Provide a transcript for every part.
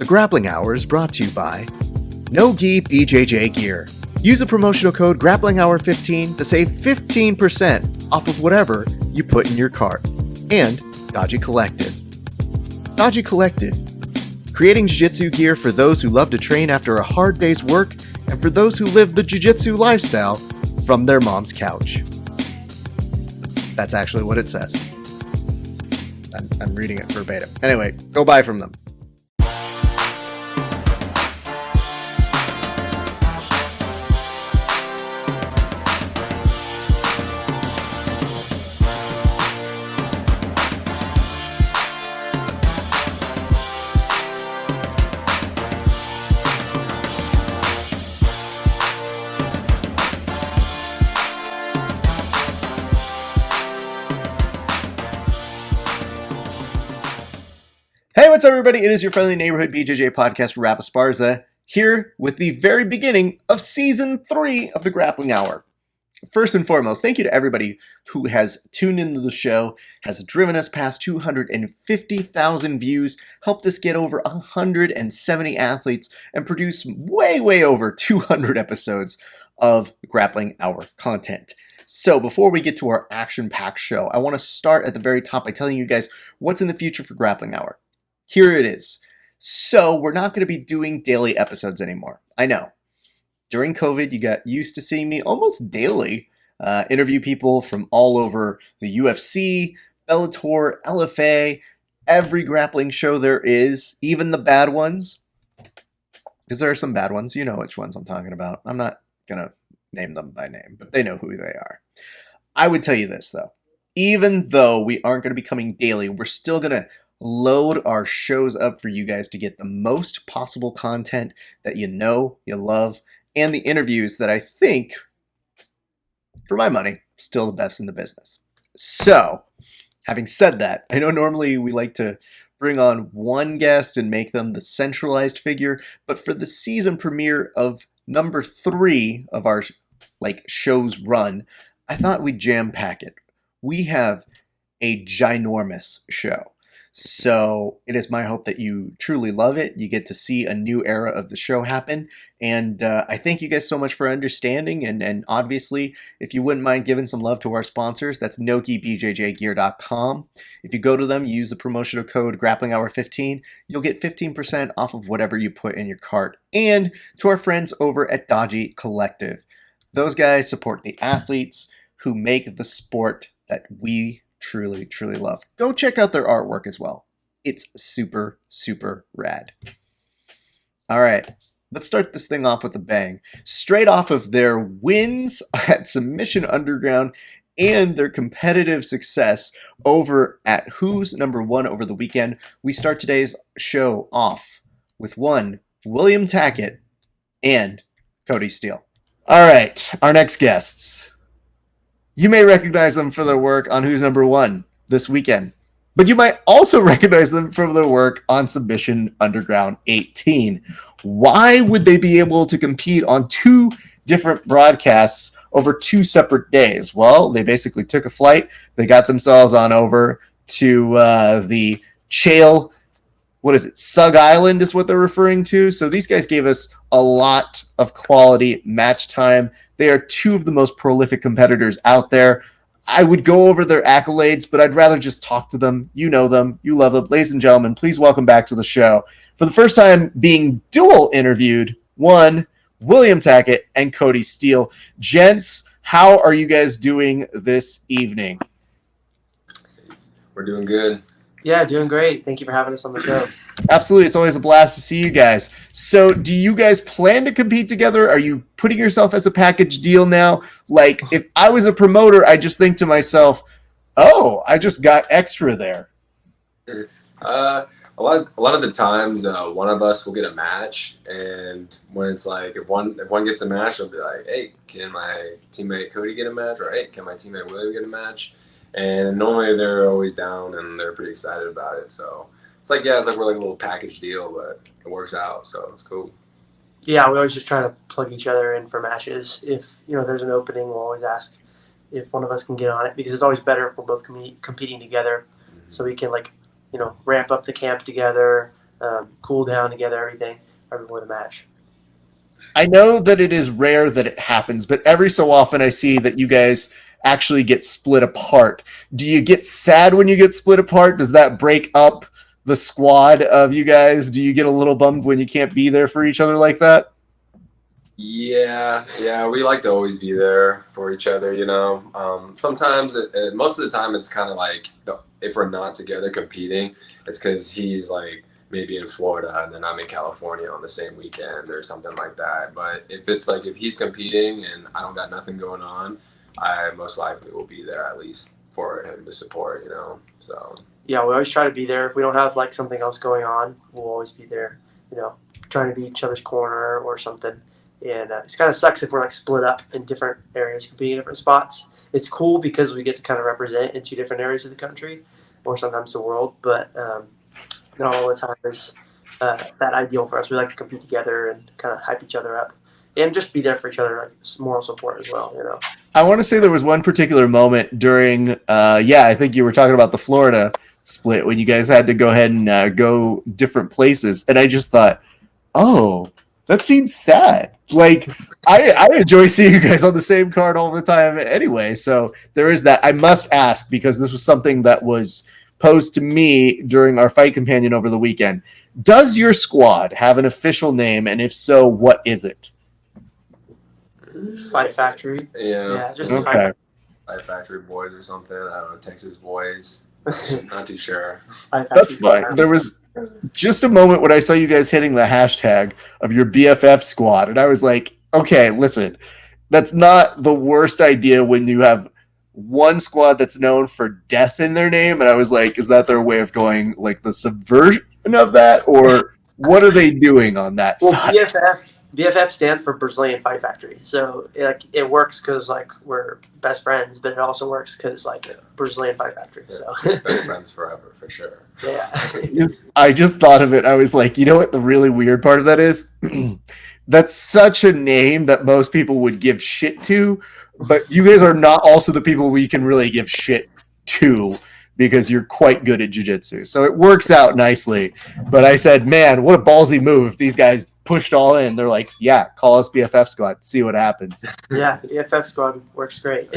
The Grappling Hour is brought to you by No Gi BJJ Gear. Use the promotional code GrapplingHour15 to save 15% off of whatever you put in your cart. And Dodgy Collective. Dodgy Collective, creating jiu-jitsu gear for those who love to train after a hard day's work and for those who live the jiu-jitsu lifestyle from their mom's couch. That's actually what it says. I'm reading it verbatim. Anyway, go buy from them. Hey, what's up, everybody? It is your friendly neighborhood BJJ podcast, Rafa Esparza, here with the very beginning of Season 3 of the Grappling Hour. First and foremost, thank you to everybody who has tuned into the show, has driven us past 250,000 views, helped us get over 170 athletes, and produce way over 200 episodes of Grappling Hour content. So before we get to our action-packed show, I want to start at the very top by telling you guys what's in the future for Grappling Hour. Here it is. So we're not going to be doing daily episodes anymore. I know. During COVID, you got used to seeing me almost daily interview people from all over the UFC, Bellator, LFA, every grappling show there is, even the bad ones. Because there are some bad ones. You know which ones I'm talking about. I'm not going to name them by name, but they know who they are. I would tell you this, though. Even though we aren't going to be coming daily, we're still going to load our shows up for you guys to get the most possible content that you know, you love, and the interviews that I think, for my money, still the best in the business. So, having said that, I know normally we like to bring on one guest and make them the centralized figure, but for the season premiere of number 3 of our show's run, I thought we'd jam-pack it. We have a ginormous show. So it is my hope that you truly love it. You get to see a new era of the show happen. And I thank you guys so much for understanding. And obviously, if you wouldn't mind giving some love to our sponsors, that's nogibjjgear.com. If you go to them, use the promotional code GrapplingHour15, you'll get 15% off of whatever you put in your cart. And to our friends over at Dodgy Collective. Those guys support the athletes who make the sport that we truly love. Go check out their artwork as well. It's super rad. All right, let's start this thing off with a bang. Straight off of their wins at Submission Underground and their competitive success over at Who's Number 1 over the weekend, we start today's show off with one William Tackett and Kody Steele. All right, our next guests. You may recognize them for their work on Who's Number 1 this weekend, but you might also recognize them from their work on Submission Underground 18. Why would they be able to compete on 2 different broadcasts over 2 separate days? Well, they basically took a flight. They got themselves on over to the Chale, Sug Island is what they're referring to. So these guys gave us a lot of quality match time. They are 2 of the most prolific competitors out there. I would go over their accolades, but I'd rather just talk to them. You know them. You love them. Ladies and gentlemen, please welcome back to the show, for the first time being dual interviewed, one, William Tackett and Kody Steele. Gents, how are you guys doing this evening? We're doing good. Yeah, doing great. Thank you for having us on the show. Absolutely. It's always a blast to see you guys. So do you guys plan to compete together? Are you putting yourself as a package deal now? Like, if I was a promoter, I just think to myself, oh, I just got extra there. A lot of the times, one of us will get a match, and when it's like if one gets a match, they'll be like, hey, can my teammate Kody get a match? Or hey, can my teammate William get a match? And normally they're always down and they're pretty excited about it. So it's like we're like a little package deal, but it works out, so it's cool. Yeah, we always just try to plug each other in for matches. If there's an opening, we'll always ask if one of us can get on it, because it's always better if we're both competing together, so we can ramp up the camp together, cool down together, everything right before the match. I know that it is rare that it happens, but every so often I see that you guys actually get split apart. Do you get sad when you get split apart? Does that break up the squad of you guys? Do you get a little bummed when you can't be there for each other like that? Yeah, we like to always be there for each other, you know. Sometimes, most of the time, it's kind of like if we're not together competing, it's because he's like maybe in Florida and then I'm in California on the same weekend or something like that. But if it's like if he's competing and I don't got nothing going on, I most likely will be there at least for him to support, you know. So Yeah, we always try to be there. If we don't have like something else going on, we'll always be there, you know, trying to be each other's corner or something. And it kind of sucks if we're like split up in different areas, competing in different spots. It's cool because we get to kind of represent in two different areas of the country or sometimes the world, but not all the time is that ideal for us. We like to compete together and kind of hype each other up and just be there for each other, like moral support as well, you know. I want to say there was one particular moment during, I think you were talking about the Florida split when you guys had to go ahead and go different places. And I just thought, oh, that seems sad. Like, I enjoy seeing you guys on the same card all the time anyway. So there is that. I must ask, because this was something that was posed to me during our fight companion over the weekend. Does your squad have an official name? And if so, what is it? Fight Factory. yeah, Just Okay. Fight Factory Boys or something. I don't know, Texas Boys. Not too sure. Fight That's Factory. fine. There was just a moment when I saw you guys hitting the hashtag of your BFF squad, and I was like, okay, listen, that's not the worst idea when you have one squad that's known for death in their name. And I was like, is that their way of going like the subversion of that, or what are they doing on that Well, side? BFF stands for Brazilian Fight Factory, so it works because like we're best friends, but it also works because like Brazilian Fight Factory. So Best friends forever for sure. yeah, I just thought of it. I was like, you know what the really weird part of that is? That's such a name that most people would give shit to, but you guys are not also the people we can really give shit to because you're quite good at jiu-jitsu. So it works out nicely. But I said, man, what a ballsy move if these guys pushed all in. They're like, yeah, call us BFF squad, see what happens. yeah, BFF squad works great.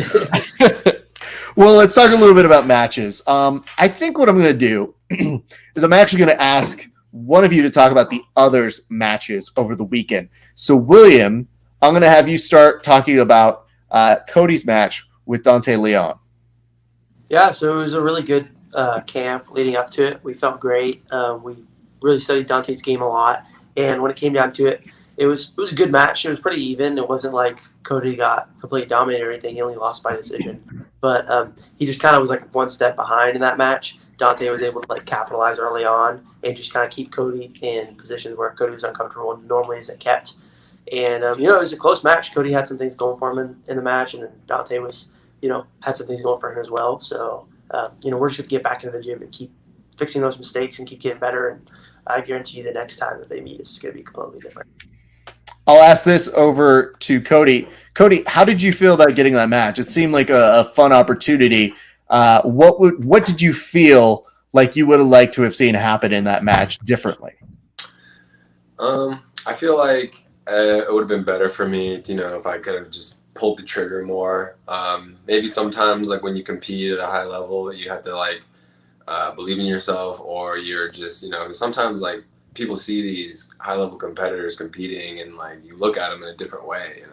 Well, let's talk a little bit about matches. I think what I'm going to do is I'm actually going to ask one of you to talk about the others' matches over the weekend. So, William, I'm going to have you start talking about Kody's match with Dante Leon. Yeah, so it was a really good camp leading up to it. We felt great. We really studied Dante's game a lot, and when it came down to it, it was a good match. It was pretty even. It wasn't like Kody got completely dominated or anything. He only lost by decision, but he just kind of was like one step behind in that match. Dante was able to like capitalize early on and just kind of keep Kody in positions where Kody was uncomfortable and normally isn't kept. And it was a close match. Kody had some things going for him in the match, and then Dante was had some things going for him as well. So, we're just going to get back into the gym and keep fixing those mistakes and keep getting better. And I guarantee you the next time that they meet, it's going to be completely different. I'll ask this over to Kody. Kody, how did you feel about getting that match? It seemed like a fun opportunity. What did you feel like you would have liked to have seen happen in that match differently? I feel like it would have been better for me, if I could have just pulled the trigger more. Maybe sometimes, like when you compete at a high level, you have to like believe in yourself, or you're just, sometimes like people see these high level competitors competing and like you look at them in a different way, and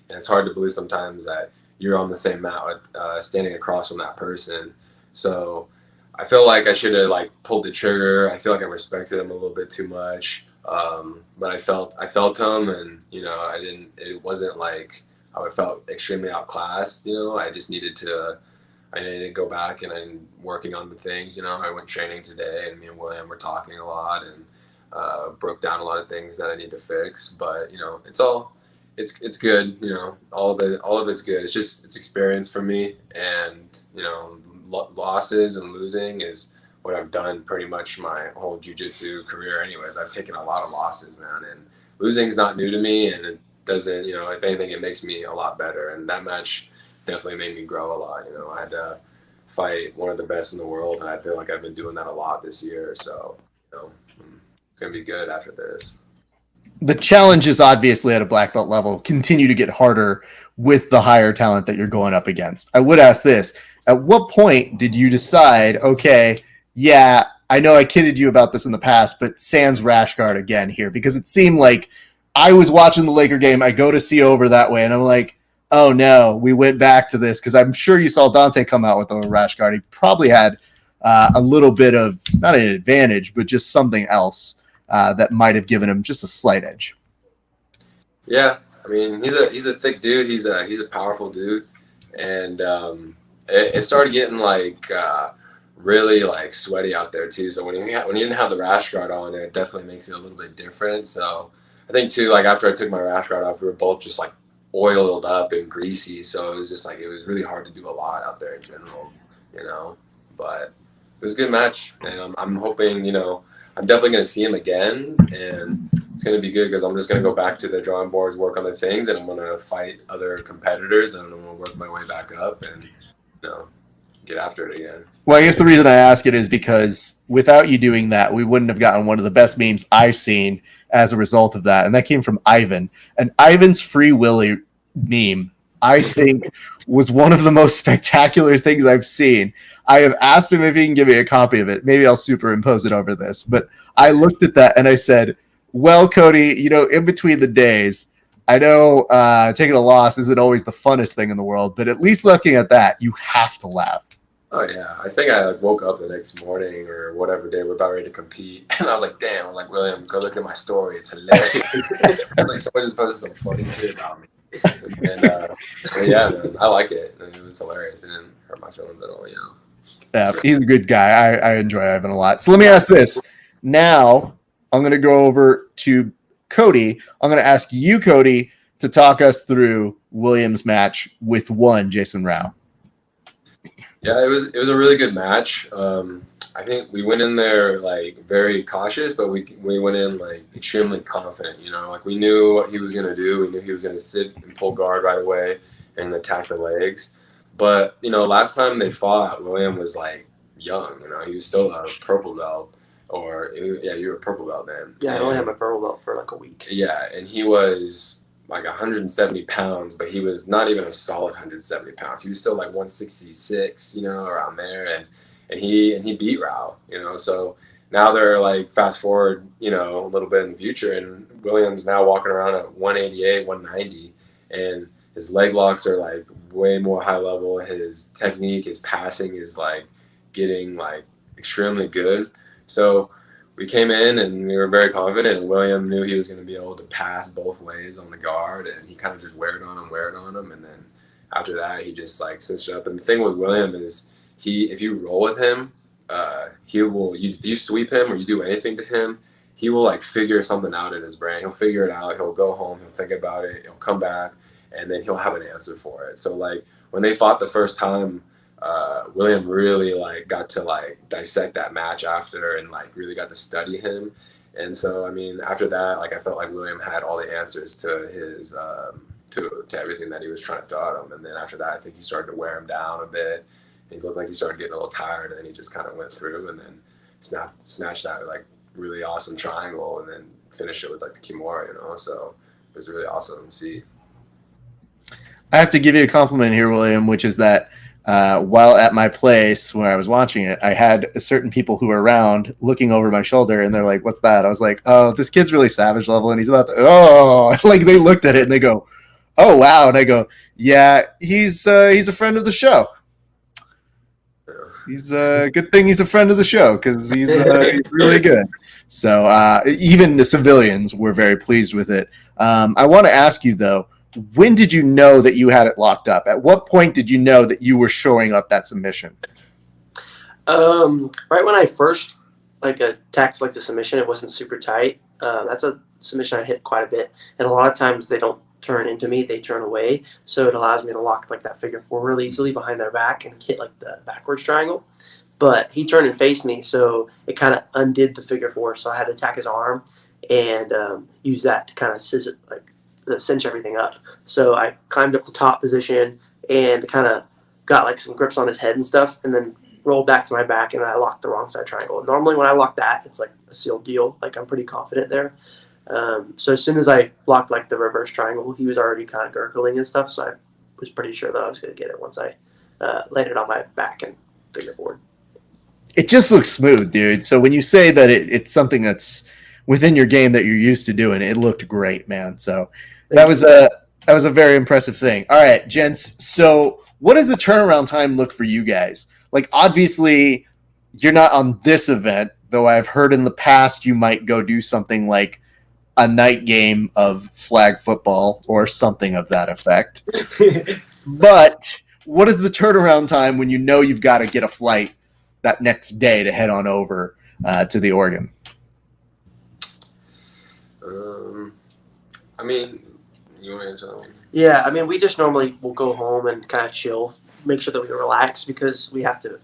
it's hard to believe sometimes that you're on the same mat with, standing across from that person. So I feel like I should have like pulled the trigger. I feel like I respected him a little bit too much. But I felt him, and it wasn't like I felt extremely outclassed. I just needed to go back, and I'm working on the things. I went training today, and me and William were talking a lot, and broke down a lot of things that I need to fix. But it's good. All of it's good. It's experience for me, and losses and losing is what I've done pretty much my whole jiu-jitsu career anyways. I've taken a lot of losses, man, and losing's not new to me, and it doesn't, if anything, it makes me a lot better. And that match definitely made me grow a lot. I had to fight one of the best in the world, and I feel like I've been doing that a lot this year. So, gonna be good after this. The challenges, obviously, at a black belt level continue to get harder with the higher talent that you're going up against. I would ask this: at what point did you decide, okay, yeah, I know I kidded you about this in the past, but sans rash guard again here? Because it seemed like I was watching the Laker game, I go to see over that way, and I'm like, oh no, we went back to this, because I'm sure you saw Dante come out with a rash guard. He probably had a little bit of, not an advantage, but just something else that might have given him just a slight edge. Yeah, I mean, he's a thick dude. He's a powerful dude, and it started getting like really like sweaty out there too. So when you didn't have the rash guard on, it definitely makes it a little bit different. So I think too, like after I took my rash guard off, we were both just like oiled up and greasy. So it was just like it was really hard to do a lot out there in general, you know. But it was a good match, and I'm hoping, you know, I'm definitely going to see him again, and it's going to be good because I'm just going to go back to the drawing boards, work on the things, and I'm going to fight other competitors, and I'm going to work my way back up and, you know, get after it again. Well, I guess the reason I ask it is because without you doing that, we wouldn't have gotten one of the best memes I've seen as a result of that, and that came from Ivan. And Ivan's Free Willy meme, I think, was one of the most spectacular things I've seen. I have asked him if he can give me a copy of it. Maybe I'll superimpose it over this. But I looked at that and I said, well, Kody, you know, in between the days, I know taking a loss isn't always the funnest thing in the world, but at least looking at that, you have to laugh. Oh, yeah. I think I like, woke up the next morning or whatever day we're about ready to compete. And I was like, damn. I was like, William, go look at my story. It's hilarious. I was like, somebody just posted some funny shit about me. And yeah, man, I like it. I mean, it was hilarious. It didn't hurt my feelings at all, you know. Yeah, he's a good guy. I enjoy Ivan a lot. So let me ask this. Now I'm going to go over to Kody. I'm going to ask you, Kody, to talk us through Williams' match with one Jason Rao. Yeah, it was a really good match. I think we went in there like very cautious, but we went in like extremely confident. You know, like we knew what he was gonna do. We knew he was gonna sit and pull guard right away and attack the legs. But you know, last time they fought, William was like young. You know, he was still a purple belt, or yeah, you were a purple belt then. Yeah, I only had my purple belt for like a week. Yeah, and he was like 170 pounds, but he was not even a solid 170 pounds. He was still like 166, you know, around there, and he beat Rao, you know. So now they're like fast forward, you know, a little bit in the future, and Williams now walking around at 188, 190, and his leg locks are like way more high level. His technique, his passing is like getting like extremely good. So we came in and we were very confident, and William knew he was going to be able to pass both ways on the guard, and he kind of just wear it on him, and then after that he just like cinched up. And the thing with William is if you roll with him, he will, if you sweep him or you do anything to him, he will like figure something out in his brain. He'll figure it out. He'll go home. He'll think about it. He'll come back, and then he'll have an answer for it. So like when they fought the first time, William really like got to like dissect that match after, and like really got to study him. And so I mean, after that, like I felt like William had all the answers to his to everything that he was trying to throw at him. And then after that, I think he started to wear him down a bit. He looked like he started getting a little tired, and then he just kind of went through and then snatched that like really awesome triangle, and then finished it with like the Kimura, you know. So it was really awesome to see. I have to give you a compliment here, William, which is that while at my place when I was watching it, I had certain people who were around looking over my shoulder, and they're like, "What's that?" I was like, "Oh, this kid's really savage level, and he's about to." Like they looked at it and they go, "Oh wow," and I go, "Yeah, he's a friend of the show. He's a good thing he's a friend of the show because he's really good." So even the civilians were very pleased with it. I want to ask you though, when did you know that you had it locked up? At what point did you know that you were showing up that submission? Right when I first attacked like the submission, it wasn't super tight. That's a submission I hit quite a bit, and a lot of times they don't turn into me; they turn away. So it allows me to lock like that figure four really easily behind their back and hit like the backwards triangle. But he turned and faced me, so it kind of undid the figure four. So I had to attack his arm and use that to kind of cinch everything up. So I climbed up the top position and kind of got like some grips on his head and stuff, and then rolled back to my back, and I locked the wrong side triangle. Normally when I lock that, it's like a sealed deal. Like I'm pretty confident there. So as soon as I blocked like the reverse triangle, he was already kind of gurgling and stuff. So I was pretty sure that I was going to get it once I landed on my back and figure forward. It just looks smooth, dude. So when you say that it's something that's within your game that you're used to doing, it looked great, man. So that was a very impressive thing. All right, gents. So what does the turnaround time look for you guys? Like, obviously, you're not on this event, though I've heard in the past you might go do something like a night game of flag football or something of that effect. But what is the turnaround time when you know you've got to get a flight that next day to head on over to the Oregon? I mean, you want to tell them? Yeah, I mean, we just normally will go home and kind of chill, make sure that we relax because we have to,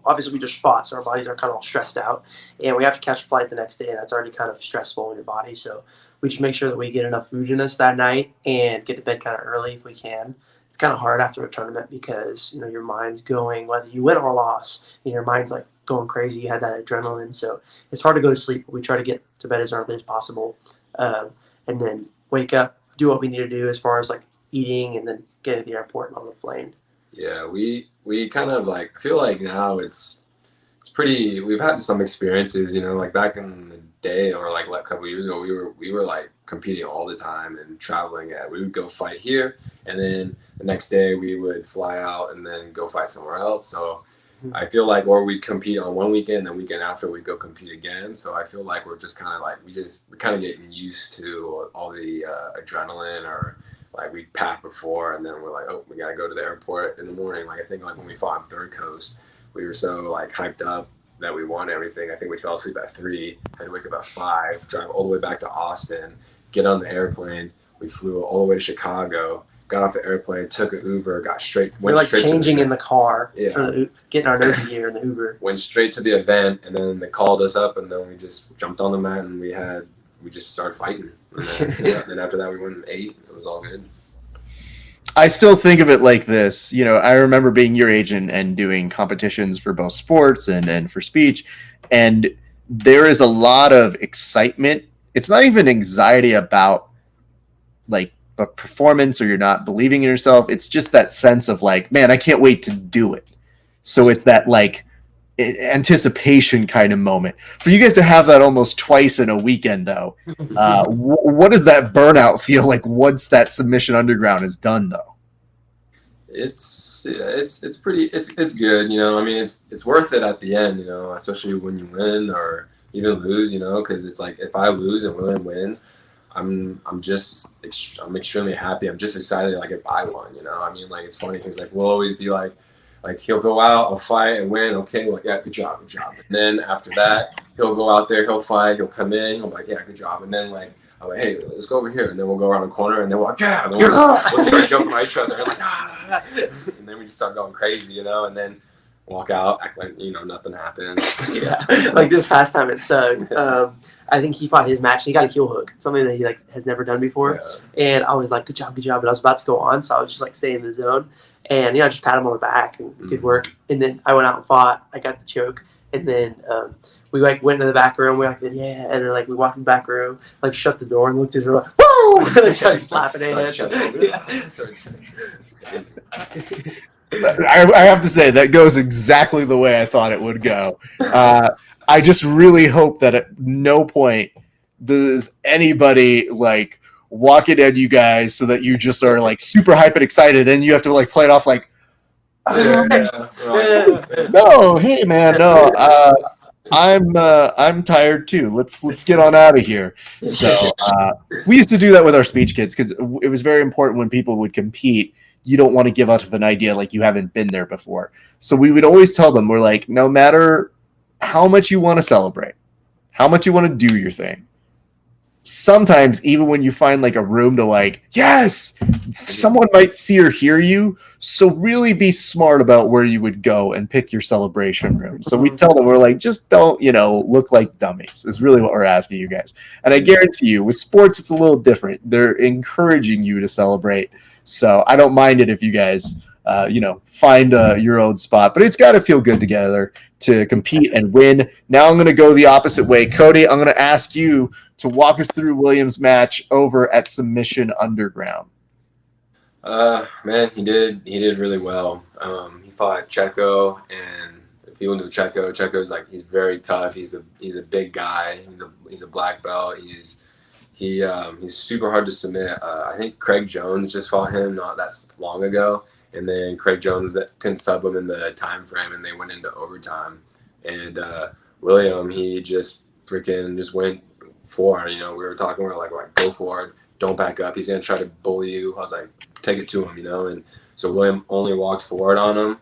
obviously we just fought, so our bodies are kind of all stressed out, and we have to catch a flight the next day, and that's already kind of stressful in your body. So we just make sure that we get enough food in us that night and get to bed kind of early if we can. It's kind of hard after a tournament because, your mind's going, whether you win or loss, your mind's like going crazy. You had that adrenaline. So it's hard to go to sleep. We try to get to bed as early as possible and then wake up, do what we need to do as far as like eating and then get to the airport and on the plane. Yeah, we kind of like, I feel like now it's pretty, we've had some experiences, like back in the day or like a couple of years ago, we were like competing all the time and traveling we would go fight here, and then the next day we would fly out and then go fight somewhere else. So I feel like, or we'd compete on one weekend, and the weekend after we'd go compete again. So I feel like we're just kind of like, we're kind of getting used to all the adrenaline, or like we packed before and then we're like, oh, we got to go to the airport in the morning. Like I think like when we fought on Third Coast, we were so like hyped up that we won everything. I think we fell asleep at 3, had to wake up at 5, drive all the way back to Austin, get on the airplane. We flew all the way to Chicago, got off the airplane, took an Uber, went like straight changing to in the car, yeah, getting our nerdy gear in the Uber. Went straight to the event, and then they called us up, and then we just jumped on the mat and we just started fighting. And then, then after that we went and ate. It was all good. I still think of it like this. I remember being your age and doing competitions for both sports and for speech, and there is a lot of excitement. It's not even anxiety about like a performance or you're not believing in yourself. It's just that sense of like, man, I can't wait to do it. So it's that like anticipation kind of moment for you guys to have that almost twice in a weekend though. What does that burnout feel like once that submission underground is done though? It's pretty, it's good. I mean, it's worth it at the end, especially when you win or even lose, because it's like, if I lose and William wins, I'm extremely happy. I'm just excited. Like if I won, I mean, like, it's funny because like, we'll always be like he'll go out, I'll fight and win. Okay. Like, yeah, good job. And then after that, he'll go out there, he'll fight, he'll come in, he'll be like, yeah, good job. And then like, I'm like, hey, let's go over here. And then we'll go around the corner and then we're like, yeah. And then we'll start jumping at each other. And like, ah. And then we just start going crazy, and then walk out, act like, nothing happened. Yeah. Like this past time at Sug, I think he fought his match and he got a heel hook, something that he like has never done before. Yeah. And I was like, good job. But I was about to go on. So I was just like staying in the zone. And, I just pat him on the back and good work. And then I went out and fought. I got the choke. And then we like went into the back room. We were like, yeah. And then like we walked in the back room, like shut the door and looked at her like, woo! And then started slapping hands. I have to say that goes exactly the way I thought it would go. I just really hope that at no point does anybody like walk it at you guys so that you just are like super hype and excited, and you have to like play it off like, no, hey man, no, I'm tired too. Let's get on out of here. So we used to do that with our speech kids because it was very important when people would compete. You don't want to give out of an idea like you haven't been there before. So we would always tell them, we're like, no matter how much you want to celebrate, how much you want to do your thing, sometimes even when you find like a room to like, yes, someone might see or hear you. So really be smart about where you would go and pick your celebration room. So we tell them, we're like, just don't, look like dummies is really what we're asking you guys. And I guarantee you with sports, it's a little different. They're encouraging you to celebrate. So I don't mind it if you guys find your own spot. But it's got to feel good together to compete and win. Now I'm going to go the opposite way. Kody, I'm going to ask you to walk us through Williams' match over at Submission Underground. Man, he did really well. He fought Checo, and if people know Checo's like, he's very tough. He's a big guy. He's a black belt. He's super hard to submit. I think Craig Jones just fought him not that long ago, and then Craig Jones couldn't sub him in the time frame, and they went into overtime. And William, he just went forward. We were talking, we were like, go forward, don't back up. He's gonna try to bully you. I was like, take it to him, And so William only walked forward on him,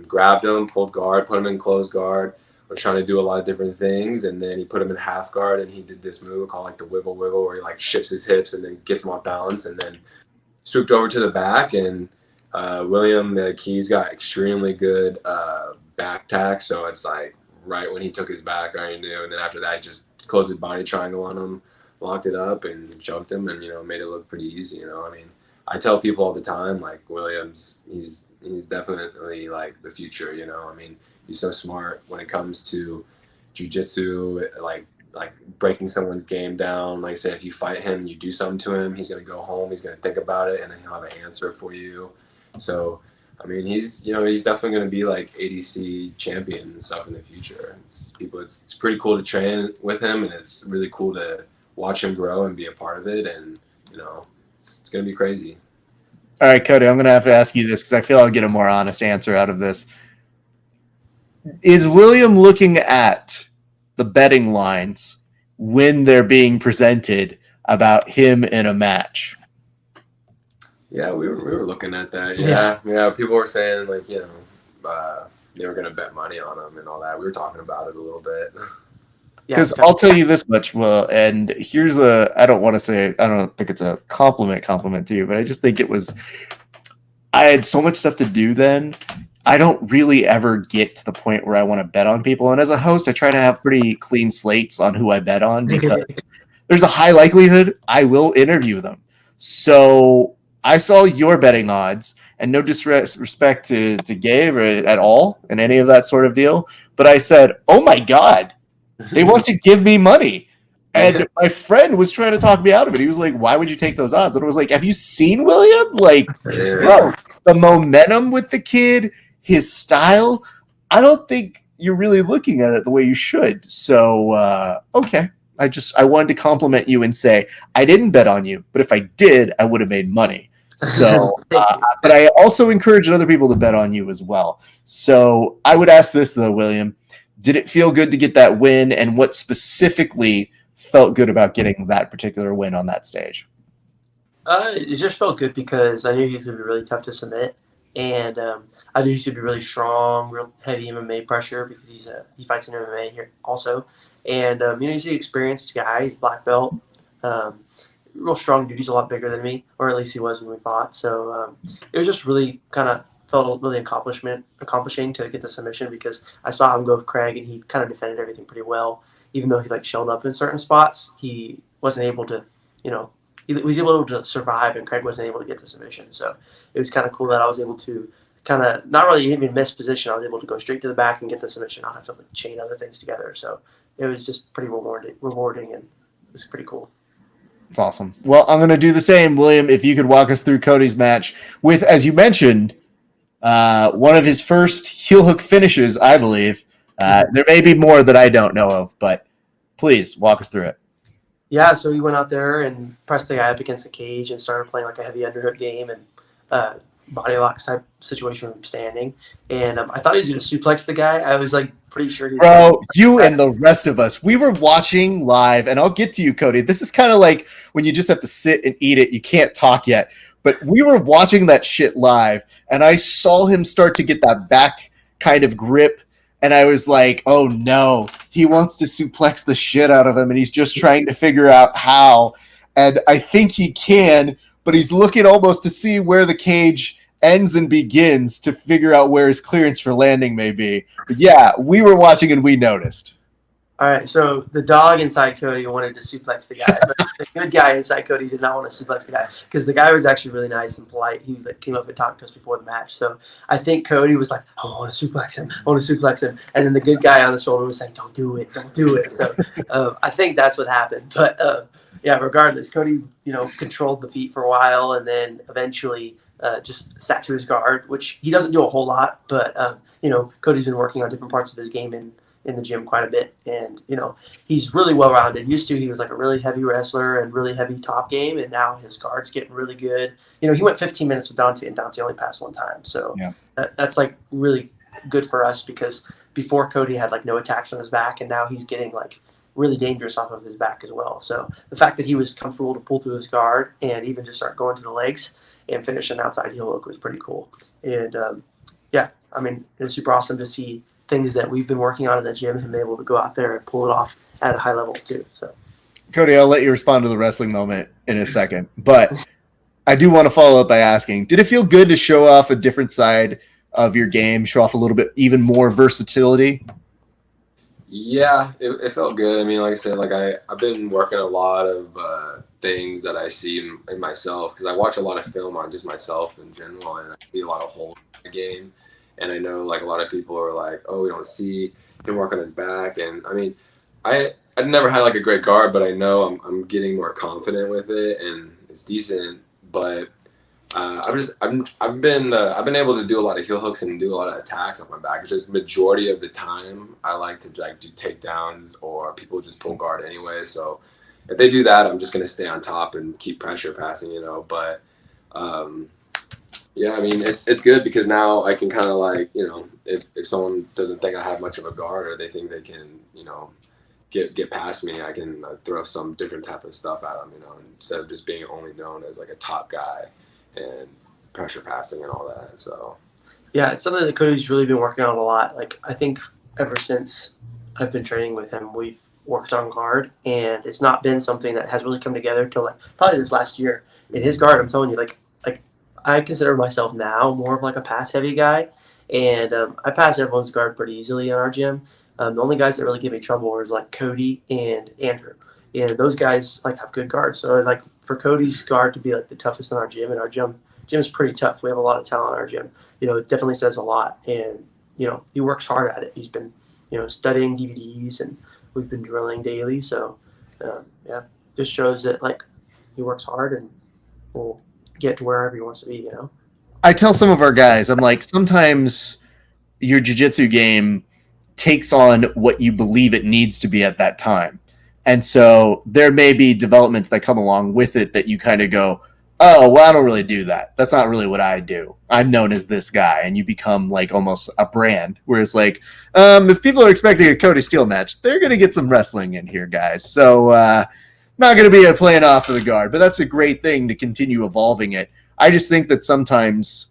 grabbed him, pulled guard, put him in closed guard. Was trying to do a lot of different things, and then he put him in half guard, and he did this move called the wiggle, where he shifts his hips and then gets him off balance, and then swooped over to the back. And William, he's got extremely good back tack, so it's right when he took his back, I already knew. And then after that, he just closed his body triangle on him, locked it up, and choked him, and made it look pretty easy. I tell people all the time, Williams, he's definitely the future. He's so smart when it comes to jiu-jitsu, like breaking someone's game down. Say if you fight him and you do something to him, he's gonna go home, he's gonna think about it, and then he'll have an answer for you. So he's definitely gonna be ADC champion and stuff in the future. It's pretty cool to train with him, and it's really cool to watch him grow and be a part of it, and it's gonna be crazy. All right, Kody, I'm gonna have to ask you this because I feel I'll get a more honest answer out of this. Is William looking at the betting lines when they're being presented about him in a match? Yeah, we were looking at that. Yeah. People were saying they were gonna bet money on him and all that. We were talking about it a little bit. Because I'll tell you this much, and here's I don't think it's a compliment to you, but I just think I had so much stuff to do then. I don't really ever get to the point where I want to bet on people. And as a host, I try to have pretty clean slates on who I bet on because there's a high likelihood I will interview them. So I saw your betting odds, and no disrespect to Gabe at all in any of that sort of deal. But I said, oh my God, they want to give me money. And my friend was trying to talk me out of it. He was like, why would you take those odds? And I was like, have you seen William? Bro, the momentum with the kid, his style, I don't think you're really looking at it the way you should. So, okay. I wanted to compliment you and say, I didn't bet on you, but if I did, I would have made money. So, but I also encourage other people to bet on you as well. So I would ask this though, William, did it feel good to get that win, and what specifically felt good about getting that particular win on that stage? It just felt good because I knew he was going to be really tough to submit, and I knew he was going to be really strong, real heavy MMA pressure because he fights in MMA here also, and he's an experienced guy, he's black belt, real strong dude. He's a lot bigger than me, or at least he was when we fought. So it was just really kind of felt really accomplishing to get the submission because I saw him go with Craig, and he kind of defended everything pretty well. Even though he shelled up in certain spots, he wasn't able to, he was able to survive, and Craig wasn't able to get the submission. So it was kind of cool that I was able to kind of not really even miss position. I was able to go straight to the back and get the submission. I don't have to chain other things together. So it was just pretty rewarding, and it was pretty cool. It's awesome. Well, I'm going to do the same, William. If you could walk us through Kody's match with, as you mentioned, one of his first heel hook finishes, I believe. There may be more that I don't know of, but please walk us through it. Yeah, so he went out there and pressed the guy up against the cage and started playing a heavy underhook game and body lock type situation from standing. And I thought he was going to suplex the guy. I was pretty sure he was. Bro, you and the rest of us, we were watching live, and I'll get to you, Kody. This is kind of like when you just have to sit and eat it. You can't talk yet. But we were watching that shit live, and I saw him start to get that back kind of grip. And I was like, oh no, he wants to suplex the shit out of him, and he's just trying to figure out how. And I think he can, but he's looking almost to see where the cage ends and begins to figure out where his clearance for landing may be. But yeah, we were watching and we noticed. All right, so the dog inside Kody wanted to suplex the guy, but the good guy inside Kody did not want to suplex the guy because the guy was actually really nice and polite. He came up and talked to us before the match. So I think Kody was like, "I want to suplex him. I want to suplex him," and then the good guy on the shoulder was saying, "Don't do it. Don't do it." So I think that's what happened. But yeah, regardless, Kody controlled the feet for a while and then eventually just sat to his guard, which he doesn't do a whole lot, but Cody's been working on different parts of his game in the gym quite a bit, and he's really well rounded. Used to he was like a really heavy wrestler and really heavy top game, and now his guard's getting really good. He went 15 minutes with Dante, and Dante only passed one time, so yeah. That's like really good for us because before Kody had like no attacks on his back, and now he's getting like really dangerous off of his back as well. So the fact that he was comfortable to pull through his guard and even just start going to the legs and finish an outside heel hook was pretty cool. And yeah, I mean, it was super awesome to see things that we've been working on in the gym and be able to go out there and pull it off at a high level too. So, Kody, I'll let you respond to the wrestling moment in a second, but I do want to follow up by asking, did it feel good to show off a different side of your game, show off a little bit even more versatility? Yeah, it felt good. I mean, like I said, like I've been working a lot of things that I see in myself because I watch a lot of film on just myself in general, and I see a lot of holes in the game. And I know like a lot of people are like, oh, we don't see him work on his back. And I mean, I never had like a great guard, but I know I'm getting more confident with it, and it's decent. But I've been able to do a lot of heel hooks and do a lot of attacks off my back. It's just majority of the time I like to like do takedowns or people just pull guard anyway. So if they do that, I'm just gonna stay on top and keep pressure passing, But yeah, I mean it's good because now I can kind of like if someone doesn't think I have much of a guard or they think they can get past me, I can throw some different type of stuff at them, instead of just being only known as like a top guy and pressure passing and all that. So yeah, it's something that Cody's really been working on a lot. Like I think ever since I've been training with him, we've worked on guard, and it's not been something that has really come together till like probably this last year. In his guard, I'm telling you, like I consider myself now more of like a pass heavy guy, and I pass everyone's guard pretty easily in our gym. The only guys that really give me trouble are like Kody and Andrew. And those guys like have good guards. So like for Cody's guard to be like the toughest in our gym, and our gym is pretty tough. We have a lot of talent in our gym. It definitely says a lot. And he works hard at it. He's been studying DVDs, and we've been drilling daily. So yeah, just shows that like he works hard and will get to wherever he wants to be. I tell some of our guys, I'm like, sometimes your jiu-jitsu game takes on what you believe it needs to be at that time. And so there may be developments that come along with it that you kind of go, oh, well, I don't really do that. That's not really what I do. I'm known as this guy. And you become like almost a brand where it's like, if people are expecting a Kody Steele match, they're going to get some wrestling in here, guys. So not going to be a playing off of the guard, but that's a great thing to continue evolving it. I just think that sometimes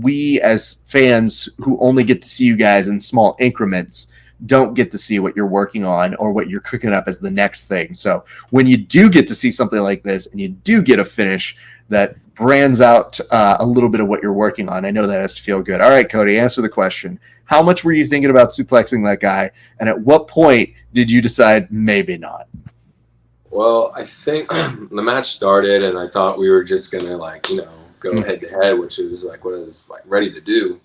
we as fans who only get to see you guys in small increments don't get to see what you're working on or what you're cooking up as the next thing. So when you do get to see something like this and you do get a finish that brands out a little bit of what you're working on, I know that has to feel good. All right, Kody, answer the question. How much were you thinking about suplexing that guy? And at what point did you decide maybe not? Well, I think the match started and I thought we were just going to go head to head, which is like what I was like ready to do.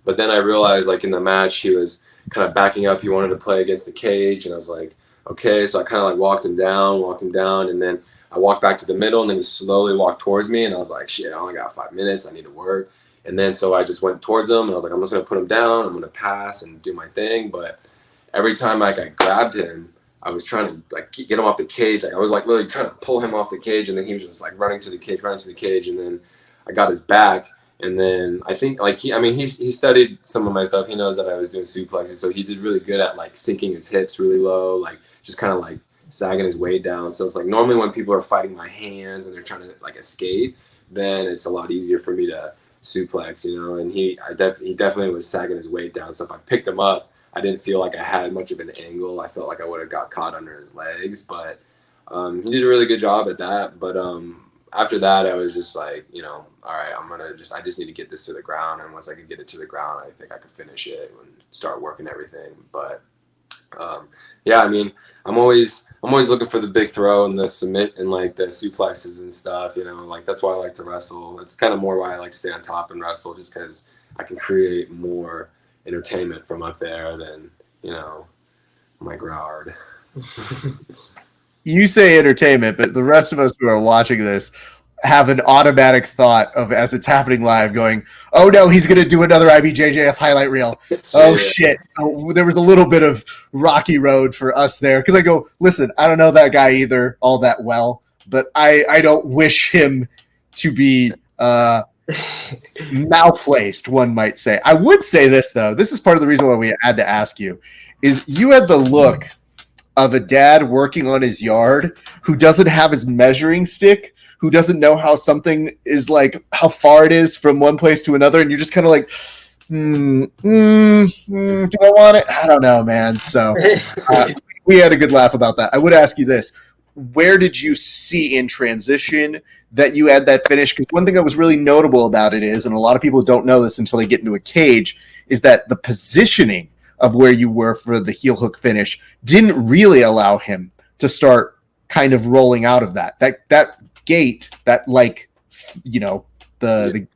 But then I realized like in the match, he was kind of backing up. He wanted to play against the cage. And I was like, okay. So I kind of like walked him down. And then I walked back to the middle and then he slowly walked towards me. And I was like, shit, I only got 5 minutes. I need to work. And then so I just went towards him and I was like, I'm just going to put him down. I'm going to pass and do my thing. But every time I grabbed him, I was trying to like get him off the cage. Like I was like literally trying to pull him off the cage. And then he was just like running to the cage. And then I got his back. And then I think like he studied some of my stuff. He knows that I was doing suplexes, so he did really good at like sinking his hips really low, like just kind of like sagging his weight down. So it's like normally when people are fighting my hands and they're trying to like escape, then it's a lot easier for me to suplex, And he definitely was sagging his weight down. So if I picked him up, I didn't feel like I had much of an angle. I felt like I would have got caught under his legs, but he did a really good job at that. But after that, I was just like, all right, I just need to get this to the ground. And once I could get it to the ground, I think I could finish it and start working everything. But Yeah, I mean, I'm always looking for the big throw and the submit and like the suplexes and stuff. Like that's why I like to wrestle. It's kind of more why I like to stay on top and wrestle, just because I can create more entertainment from up there than my guard. You say entertainment, but the rest of us who are watching this have an automatic thought of, as it's happening live, going, oh no, he's going to do another IBJJF highlight reel. Oh Yeah. shit. So there was a little bit of rocky road for us there. Because I go, listen, I don't know that guy either all that well, but I don't wish him to be malplaced, one might say. I would say this, though. This is part of the reason why we had to ask you, is you had the look of a dad working on his yard who doesn't have his measuring stick, who doesn't know how something is, like how far it is from one place to another, and you're just kind of like, do I want it? I don't know, man. So we had a good laugh about that. I would ask you this. Where did you see in transition that you had that finish? Because one thing that was really notable about it is, and a lot of people don't know this until they get into a cage, is that the positioning of where you were for the heel hook finish didn't really allow him to start kind of rolling out of that gate, that, like, the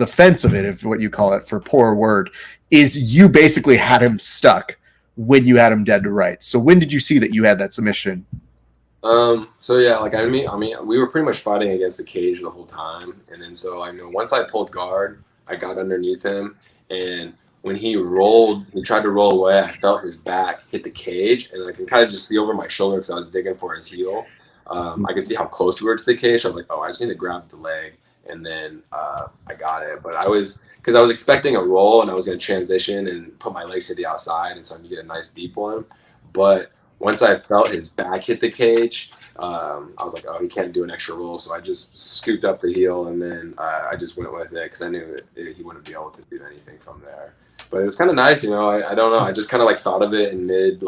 fence of it, if what you call it, for poor word, is you basically had him stuck when you had him dead to rights. So when did you see that you had that submission? So yeah, like I mean, we were pretty much fighting against the cage the whole time, and then so once I pulled guard, I got underneath him, and when he tried to roll away, I felt his back hit the cage, and I can kind of just see over my shoulder because I was digging for his heel. I could see how close we were to the cage. So I was like, oh, I just need to grab the leg, and then I got it. But I was expecting a roll, and I was going to transition and put my legs to the outside, and so I could get a nice deep one. But once I felt his back hit the cage, I was like, oh, he can't do an extra roll. So I just scooped up the heel, and then I just went with it because I knew he wouldn't be able to do anything from there. But it was kind of nice, I don't know. I just kind of like thought of it in mid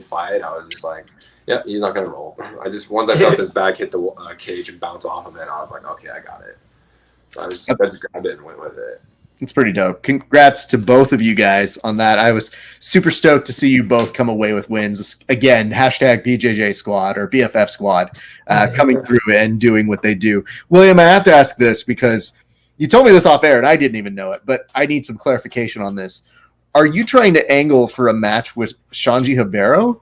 fight. I was just like, yeah, he's not gonna roll. Once I felt his back hit the cage and bounce off of it, I was like, okay, I got it. So I just grabbed it and went with it. It's pretty dope. Congrats to both of you guys on that. I was super stoked to see you both come away with wins. Again, hashtag BJJ squad or BFF squad coming through and doing what they do. William, I have to ask this because you told me this off air and I didn't even know it, but I need some clarification on this. Are you trying to angle for a match with Shanji Hibero?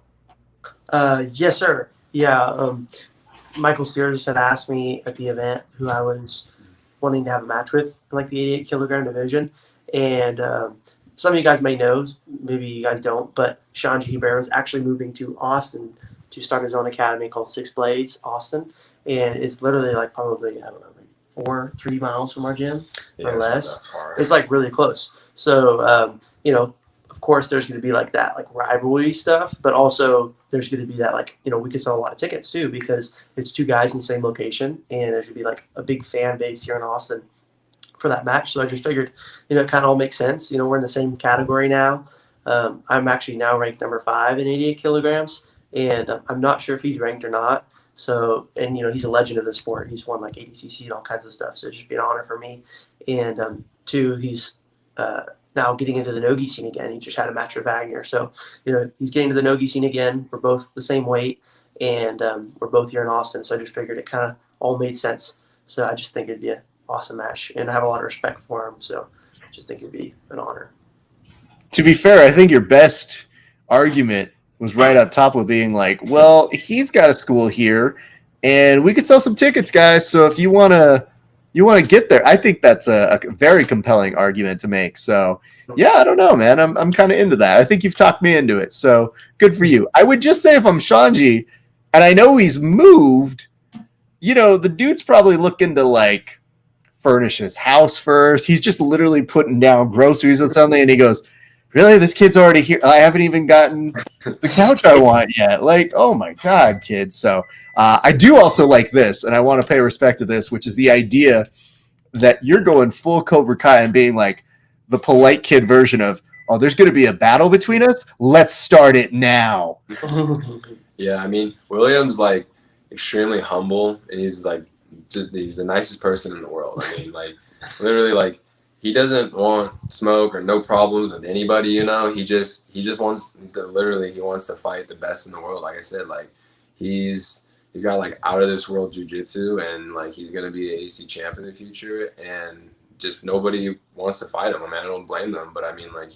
Yes, sir. Yeah. Michael Sears had asked me at the event who I was wanting to have a match with in like the 88 kilogram division. And some of you guys may know, maybe you guys don't, but Shanji Hibero is actually moving to Austin to start his own academy called Six Blades Austin. And it's literally like probably, I don't know, 3 miles from our gym or less. It's like really close. So, of course there's going to be like that, like rivalry stuff, but also there's going to be that, like, we could sell a lot of tickets too, because it's 2 guys in the same location and there's going to be like a big fan base here in Austin for that match. So I just figured, it kind of all makes sense. We're in the same category now. I'm actually now ranked number 5 in 88 kilograms and I'm not sure if he's ranked or not. So, and he's a legend of the sport. He's won like ADCC and all kinds of stuff. So it'd just be an honor for me. And 2, he's now getting into the no-gi scene again. He just had a match with Wagner. So, he's getting to the no-gi scene again. We're both the same weight, and we're both here in Austin. So I just figured it kind of all made sense. So I just think it'd be an awesome match, and I have a lot of respect for him. So I just think it'd be an honor. To be fair, I think your best argument was right up top with being like, well, he's got a school here, and we could sell some tickets, guys. So if you want to get there, I think that's a very compelling argument to make. So, yeah, I don't know, man. I'm kind of into that. I think you've talked me into it. So, good for you. I would just say if I'm Shanji, and I know he's moved, the dude's probably looking to, like, furnish his house first. He's just literally putting down groceries or something, and he goes, really? This kid's already here? I haven't even gotten the couch I want yet. Like, oh, my God, kid. So, I do also like this, and I want to pay respect to this, which is the idea that you're going full Cobra Kai and being like the polite kid version of, oh, there's going to be a battle between us? Let's start it now. Yeah, I mean, William's like extremely humble, and he's like he's the nicest person in the world. I mean, like literally, like he doesn't want smoke or no problems with anybody. He just wants he wants to fight the best in the world. Like I said, like he's got like out of this world jiu-jitsu, and like he's gonna be an AC champ in the future, and just nobody wants to fight him. I mean, I don't blame them, but I mean, like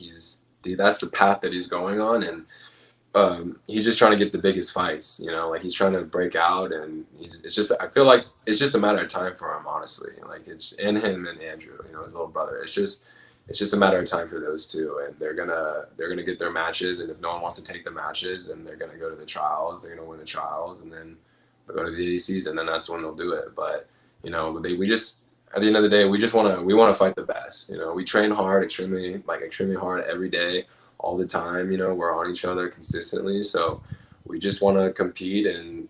that's the path that he's going on, and he's just trying to get the biggest fights, like he's trying to break out, and I feel like it's just a matter of time for him, honestly. Like it's and him and Andrew, his little brother. It's just a matter of time for those two, and they're gonna get their matches, and if no one wants to take the matches, then they're gonna go to the trials. They're gonna win the trials, and then they'll go to the ADCs, and then that's when they'll do it. But we just at the end of the day, we want to fight the best. We train hard, extremely hard every day, all the time. We're on each other consistently, so we just want to compete and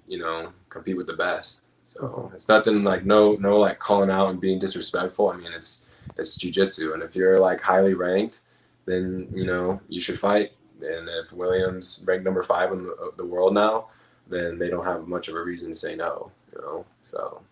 compete with the best. So it's nothing like no like calling out and being disrespectful. I mean, it's jiu-jitsu, and if you're like highly ranked, then you should fight. And if Williams ranked number 5 in the world now, then they don't have much of a reason to say no. So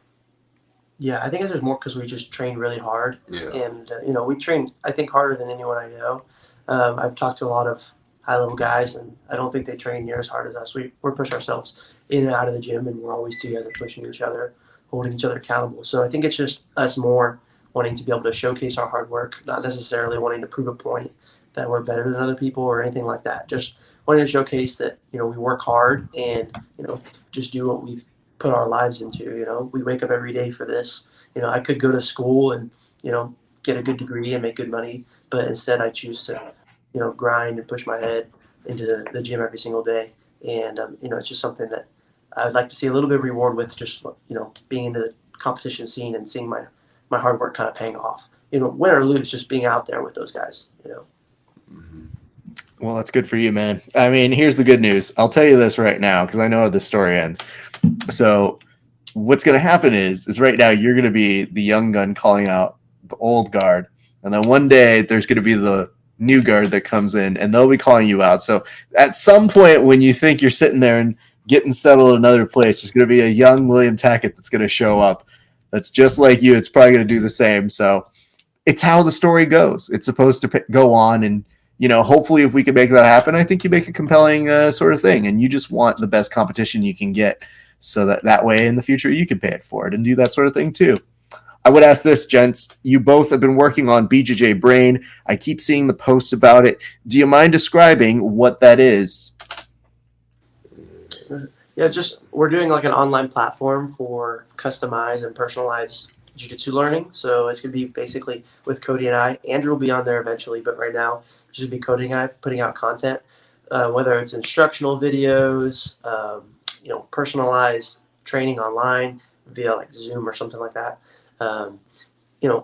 yeah, I think it's just more because we just train really hard, yeah. And we train, I think, harder than anyone I know. I've talked to a lot of high-level guys, and I don't think they train near as hard as us. We're pushing ourselves in and out of the gym, and we're always together, pushing each other, holding each other accountable. So I think it's just us more wanting to be able to showcase our hard work, not necessarily wanting to prove a point that we're better than other people or anything like that. Just wanting to showcase that we work hard and just do what we've put our lives into. We wake up every day for this. I could go to school and get a good degree and make good money, but instead I choose to grind and push my head into the gym every single day. And it's just something that I'd like to see a little bit of reward with, just being into the competition scene and seeing my hard work kind of paying off. Win or lose, just being out there with those guys. Mm-hmm. Well, that's good for you, man. I mean, here's the good news. I'll tell you this right now because I know how this story ends. So what's going to happen is right now you're going to be the young gun calling out the old guard. And then one day there's going to be the new guard that comes in, and they'll be calling you out. So at some point when you think you're sitting there and getting settled in another place, there's going to be a young William Tackett that's going to show up. That's just like you. It's probably going to do the same. So it's how the story goes. It's supposed to go on, and hopefully if we can make that happen, I think you make a compelling sort of thing, and you just want the best competition you can get, so that way in the future you can pay it for it and do that sort of thing too. I would ask this, gents. You both have been working on BJJ Brain. I keep seeing the posts about it. Do you mind describing what that is? Yeah, we're doing like an online platform for customized and personalized jiu-jitsu learning. So it's going to be basically with Kody and I. Andrew will be on there eventually, but right now it's just be Kody and I putting out content, whether it's instructional videos, personalized training online via like Zoom or something like that.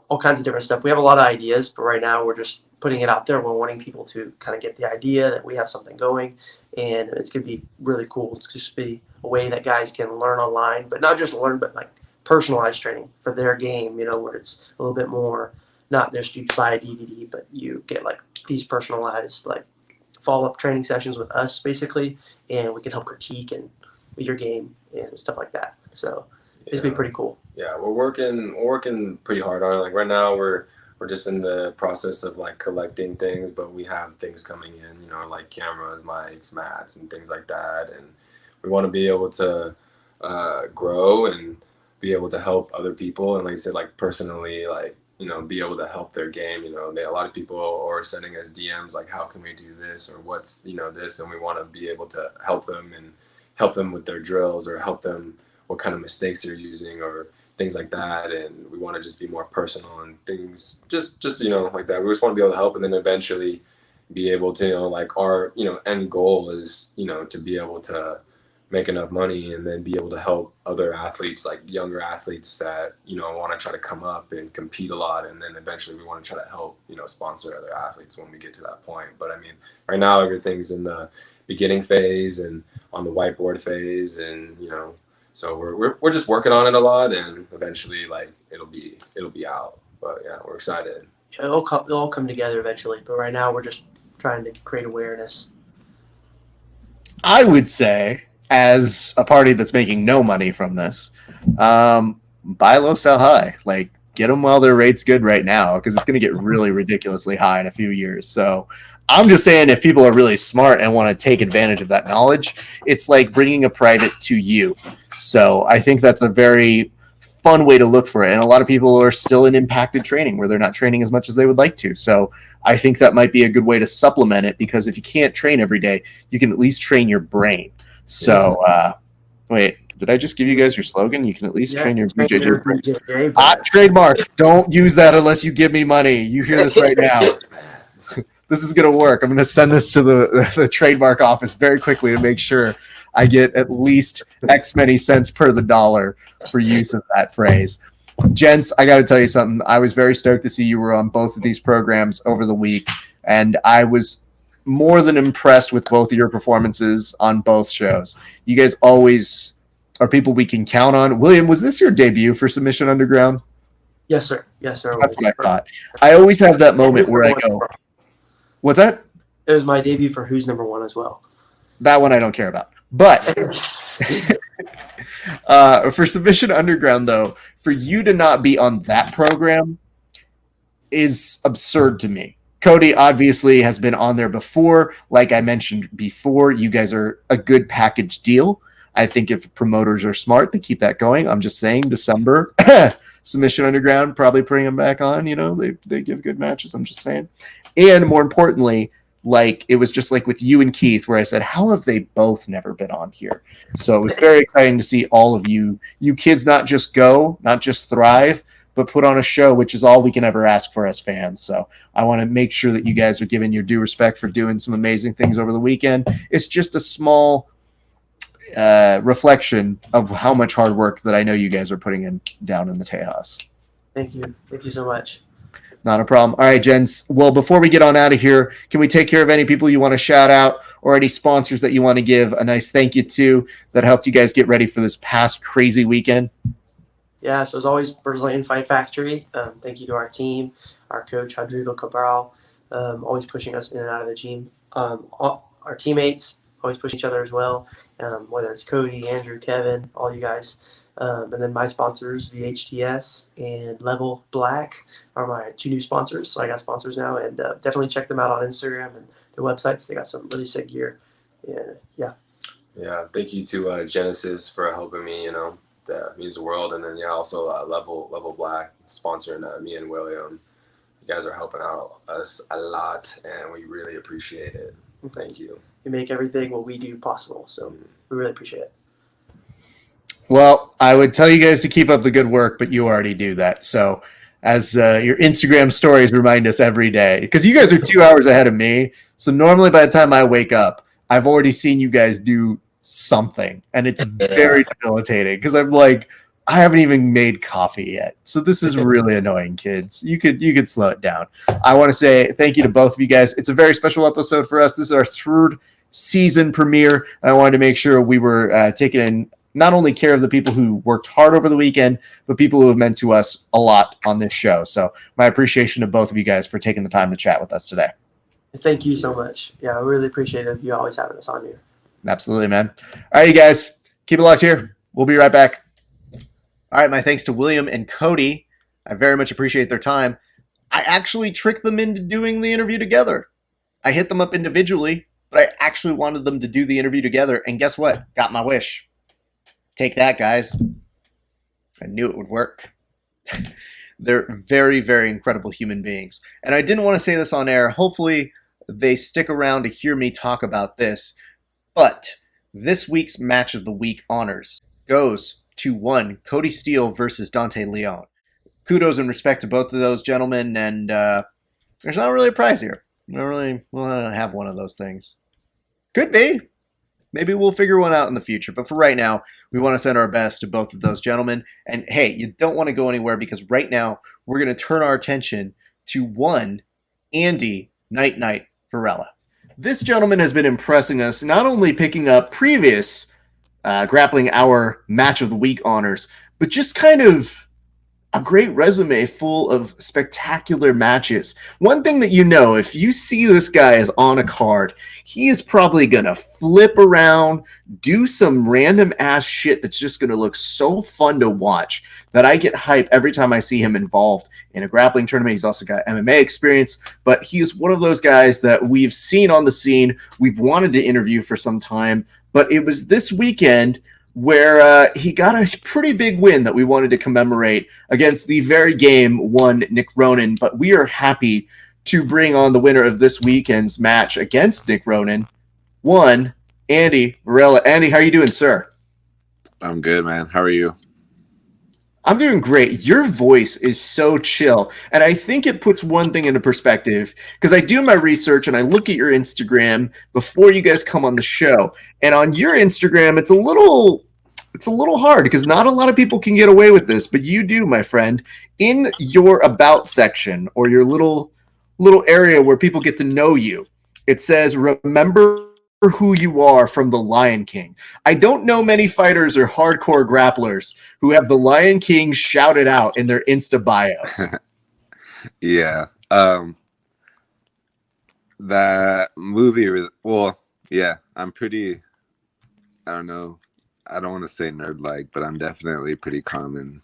All kinds of different stuff. We have a lot of ideas, but right now we're just putting it out there. We're wanting people to kind of get the idea that we have something going, and it's going to be really cool. It's just be a way that guys can learn online, but not just learn, but like personalized training for their game, where it's a little bit more, not just you buy a DVD, but you get like these personalized like follow-up training sessions with us basically, and we can help critique and your game and stuff like that. So it's been pretty cool. Yeah, we're working pretty hard on it. Like right now we're just in the process of like collecting things, but we have things coming in, like cameras, mics, mats, and things like that. And we want to be able to grow and be able to help other people. And like I said, like personally, like, be able to help their game. A lot of people are sending us DMs like, how can we do this, or what's, this, and we want to be able to help them and help them with their drills, or help them what kind of mistakes they're using, or things like that. And we want to just be more personal and things just like that. We just want to be able to help, and then eventually be able to, like our, end goal is, to be able to make enough money and then be able to help other athletes, like younger athletes that, want to try to come up and compete a lot. And then eventually we want to try to help, sponsor other athletes when we get to that point. But I mean, right now everything's in the beginning phase and on the whiteboard phase, and, so we're just working on it a lot, and eventually like it'll be out. But yeah, we're excited. It'll all come together eventually, but right now we're just trying to create awareness. I would say, as a party that's making no money from this, buy low, sell high. Like, get them while their rate's good right now, because it's going to get really ridiculously high in a few years. So I'm just saying, if people are really smart and want to take advantage of that knowledge, it's like bringing a private to you. So I think that's a very fun way to look for it. And a lot of people are still in impacted training where they're not training as much as they would like to. So I think that might be a good way to supplement it, because if you can't train every day, you can at least train your brain. So, wait, did I just give you guys your slogan? You can at least train your BJJ brain. Trademark. Don't use that unless you give me money. You hear this right now. This is going to work. I'm going to send this to the trademark office very quickly to make sure I get at least X many cents per the dollar for use of that phrase. Gents, I got to tell you something. I was very stoked to see you were on both of these programs over the week, and I was more than impressed with both of your performances on both shows. You guys always are people we can count on. William, was this your debut for Submission Underground? Yes, sir. Yes, sir. That's what I thought. I always have that moment where I go, what's that? It was my debut for Who's Number One as well. That one I don't care about. But for Submission Underground, though, for you to not be on that program is absurd to me. Kody obviously has been on there before. Like I mentioned before, you guys are a good package deal. I think if promoters are smart, they keep that going. I'm just saying, December, Submission Underground, probably putting them back on. You know, they give good matches. I'm just saying. And more importantly, like it was just like with you and Keith, where I said, how have they both never been on here? So it was very exciting to see all of you kids not just go, not just thrive, but put on a show, which is all we can ever ask for as fans. So I want to make sure that you guys are given your due respect for doing some amazing things over the weekend. It's just a small reflection of how much hard work that I know you guys are putting in down in the Tejas. Thank you. Thank you so much. Not a problem. All right, gents. Well, before we get on out of here, can we take care of any people you want to shout out or any sponsors that you want to give a nice thank you to that helped you guys get ready for this past crazy weekend? Yeah, so as always, personally in Fight Factory. Thank you to our team, our coach, Rodrigo Cabral, always pushing us in and out of the gym. Our teammates, always push each other as well, whether it's Kody, Andrew, Kevin, all you guys. And then my sponsors, VHTS and Level Black, are my two new sponsors. So I got sponsors now, and definitely check them out on Instagram and their websites. They got some really sick gear. Yeah. Thank you to Genesis for helping me. You know, that means the world. And then also Level Black sponsoring me and William. You guys are helping out us a lot, and we really appreciate it. Thank you. You make everything what we do possible, so we really appreciate it. Well, I would tell you guys to keep up the good work, but you already do that. So as your Instagram stories remind us every day, because you guys are 2 hours ahead of me. So normally by the time I wake up, I've already seen you guys do something, and it's very debilitating because I'm like, I haven't even made coffee yet. So this is really annoying, kids. You could slow it down. I want to say thank you to both of you guys. It's a very special episode for us. This is our third season premiere. I wanted to make sure we were taking in not only care of the people who worked hard over the weekend, but people who have meant to us a lot on this show. So my appreciation to both of you guys for taking the time to chat with us today. Thank you so much. Yeah, I really appreciate it. You always having us on here. Absolutely, man. All right, you guys, keep it locked here. We'll be right back. All right, my thanks to William and Kody. I very much appreciate their time. I actually tricked them into doing the interview together. I hit them up individually, but I actually wanted them to do the interview together. And guess what? Got my wish. Take that, guys. I knew it would work. They're very, very incredible human beings. And I didn't want to say this on air. Hopefully they stick around to hear me talk about this. But this week's Match of the Week honors goes to one, Kody Steele versus Dante Leon. Kudos and respect to both of those gentlemen. And there's not really a prize here. We'll have one of those things. Could be. Maybe we'll figure one out in the future. But for right now, we want to send our best to both of those gentlemen. And hey, you don't want to go anywhere because right now we're going to turn our attention to one Andy Night Varela. This gentleman has been impressing us, not only picking up previous Grappling Hour Match of the Week honors, but just kind of, a great resume full of spectacular matches. One thing that if you see this guy is on a card, he is probably going to flip around, do some random ass shit that's just going to look so fun to watch that I get hype every time I see him involved in a grappling tournament. He's also got MMA experience, but he is one of those guys that we've seen on the scene. We've wanted to interview for some time, but it was this weekend where he got a pretty big win that we wanted to commemorate against the very game one Nick Ronan. But we are happy to bring on the winner of this weekend's match against Nick Ronan, one Andy Varela. Andy, how are you doing, sir? I'm good, man. How are you? I'm doing great. Your voice is so chill. And I think it puts one thing into perspective because I do my research and I look at your Instagram before you guys come on the show. And on your Instagram, it's a little hard because not a lot of people can get away with this, but you do, my friend. In your about section or your little area where people get to know you, it says, remember who you are from the Lion King. I don't know many fighters or hardcore grapplers who have the Lion King shouted out in their Insta bios. Yeah. That movie, I'm pretty, I don't know, I don't want to say nerd-like, but I'm definitely pretty calm and,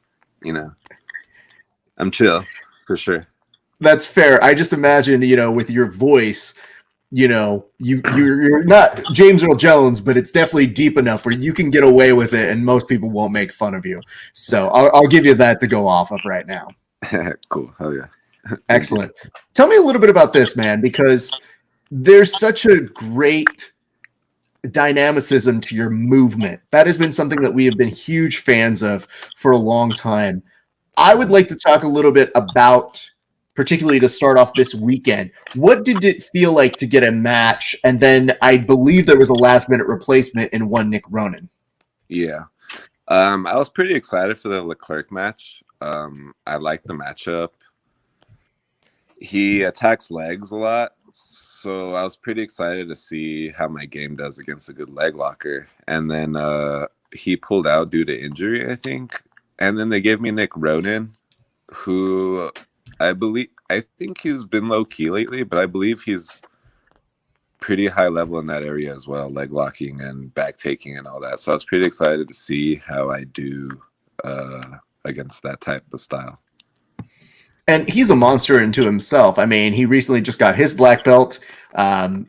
I'm chill, for sure. That's fair. I just imagine, with your voice, you're not James Earl Jones, but it's definitely deep enough where you can get away with it and most people won't make fun of you. So I'll give you that to go off of right now. Cool. Hell yeah. Excellent. Tell me a little bit about this, man, because there's such a great dynamicism to your movement. That has been something that we have been huge fans of for a long time. I would like to talk a little bit about, particularly to start off this weekend, what did it feel like to get a match? And then I believe there was a last-minute replacement in one Nick Ronan. Yeah. I was pretty excited for the Leclerc match. I liked the matchup. He attacks legs a lot, so I was pretty excited to see how my game does against a good leg locker. And then he pulled out due to injury, I think. And then they gave me Nick Ronan, who I think he's been low key lately, but I believe he's pretty high level in that area as well, leg locking and back taking and all that. So I was pretty excited to see how I do against that type of style. And he's a monster into himself. I mean, he recently just got his black belt.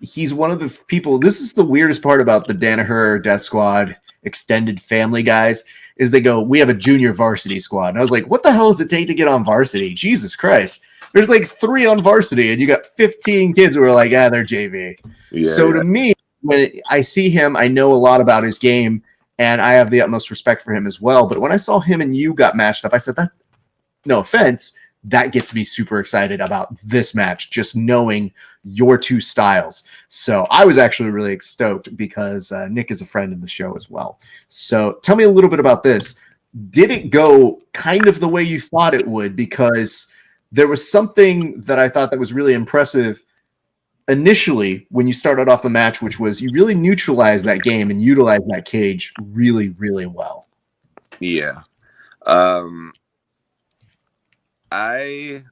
He's one of the people. This is the weirdest part about the Danaher Death Squad extended family guys is they go, we have a junior varsity squad. And I was like, what the hell does it take to get on varsity? Jesus Christ. There's like 3 on varsity and you got 15 kids who are like, they're JV. To me, when I see him, I know a lot about his game and I have the utmost respect for him as well. But when I saw him and you got matched up, I said, no offense, that gets me super excited about this match, just knowing your two styles. So I was actually really stoked because Nick is a friend in the show as well. So tell me a little bit about this. Did it go kind of the way you thought it would? Because there was something that I thought that was really impressive initially when you started off the match, which was you really neutralized that game and utilized that cage really, really well. Yeah. I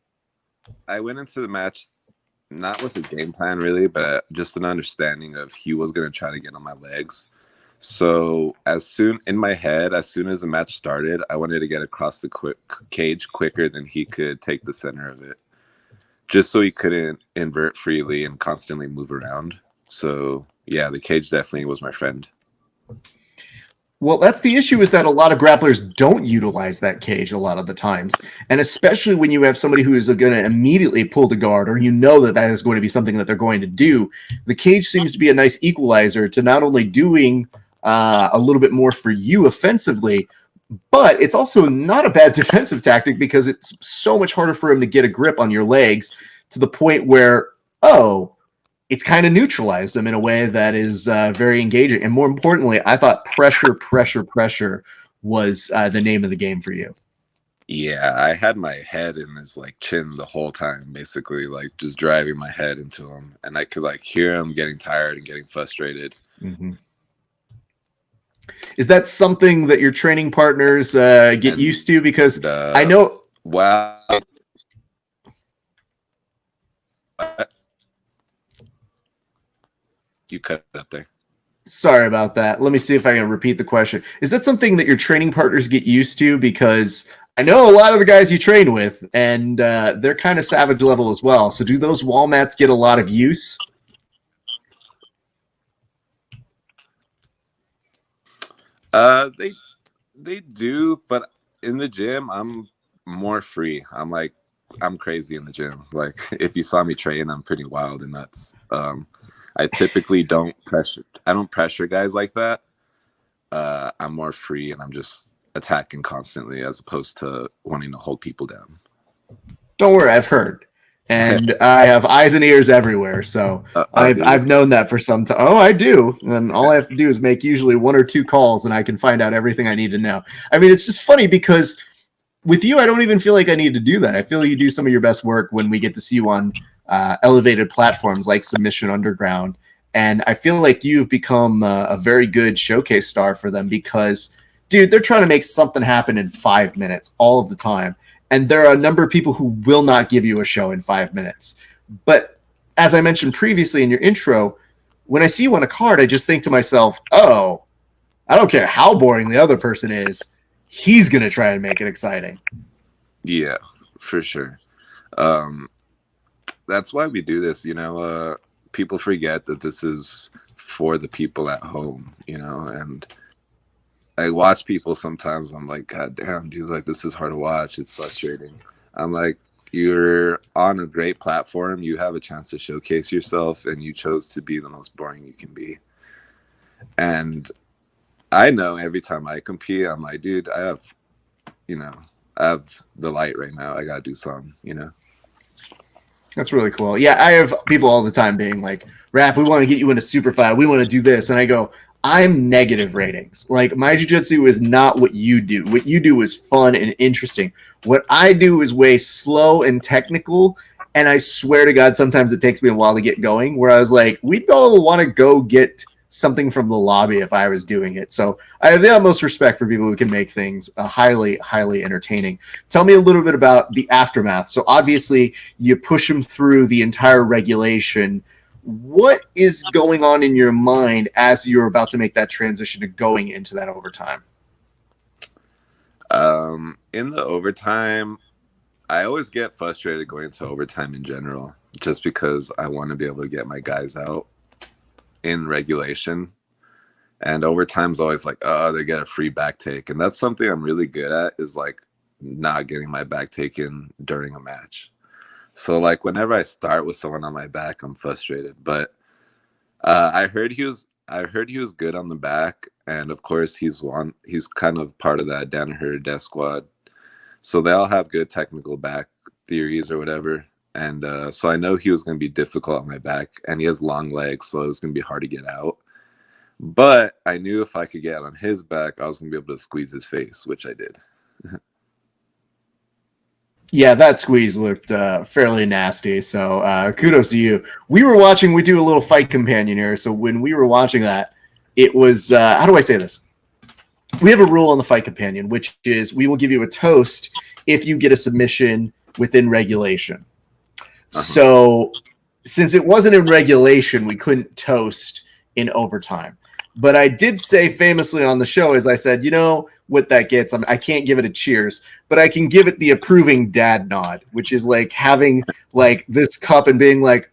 went into the match not with a game plan really, but just an understanding of he was going to try to get on my legs. So as soon as the match started, I wanted to get across the cage quicker than he could take the center of it, just so he couldn't invert freely and constantly move around. So yeah, the cage definitely was my friend. Well, that's the issue, is that a lot of grapplers don't utilize that cage a lot of the times. And especially when you have somebody who is going to immediately pull the guard, or that is going to be something that they're going to do, the cage seems to be a nice equalizer to not only doing a little bit more for you offensively, but it's also not a bad defensive tactic because it's so much harder for him to get a grip on your legs to the point where, it's kind of neutralized them in a way that is very engaging. And more importantly, I thought pressure was the name of the game for you. Yeah, I had my head in his chin the whole time, basically, just driving my head into him. And I could hear him getting tired and getting frustrated. Mm-hmm. Is that something that your training partners get used to? Because I know Wow. You cut it up there. Sorry about that. Let me see if I can repeat the question. Is that something that your training partners get used to? Because I know a lot of the guys you train with, and they're kind of savage level as well. So do those wall mats get a lot of use? They do, but in the gym, I'm more free. I'm crazy in the gym. Like if you saw me train, I'm pretty wild and nuts. I typically don't pressure guys like that. I'm more free and I'm just attacking constantly as opposed to wanting to hold people down. Don't worry, I've heard. And I have eyes and ears everywhere, so I've known that for some time. Oh, I do. And all I have to do is make usually 1 or 2 calls, and I can find out everything I need to know. I mean, it's just funny because with you, I don't even feel like I need to do that. I feel you do some of your best work when we get to see you on elevated platforms like Submission Underground. And I feel like you've become a very good showcase star for them because, dude, they're trying to make something happen in 5 minutes all of the time. And there are a number of people who will not give you a show in 5 minutes. But as I mentioned previously in your intro, when I see you on a card, I just think to myself, oh, I don't care how boring the other person is. He's going to try and make it exciting. Yeah, for sure. That's why we do this. People forget that this is for the people at home, and I watch people sometimes. I'm like, God damn, dude, like this is hard to watch. It's frustrating. I'm like, you're on a great platform. You have a chance to showcase yourself, and you chose to be the most boring you can be. And I know every time I compete, I'm like, dude, I have the light right now. I gotta do something, That's really cool. Yeah, I have people all the time being like, Raph, we want to get you into super fight. We want to do this. And I go, I'm negative ratings. Like my jiu-jitsu is not what you do. What you do is fun and interesting. What I do is way slow and technical. And I swear to God, sometimes it takes me a while to get going where I was like, we'd all want to go get something from the lobby if I was doing it. So I have the utmost respect for people who can make things highly, highly entertaining. Tell me a little bit about the aftermath. So obviously you push them through the entire regulation. What is going on in your mind as you're about to make that transition to going into that overtime? In the overtime, I always get frustrated going into overtime in general, just because I want to be able to get my guys out in regulation. And overtime's always like, oh, they get a free back take. And that's something I'm really good at, is like not getting my back taken during a match. So like whenever I start with someone on my back, I'm frustrated. But I heard he was good on the back, and of course he's kind of part of that Danaher death squad. So they all have good technical back theories or whatever. And so I know he was going to be difficult on my back, and he has long legs, so it was going to be hard to get out. But I knew if I could get on his back, I was going to be able to squeeze his face, which I did. Yeah, that squeeze looked fairly nasty. So kudos to you. We were watching, we do a little fight companion here. So when we were watching that, it was, how do I say this? We have a rule on the fight companion, which is we will give you a toast if you get a submission within regulation. So since it wasn't in regulation, we couldn't toast in overtime. But I did say famously on the show, as I said, you know what that gets? I can't give it a cheers, but I can give it the approving dad nod, which is like having like this cup and being like,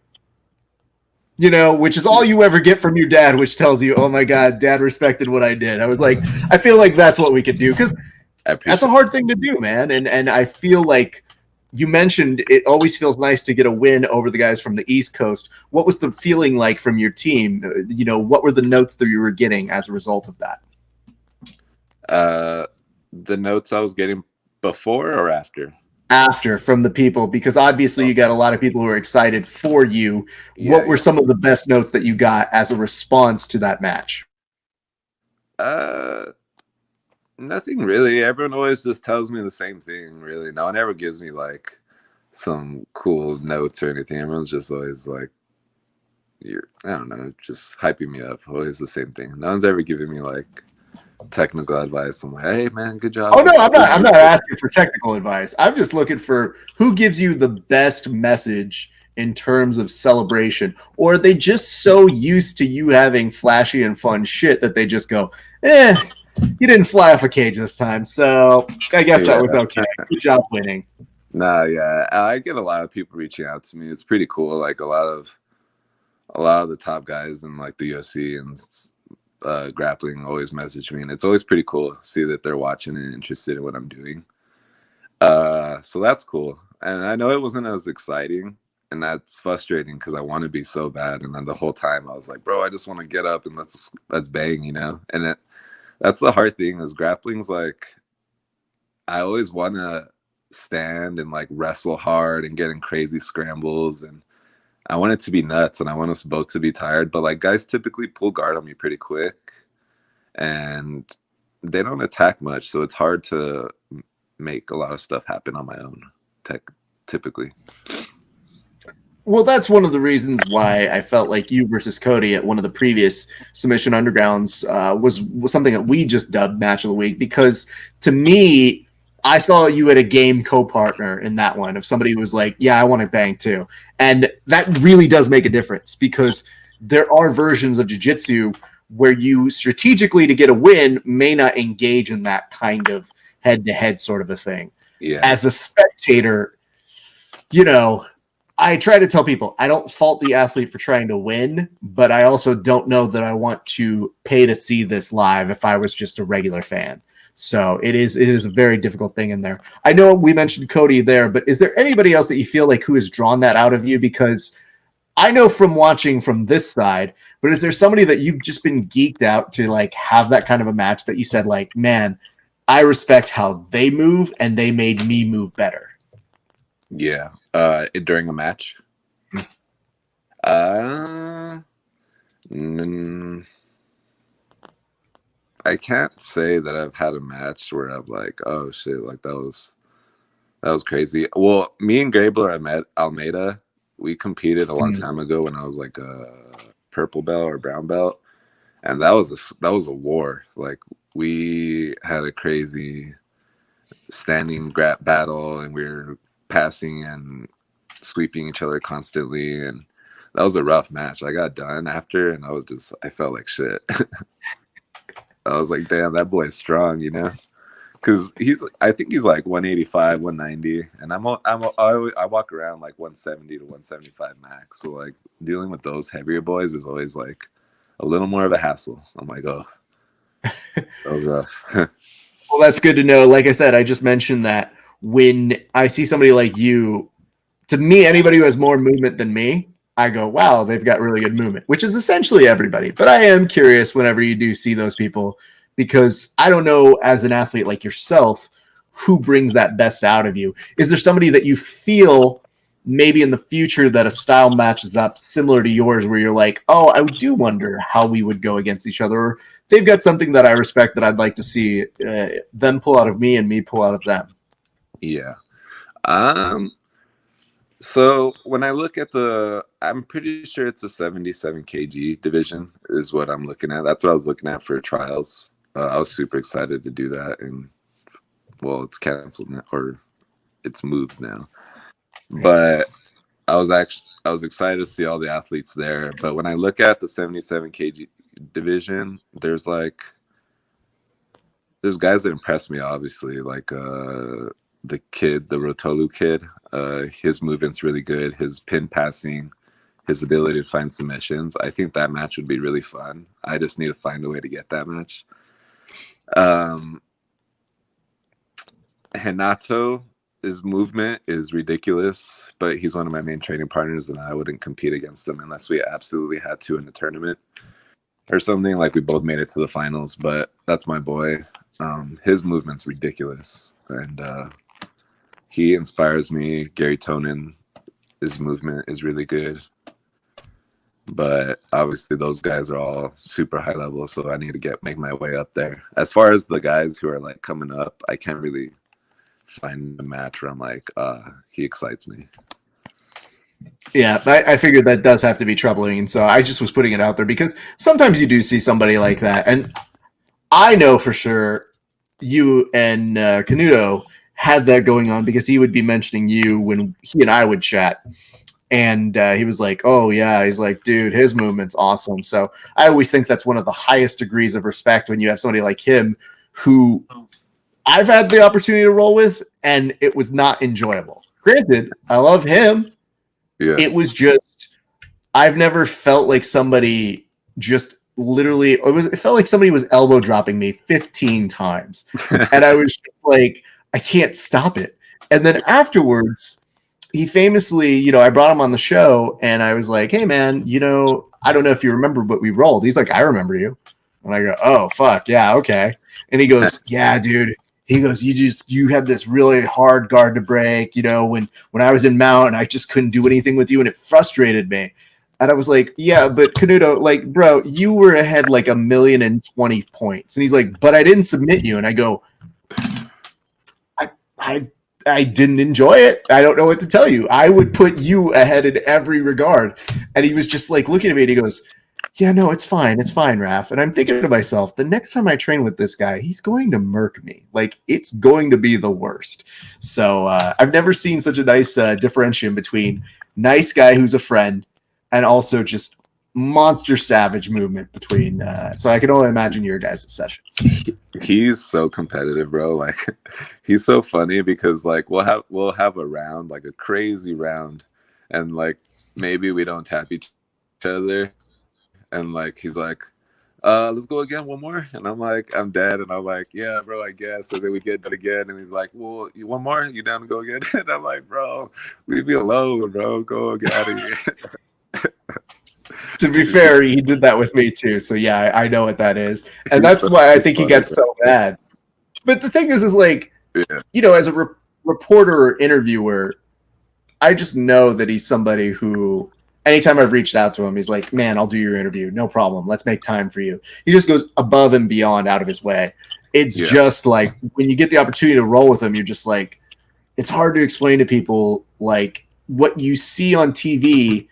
which is all you ever get from your dad, which tells you, oh my God, dad respected what I did. I was like, I feel like that's what we could do, because that's a hard thing to do, man. And I feel like you mentioned it always feels nice to get a win over the guys from the East Coast. What was the feeling like from your team? What were the notes that you were getting as a result of that? The notes I was getting before or after? After, from the people, because obviously you got a lot of people who are excited for you. What were some of the best notes that you got as a response to that match? Nothing really. Everyone always just tells me the same thing, really. No one ever gives me like some cool notes or anything. Everyone's just always like, I don't know, just hyping me up. Always the same thing. No one's ever giving me like technical advice. I'm like, hey man, good job. Oh no, I'm not asking for technical advice. I'm just looking for who gives you the best message in terms of celebration, or are they just so used to you having flashy and fun shit that they just go, you didn't fly off a cage this time, so I guess that was okay. Good job winning. Nah, yeah, I get a lot of people reaching out to me. It's pretty cool. Like a lot of the top guys in like the UFC and grappling always message me, and it's always pretty cool to see that they're watching and interested in what I'm doing. So that's cool. And I know it wasn't as exciting, and that's frustrating because I want to be so bad. And then the whole time I was like, bro, I just want to get up and let's bang, you know? And that's the hard thing is grappling's like, I always want to stand and like wrestle hard and get in crazy scrambles. And I want it to be nuts and I want us both to be tired. But like guys typically pull guard on me pretty quick and they don't attack much. So it's hard to make a lot of stuff happen on my own typically. Well, that's one of the reasons why I felt like you versus Kody at one of the previous Submission Undergrounds was something that we just dubbed Match of the Week, because to me, I saw you at a game co-partner in that one of somebody who was like, yeah, I want to bang too. And that really does make a difference because there are versions of jiu-jitsu where you strategically to get a win may not engage in that kind of head-to-head sort of a thing. Yeah. As a spectator, you know, I try to tell people I don't fault the athlete for trying to win, but I also don't know that I want to pay to see this live if I was just a regular fan. So it is a very difficult thing in there. I know we mentioned Kody there, but is there anybody else that you feel like who has drawn that out of you? Because I know from watching from this side, but is there somebody that you've just been geeked out to like have that kind of a match that you said like, man, I respect how they move and they made me move better? Yeah. During a match? I can't say that I've had a match where I'm like, oh shit, like that was crazy. Well, me and Gabler Almeida, we competed a long time ago when I was like a purple belt or brown belt, and that was a war. Like we had a crazy standing battle, and we were passing and sweeping each other constantly, and that was a rough match. I got done after and I felt like shit. I was like, damn, that boy's strong, you know, because I think he's like 185 190, and I walk around like 170 to 175 max, so like dealing with those heavier boys is always like a little more of a hassle. I'm like, oh, that was rough. Well, that's good to know. Like I said, I just mentioned that when I see somebody like you, to me, anybody who has more movement than me, I go, wow, they've got really good movement, which is essentially everybody. But I am curious whenever you do see those people, because I don't know, as an athlete like yourself, who brings that best out of you. Is there somebody that you feel maybe in the future that a style matches up similar to yours where you're like, oh, I do wonder how we would go against each other? Or they've got something that I respect that I'd like to see them pull out of me and me pull out of them. Yeah. So when I look at I'm pretty sure it's a 77 kg division is what I'm looking at. That's what I was looking at for trials. I was super excited to do that, and well, it's canceled now, or it's moved now. But I was excited to see all the athletes there. But when I look at the 77 kg division, there's guys that impress me, obviously, like the Rotolu kid. His movement's really good. His pin passing, his ability to find submissions. I think that match would be really fun. I just need to find a way to get that match. Renato, his movement is ridiculous, but he's one of my main training partners, and I wouldn't compete against him unless we absolutely had to in the tournament or something. Like we both made it to the finals, but that's my boy. His movement's ridiculous, and he inspires me. Gary Tonin, his movement is really good. But obviously those guys are all super high level, so I need to make my way up there. As far as the guys who are like coming up, I can't really find a match where I'm like, he excites me. Yeah, I figured that does have to be troubling, and so I just was putting it out there because sometimes you do see somebody like that, and I know for sure you and Canuto had that going on because he would be mentioning you when he and I would chat. And he was like, oh, yeah. He's like, dude, his movement's awesome. So I always think that's one of the highest degrees of respect when you have somebody like him who I've had the opportunity to roll with, and it was not enjoyable. Granted, I love him. Yeah. It was just, I've never felt like somebody just literally, it felt like somebody was elbow dropping me 15 times. And I was just like, I can't stop it. And then afterwards, he famously, I brought him on the show and I was like, hey man, I don't know if you remember what we rolled. He's like, I remember you. And I go, oh fuck. Yeah. Okay. And he goes, yeah, dude. He goes, you had this really hard guard to break, when I was in mount and I just couldn't do anything with you and it frustrated me. And I was like, yeah, but Canuto, like, bro, you were ahead like 1,020 points. And he's like, but I didn't submit you. And I go, I didn't enjoy it. I don't know what to tell you. I would put you ahead in every regard. And he was just like looking at me and he goes, yeah, no, it's fine. It's fine, Raph. And I'm thinking to myself, the next time I train with this guy, he's going to murk me. Like, it's going to be the worst. So I've never seen such a nice differentiation between nice guy who's a friend and also just monster savage movement between. So I can only imagine your guys' sessions. He's so competitive, bro. Like, he's so funny because like we'll have a round, like a crazy round, and like maybe we don't tap each other, and like he's like, let's go again, one more, and I'm like, I'm dead, and I'm like, yeah, bro, I guess. And then we get that again, and he's like, well, you one more, you down to go again? And I'm like, bro, leave me alone, bro, go get out of here. To be fair, he did that with me too. So yeah, I know what that is. And that's why I think he gets so mad. But the thing is like, as a reporter or interviewer, I just know that he's somebody who, anytime I've reached out to him, he's like, man, I'll do your interview. No problem. Let's make time for you. He just goes above and beyond out of his way. It's just like, when you get the opportunity to roll with him, you're just like, it's hard to explain to people like what you see on TV,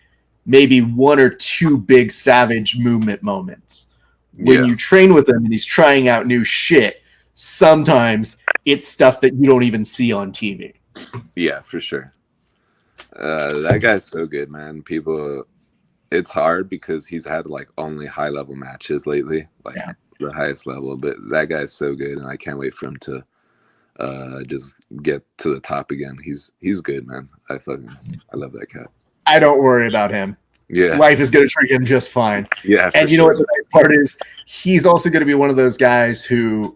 maybe one or two big savage movement moments. When you train with him and he's trying out new shit, sometimes it's stuff that you don't even see on TV. Yeah, for sure. That guy's so good, man. People, it's hard because he's had like only high level matches lately, like the highest level, but that guy's so good and I can't wait for him to just get to the top again. He's good, man. I love that cat. I don't worry about him. Yeah. Life is going to treat him just fine. Yeah. And you know what the nice part is? He's also going to be one of those guys who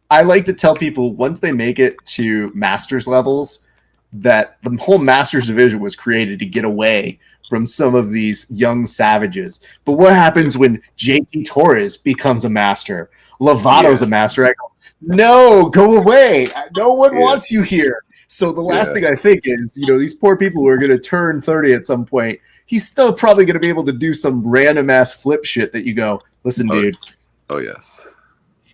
I like to tell people once they make it to masters levels that the whole masters division was created to get away from some of these young savages. But what happens when JT Torres becomes a master? Lovato's a master. I go, no, go away. No one wants you here. So the last thing I think is, these poor people who are going to turn 30 at some point, he's still probably going to be able to do some random ass flip shit that you go, listen, dude. Oh, yes.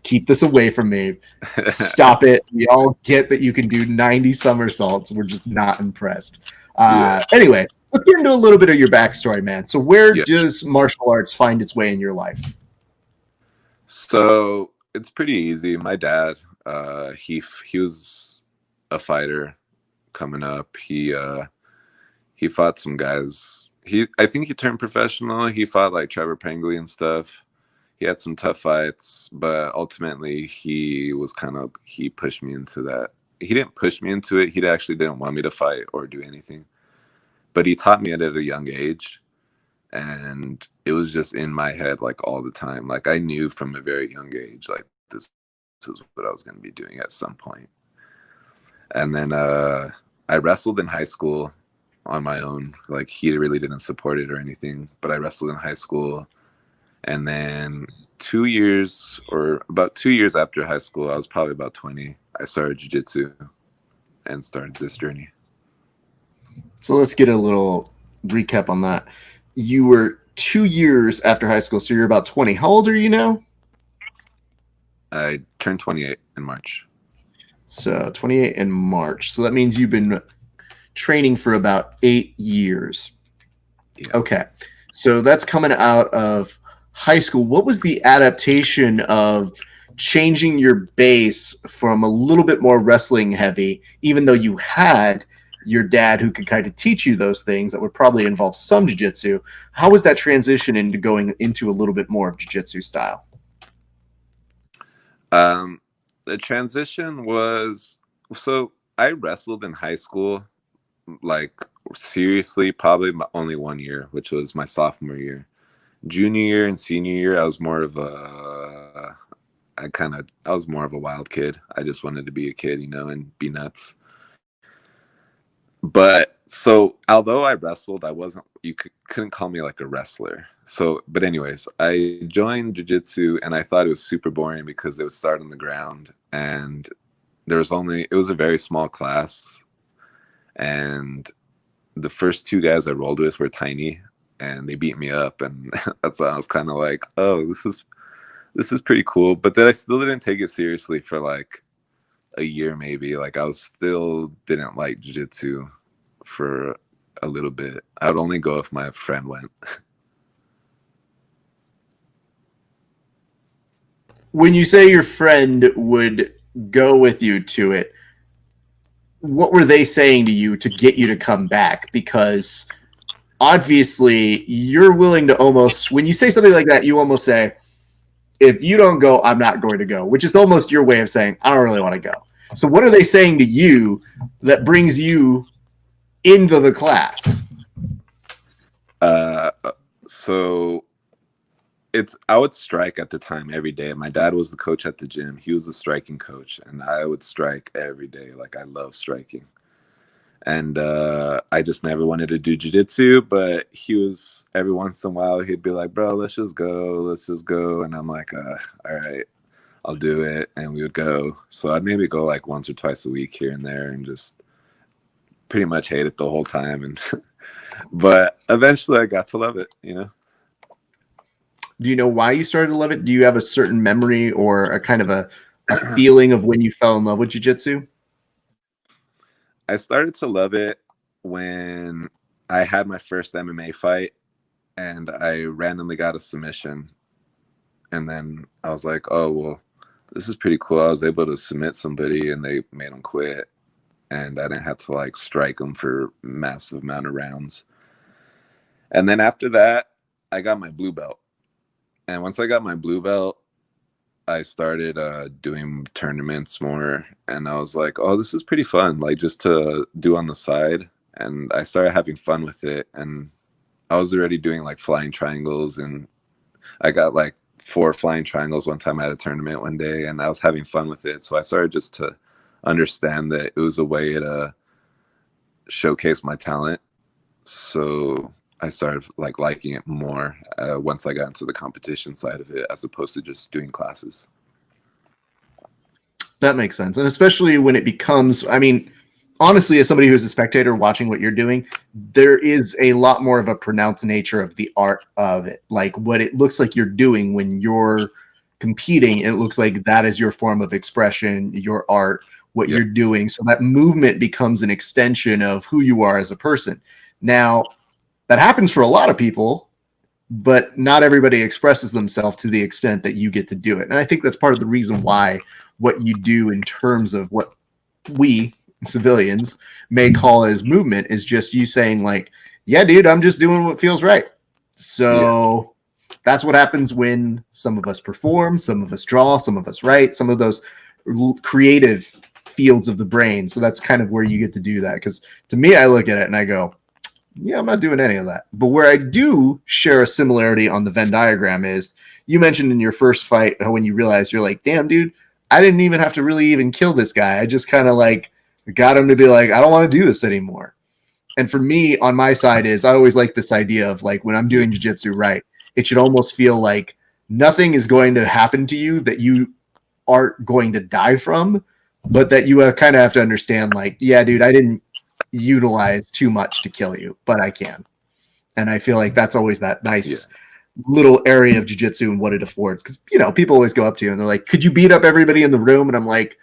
Keep this away from me. Stop it. We all get that you can do 90 somersaults. We're just not impressed. Anyway, let's get into a little bit of your backstory, man. So where does martial arts find its way in your life? So it's pretty easy. My dad, he was a fighter coming up. He fought some guys. I think he turned professional. He fought like Trevor Prangley and stuff. He had some tough fights, but ultimately he pushed me into that. He didn't push me into it. He actually didn't want me to fight or do anything, but he taught me at a young age. And it was just in my head, like all the time. Like I knew from a very young age, like this is what I was going to be doing at some point. And then I wrestled in high school on my own. Like he really didn't support it or anything, but I wrestled in high school. And then about 2 years after high school, I was probably about 20, I started Jiu-Jitsu and started this journey. So let's get a little recap on that. You were 2 years after high school, so you're about 20. How old are you now? I turned 28 in March. So 28 in March. So that means you've been training for about 8 years. Yeah. Okay. So that's coming out of high school, what was the adaptation of changing your base from a little bit more wrestling heavy, even though you had your dad who could kind of teach you those things that would probably involve some jiu-jitsu? How was that transition into going into a little bit more of jiu-jitsu style? The transition was, so I wrestled in high school, like seriously, probably only 1 year, which was my sophomore year. Junior year and senior year, I was more of a wild kid. I just wanted to be a kid, and be nuts. But so although I wrestled, couldn't call me like a wrestler. So, but anyways, I joined jiu-jitsu and I thought it was super boring because it was start on the ground and it was a very small class. And the first two guys I rolled with were tiny and they beat me up. And that's why I was kind of like, oh, this is pretty cool. But then I still didn't take it seriously for like a year, maybe. Like I still didn't like jiu-jitsu for a little bit. I would only go if my friend went. When you say your friend would go with you to it, what were they saying to you to get you to come back? Because obviously you're willing to almost, when you say something like that, you almost say, if you don't go, I'm not going to go, which is almost your way of saying, I don't really want to go. So what are they saying to you that brings you into the class? So I would strike at the time every day. My dad was the coach at the gym. He was the striking coach, and I would strike every day. Like I love striking. And I just never wanted to do jiu-jitsu, but he was, every once in a while, he'd be like, bro, let's just go. And I'm like, all right, I'll do it. And we would go. So I'd maybe go like once or twice a week here and there and just pretty much hate it the whole time. And but eventually I got to love it, Do you know why you started to love it? Do you have a certain memory or a kind of a feeling of when you fell in love with jiu-jitsu? I started to love it when I had my first MMA fight and I randomly got a submission. And then I was like, oh, well, this is pretty cool. I was able to submit somebody and they made them quit. And I didn't have to like strike them for massive amount of rounds. And then after that, I got my blue belt. And once I got my blue belt, I started doing tournaments more, and I was like, oh, this is pretty fun, like just to do on the side. And I started having fun with it, and I was already doing like flying triangles, and I got like 4 flying triangles one time at a tournament one day, and I was having fun with it. So I started just to understand that it was a way to showcase my talent. So I started like liking it more once I got into the competition side of it, as opposed to just doing classes. That makes sense. And especially when it becomes, I mean, honestly, as somebody who's a spectator watching what you're doing, there is a lot more of a pronounced nature of the art of it. Like what it looks like you're doing when you're competing, it looks like that is your form of expression, your art, what you're doing. So that movement becomes an extension of who you are as a person. Now, that happens for a lot of people, but not everybody expresses themselves to the extent that you get to do it. And I think that's part of the reason why what you do in terms of what we civilians may call as movement is just you saying like, yeah, dude, I'm just doing what feels right. So that's what happens when some of us perform, some of us draw, some of us write, some of those creative fields of the brain. So that's kind of where you get to do that. Because to me, I look at it and I go, yeah, I'm not doing any of that. But where I do share a similarity on the Venn diagram is you mentioned in your first fight how when you realized you're like, damn, dude, I didn't even have to really even kill this guy. I just kind of like got him to be like, I don't want to do this anymore. And for me, on my side is I always like this idea of like when I'm doing jiu-jitsu, right, it should almost feel like nothing is going to happen to you that you aren't going to die from, but that you kind of have to understand like, yeah, dude, I didn't utilize too much to kill you, but I can. And I feel like that's always that nice little area of jiu-jitsu and what it affords. Because, people always go up to you and they're like, could you beat up everybody in the room? And I'm like,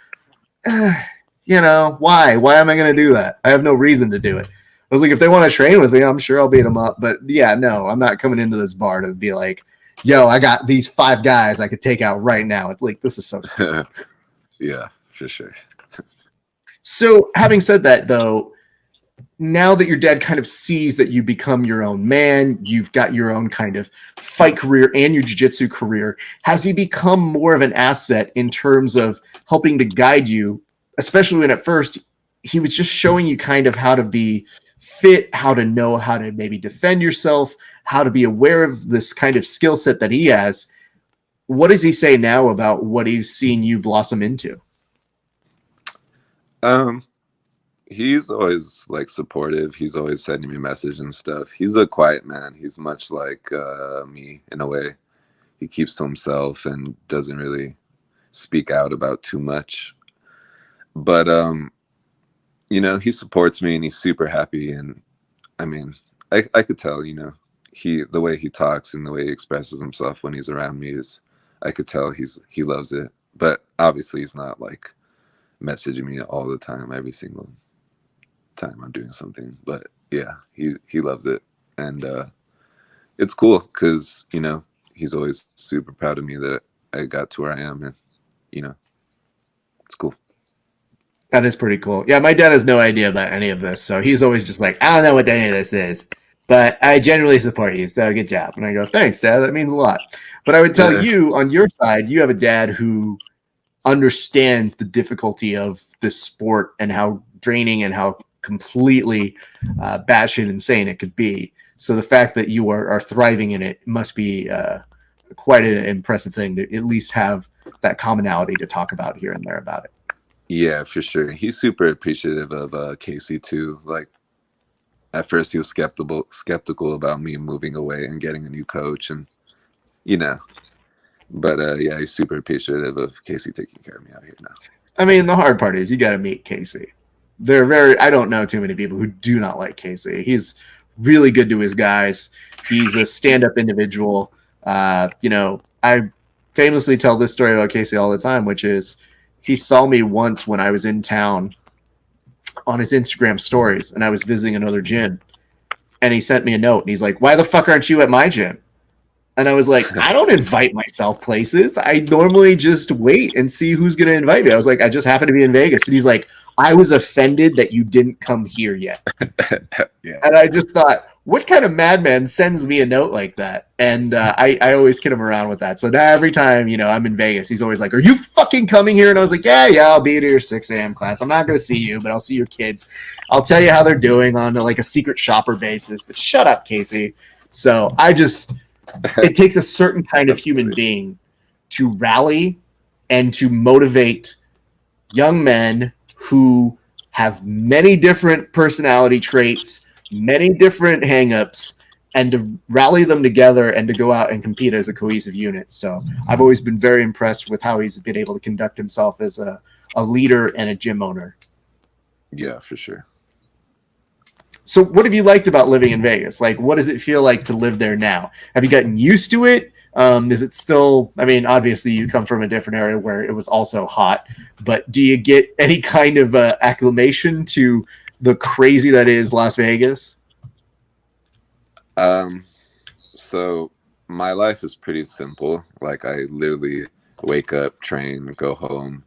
why? Why am I going to do that? I have no reason to do it. I was like, if they want to train with me, I'm sure I'll beat them up. But yeah, no, I'm not coming into this bar to be like, yo, I got these 5 guys I could take out right now. It's like, this is so sick. Yeah, for sure. So having said that, though, now that your dad kind of sees that you become your own man, you've got your own kind of fight career and your jiu-jitsu career, has he become more of an asset in terms of helping to guide you, especially when at first he was just showing you kind of how to be fit, how to know how to maybe defend yourself, how to be aware of this kind of skill set that he has? What does he say now about what he's seen you blossom into? He's always like supportive. He's always sending me messages and stuff. He's a quiet man. He's much like me in a way. He keeps to himself and doesn't really speak out about too much. But you know, he supports me and he's super happy. And I mean, I could tell, you know, the way he talks and the way he expresses himself when he's around me is, I could tell he loves it. But obviously he's not like messaging me all the time, every single time I'm doing something. But yeah, he loves it. And it's cool because, you know, he's always super proud of me that I got to where I am. And, you know, it's cool. That is pretty cool. Yeah, my dad has no idea about any of this. So he's always just like, I don't know what any of this is, but I genuinely support you. So good job. And I go, thanks, Dad. That means a lot. But I would tell you on your side, you have a dad who understands the difficulty of this sport and how draining and how completely batshit insane it could be. So the fact that you are thriving in it must be quite an impressive thing to at least have that commonality to talk about here and there about it. Yeah, for sure. He's super appreciative of Casey too. Like at first he was skeptical about me moving away and getting a new coach, and you know, but yeah, he's super appreciative of Casey taking care of me out here now. I mean, the hard part is you got to meet Casey. I don't know too many people who do not like Casey. He's really good to his guys. He's a stand-up individual. You know, I famously tell this story about Casey all the time, which is he saw me once when I was in town on his Instagram stories, and I was visiting another gym, and he sent me a note, and he's like, "Why the fuck aren't you at my gym?" And I was like, I don't invite myself places. I normally just wait and see who's going to invite me. I was like, I just happen to be in Vegas. And he's like, I was offended that you didn't come here yet. Yeah. And I just thought, what kind of madman sends me a note like that? And I always kid him around with that. So now every time, you know, I'm in Vegas, he's always like, are you fucking coming here? And I was like, yeah, I'll be at your 6 a.m. class. I'm not going to see you, but I'll see your kids. I'll tell you how they're doing on like a secret shopper basis. But shut up, Casey. So it takes a certain kind of human being to rally and to motivate young men who have many different personality traits, many different hangups, and to rally them together and to go out and compete as a cohesive unit. So I've always been very impressed with how he's been able to conduct himself as a leader and a gym owner. Yeah, for sure. So what have you liked about living in Vegas? Like, what does it feel like to live there now? Have you gotten used to it? Is it still, I mean, obviously you come from a different area where it was also hot, but do you get any kind of acclimation to the crazy that is Las Vegas? So my life is pretty simple. Like I literally wake up, train, go home,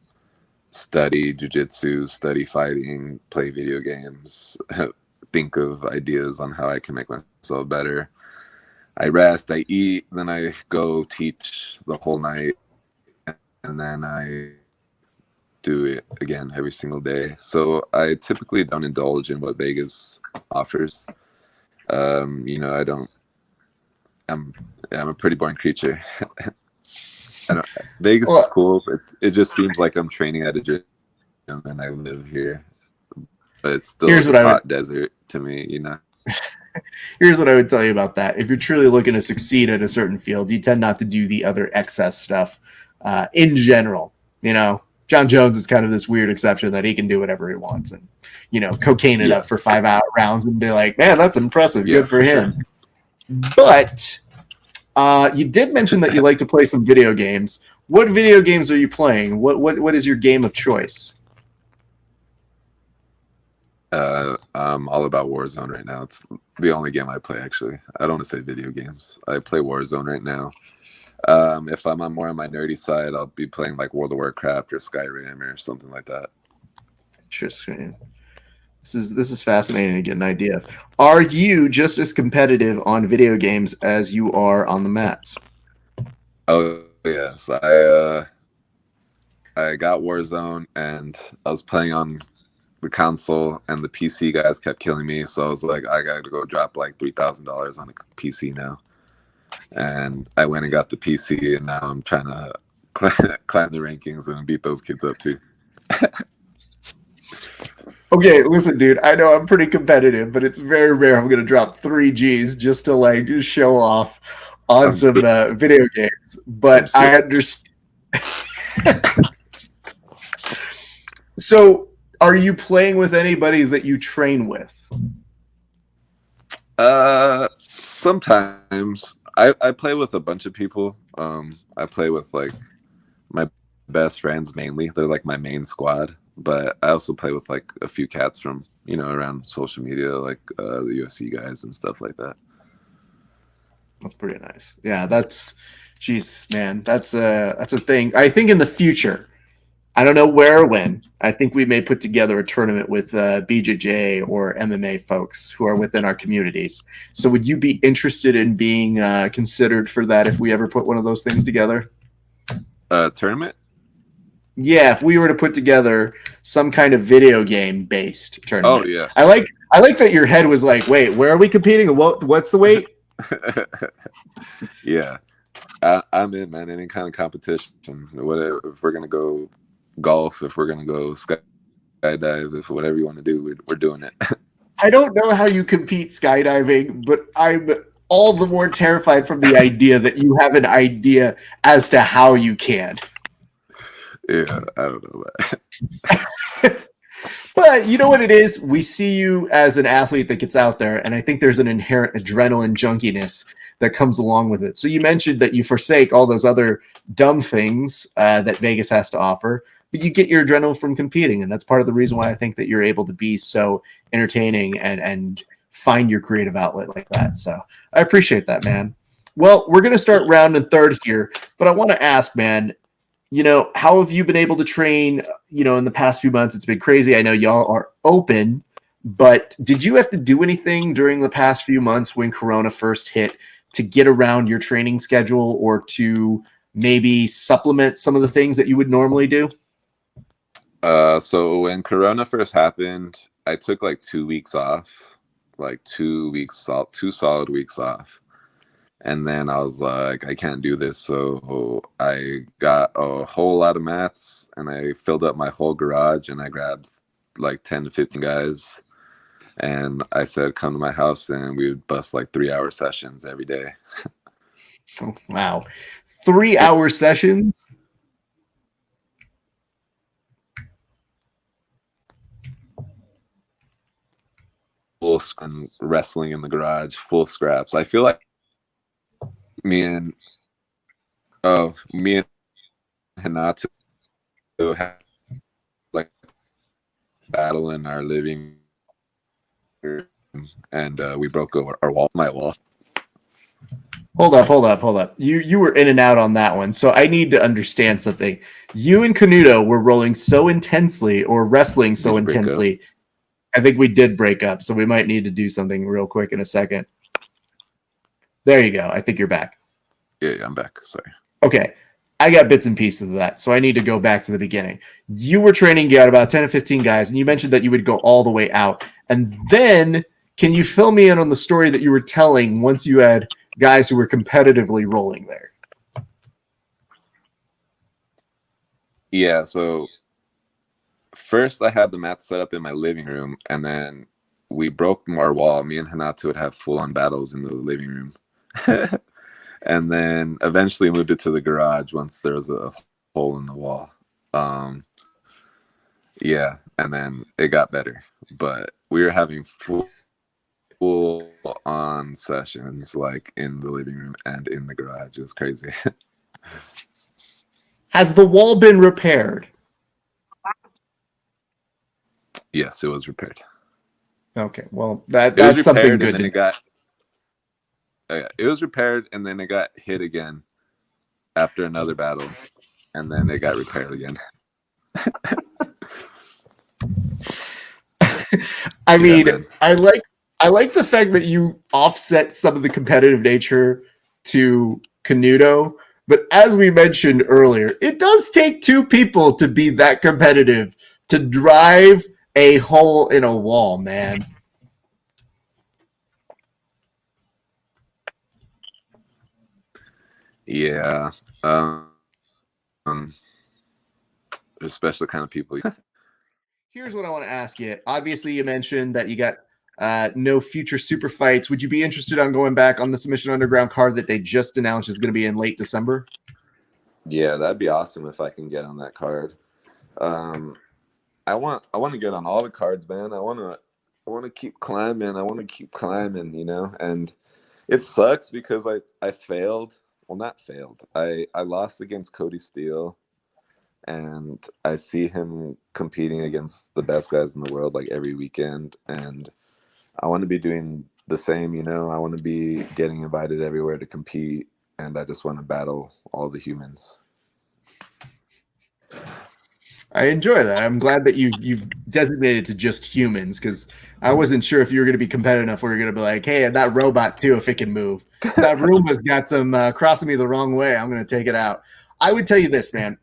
study jiu-jitsu, study fighting, play video games, think of ideas on how I can make myself better. I rest, I eat, then I go teach the whole night, and then I do it again every single day. So I typically don't indulge in what Vegas offers. You know, I'm a pretty boring creature. Vegas is cool, but it just seems like I'm training at a gym and I live here. But it's still a hot desert to me, you know. Here's what I would tell you about that. If you're truly looking to succeed at a certain field, you tend not to do the other excess stuff in general. You know, John Jones is kind of this weird exception that he can do whatever he wants and, you know, cocaine it up for 5 rounds and be like, man, that's impressive. Good for him. Sure. But you did mention that you like to play some video games. What video games are you playing? What is your game of choice? I'm all about Warzone right now. It's the only game I play, actually. I don't want to say video games. I play Warzone right now. If I'm on more on my nerdy side, I'll be playing like World of Warcraft or Skyrim or something like that. Interesting. This is fascinating to get an idea of. Are you just as competitive on video games as you are on the mats? Oh yes, I got Warzone and I was playing on the console, and the PC guys kept killing me. So I was like, I got to go drop like $3,000 on a PC now. And I went and got the PC, and now I'm trying to climb the rankings and beat those kids up too. Okay, listen, dude. I know I'm pretty competitive, but it's very rare I'm going to drop 3 Gs just to like just show off on some video games. But I understand. So, are you playing with anybody that you train with? Sometimes I play with a bunch of people. I play with like my best friends mainly. They're like my main squad. But I also play with like a few cats from, around social media, like the UFC guys and stuff like that. That's pretty nice. Yeah, that's Jesus, man. That's a thing. I think in the future, I don't know where or when, I think we may put together a tournament with BJJ or MMA folks who are within our communities. So would you be interested in being considered for that if we ever put one of those things together? Tournament? Yeah, if we were to put together some kind of video game based tournament. Oh yeah. I like that your head was like, wait, where are we competing? What's the weight? Yeah. I'm in, man. Any kind of competition. Whatever, if we're gonna go golf, if we're gonna go skydive, if whatever you want to do, we're doing it. I don't know how you compete skydiving, but I'm all the more terrified from the idea that you have an idea as to how you can. Yeah, I don't know that. But you know what it is? We see you as an athlete that gets out there, and I think there's an inherent adrenaline junkiness that comes along with it. So you mentioned that you forsake all those other dumb things that Vegas has to offer, but you get your adrenaline from competing, and that's part of the reason why I think that you're able to be so entertaining and find your creative outlet like that. So I appreciate that, man. Well, we're going to start round and third here, but I want to ask, man, how have you been able to train, in the past few months? It's been crazy. I know y'all are open, but did you have to do anything during the past few months when Corona first hit to get around your training schedule or to maybe supplement some of the things that you would normally do? So when Corona first happened, I took like 2 weeks off, like 2 weeks, 2 solid weeks off. And then I was like, I can't do this. So I got a whole lot of mats and I filled up my whole garage and I grabbed like 10 to 15 guys. And I said, come to my house and we would bust like 3-hour sessions every day. Oh, wow. 3-hour sessions? Full wrestling in the garage, full scraps. I feel like me and Hanato had like battle in our living room, and we broke my wall. Hold up. You were in and out on that one, so I need to understand something. You and Canuto were rolling so intensely or wrestling so intensely. I think we did break up, so we might need to do something real quick in a second. There you go. I think you're back. Yeah, I'm back. Sorry. Okay. I got bits and pieces of that, so I need to go back to the beginning. You were training out about 10 to 15 guys, and you mentioned that you would go all the way out. And then can you fill me in on the story that you were telling once you had guys who were competitively rolling there? Yeah, so first I had the mat set up in my living room, and then we broke our wall. Me and Hanato would have full-on battles in the living room. And then eventually moved it to the garage once there was a hole in the wall. Yeah, and then it got better. But we were having full-on sessions like in the living room and in the garage. It was crazy. Has the wall been repaired? Yes, it was repaired. Okay, well It was that's something repaired, good. and then it was repaired, and then it got hit again after another battle, and then it got repaired again. I mean, man. I like the fact that you offset some of the competitive nature to Canuto, but as we mentioned earlier, it does take two people to be that competitive to drive a hole in a wall, man. Yeah. There's special kind of people. Here's what I want to ask you. Obviously, you mentioned that you got no future super fights. Would you be interested on going back on the Submission Underground card that they just announced is going to be in late December? Yeah, that'd be awesome if I can get on that card. I want to get on all the cards, man. I want to keep climbing. I want to keep climbing, And it sucks because I failed. Well, not failed. I lost against Kody Steele, and I see him competing against the best guys in the world like every weekend, and I want to be doing the same, I want to be getting invited everywhere to compete, and I just want to battle all the humans. I enjoy that. I'm glad that you've designated to just humans, because I wasn't sure if you were going to be competitive enough where you're going to be like, hey, and that robot too, if it can move. That Roomba's got some crossing me the wrong way. I'm going to take it out. I would tell you this, man.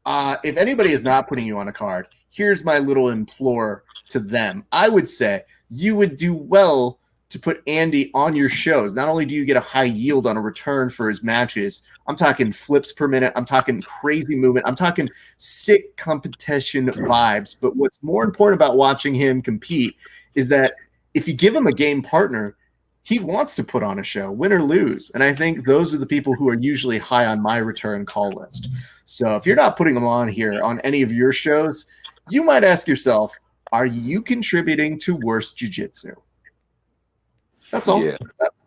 If anybody is not putting you on a card, here's my little implore to them. I would say you would do well to put Andy on your shows. Not only do you get a high yield on a return for his matches, I'm talking flips per minute, I'm talking crazy movement, I'm talking sick competition vibes. But what's more important about watching him compete is that if you give him a game partner, he wants to put on a show, win or lose. And I think those are the people who are usually high on my return call list. So if you're not putting them on here on any of your shows, you might ask yourself, are you contributing to worse jiu-jitsu? That's all. Yeah.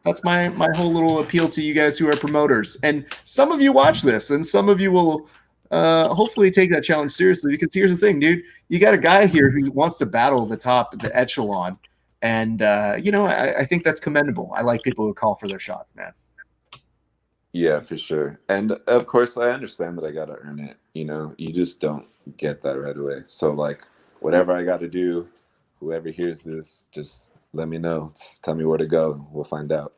That's my whole little appeal to you guys who are promoters. And some of you watch this, and some of you will hopefully take that challenge seriously, because here's the thing, dude. You got a guy here who wants to battle the top, the echelon. And, I think that's commendable. I like people who call for their shot, man. Yeah, for sure. And of course, I understand that I got to earn it. You just don't get that right away. So, like, whatever I got to do, whoever hears this, just let me know. Just tell me where to go. We'll find out.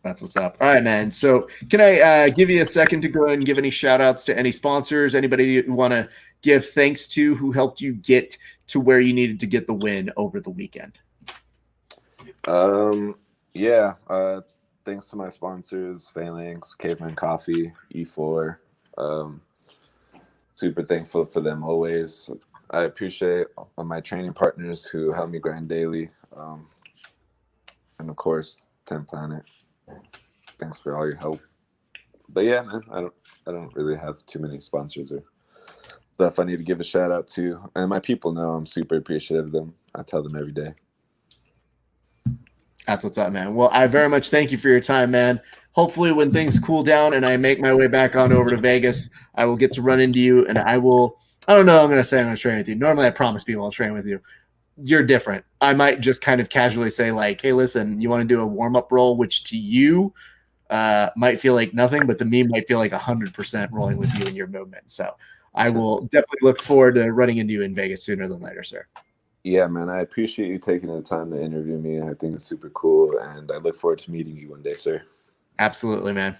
That's what's up. All right, man. So can I give you a second to go ahead and give any shout outs to any sponsors, anybody you want to give thanks to who helped you get to where you needed to get the win over the weekend? Yeah. Thanks to my sponsors, Phalanx, Caveman Coffee, E4. Super thankful for them always. I appreciate my training partners who help me grind daily. And of course, 10 Planet. Thanks for all your help. But yeah, man, I don't really have too many sponsors or stuff I need to give a shout out to. And my people know I'm super appreciative of them. I tell them every day. That's what's up, man. Well, I very much thank you for your time, man. Hopefully when things cool down and I make my way back on over to Vegas, I will get to run into you, and I don't know, I'm going to say I'm going to train with you. Normally I promise people I'll train with you. You're different. I might just kind of casually say like, hey, listen, you want to do a warm-up roll, which to you might feel like nothing, but to me might feel like 100% rolling with you in your movement. So I will definitely look forward to running into you in Vegas sooner than later, sir. Yeah, man, I appreciate you taking the time to interview me. I think it's super cool, and I look forward to meeting you one day, sir. Absolutely, man.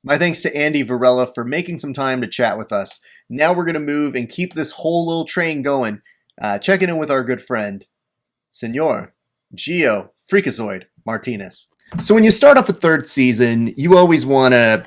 My thanks to Andy Varela for making some time to chat with us. Now we're going to move and keep this whole little train going, checking in with our good friend, Senor Geo Freakazoid Martinez. So when you start off a third season, you always want to,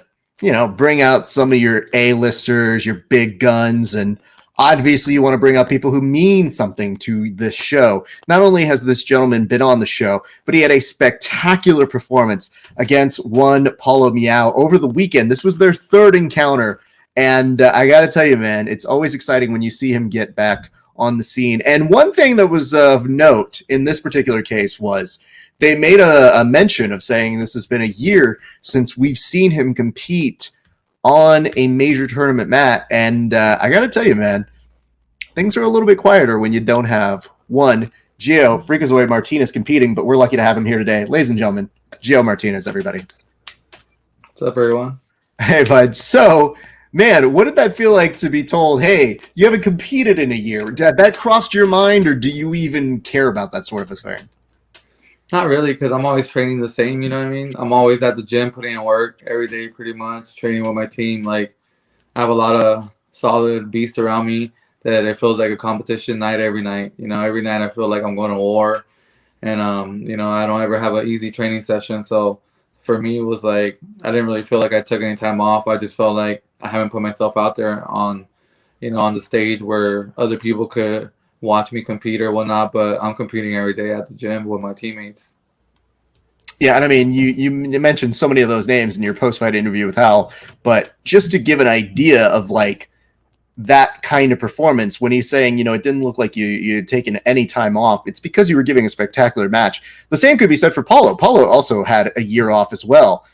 bring out some of your A-listers, your big guns, and obviously you want to bring out people who mean something to this show. Not only has this gentleman been on the show, but he had a spectacular performance against one Paulo Meow over the weekend. This was their third encounter, and I got to tell you, man, it's always exciting when you see him get back on the scene. And one thing that was of note in this particular case was they made a mention of saying this has been a year since we've seen him compete on a major tournament mat. And I got to tell you, man, things are a little bit quieter when you don't have, one, Geo Freakazoid Martinez competing, but we're lucky to have him here today. Ladies and gentlemen, Geo Martinez, everybody. What's up, everyone? Hey, bud. So, man, what did that feel like to be told, hey, you haven't competed in a year? Did that crossed your mind, or do you even care about that sort of a thing? Not really, because I'm always training the same, you know what I mean? I'm always at the gym putting in work every day pretty much, training with my team. Like, I have a lot of solid beasts around me that it feels like a competition night every night. You know, every night I feel like I'm going to war. And, you know, I don't ever have an easy training session. So for me, it was like I didn't really feel like I took any time off. I just felt like I haven't put myself out there on, you know, on the stage where other people could watch me compete or whatnot. But I'm competing every day at the gym with my teammates. Yeah, and I mean, you mentioned so many of those names in your post-fight interview with Hal, but just to give an idea of like that kind of performance, when he's saying, you know, it didn't look like you had taken any time off, it's because you were giving a spectacular match. The same could be said for Paulo. Paulo also had a year off as well.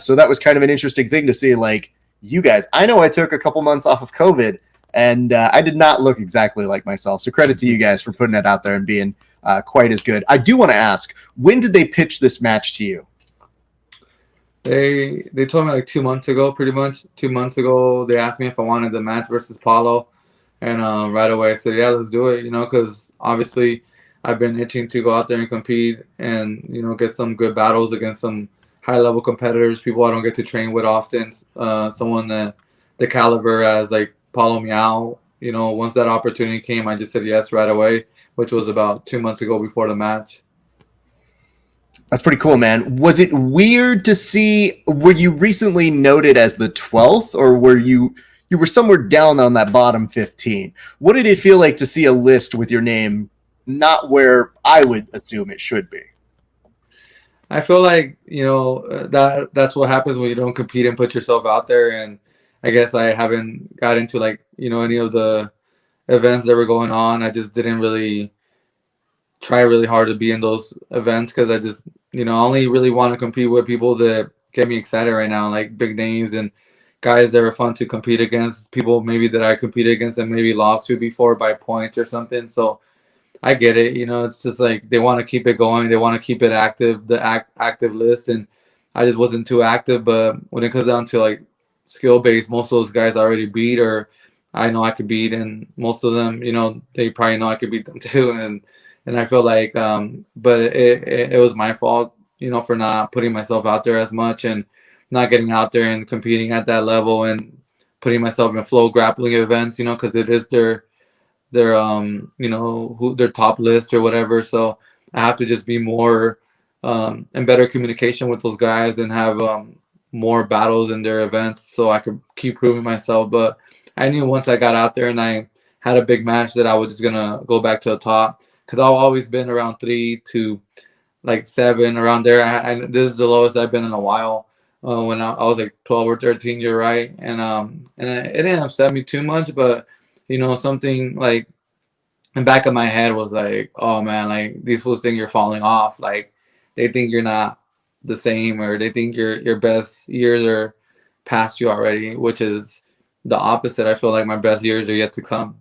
So that was kind of an interesting thing to see, like, you guys. I know I took a couple months off of COVID, and I did not look exactly like myself. So credit to you guys for putting that out there and being quite as good. I do want to ask, when did they pitch this match to you? They told me like 2 months ago, pretty much. 2 months ago, they asked me if I wanted the match versus Paulo. And right away I said, yeah, let's do it, you know, because obviously I've been itching to go out there and compete and, you know, get some good battles against some high-level competitors, people I don't get to train with often, someone the caliber as like Paulo Miao. You know, once that opportunity came, I just said yes right away, which was about 2 months ago before the match. That's pretty cool, man. Was it weird to see, were you recently noted as the 12th, or were you were somewhere down on that bottom 15? What did it feel like to see a list with your name not where I would assume it should be? I feel like, you know, that's what happens when you don't compete and put yourself out there. And I guess I haven't got into like, you know, any of the events that were going on. I just didn't really try really hard to be in those events because I just, you know, I only really want to compete with people that get me excited right now, like big names and guys that are fun to compete against, people maybe that I competed against and maybe lost to before by points or something. So I get it, you know, it's just like they want to keep it going. They want to keep it active, the active list. And I just wasn't too active. But when it comes down to like skill based, most of those guys I already beat or I know I could beat. And most of them, you know, they probably know I could beat them too. And I feel like, but it was my fault, you know, for not putting myself out there as much and not getting out there and competing at that level and putting myself in flow grappling events, you know, because it is their you know, their top list or whatever. So I have to just be more in better communication with those guys and have more battles in their events so I could keep proving myself. But I knew once I got out there and I had a big match that I was just gonna go back to the top. Because I've always been around 3 to like 7, around there. And this is the lowest I've been in a while. When I was like 12 or 13, you're right. And it didn't upset me too much, but you know, something like in the back of my head was like, oh man, like these fools think you're falling off. Like they think you're not the same, or they think your best years are past you already, which is the opposite. I feel like my best years are yet to come.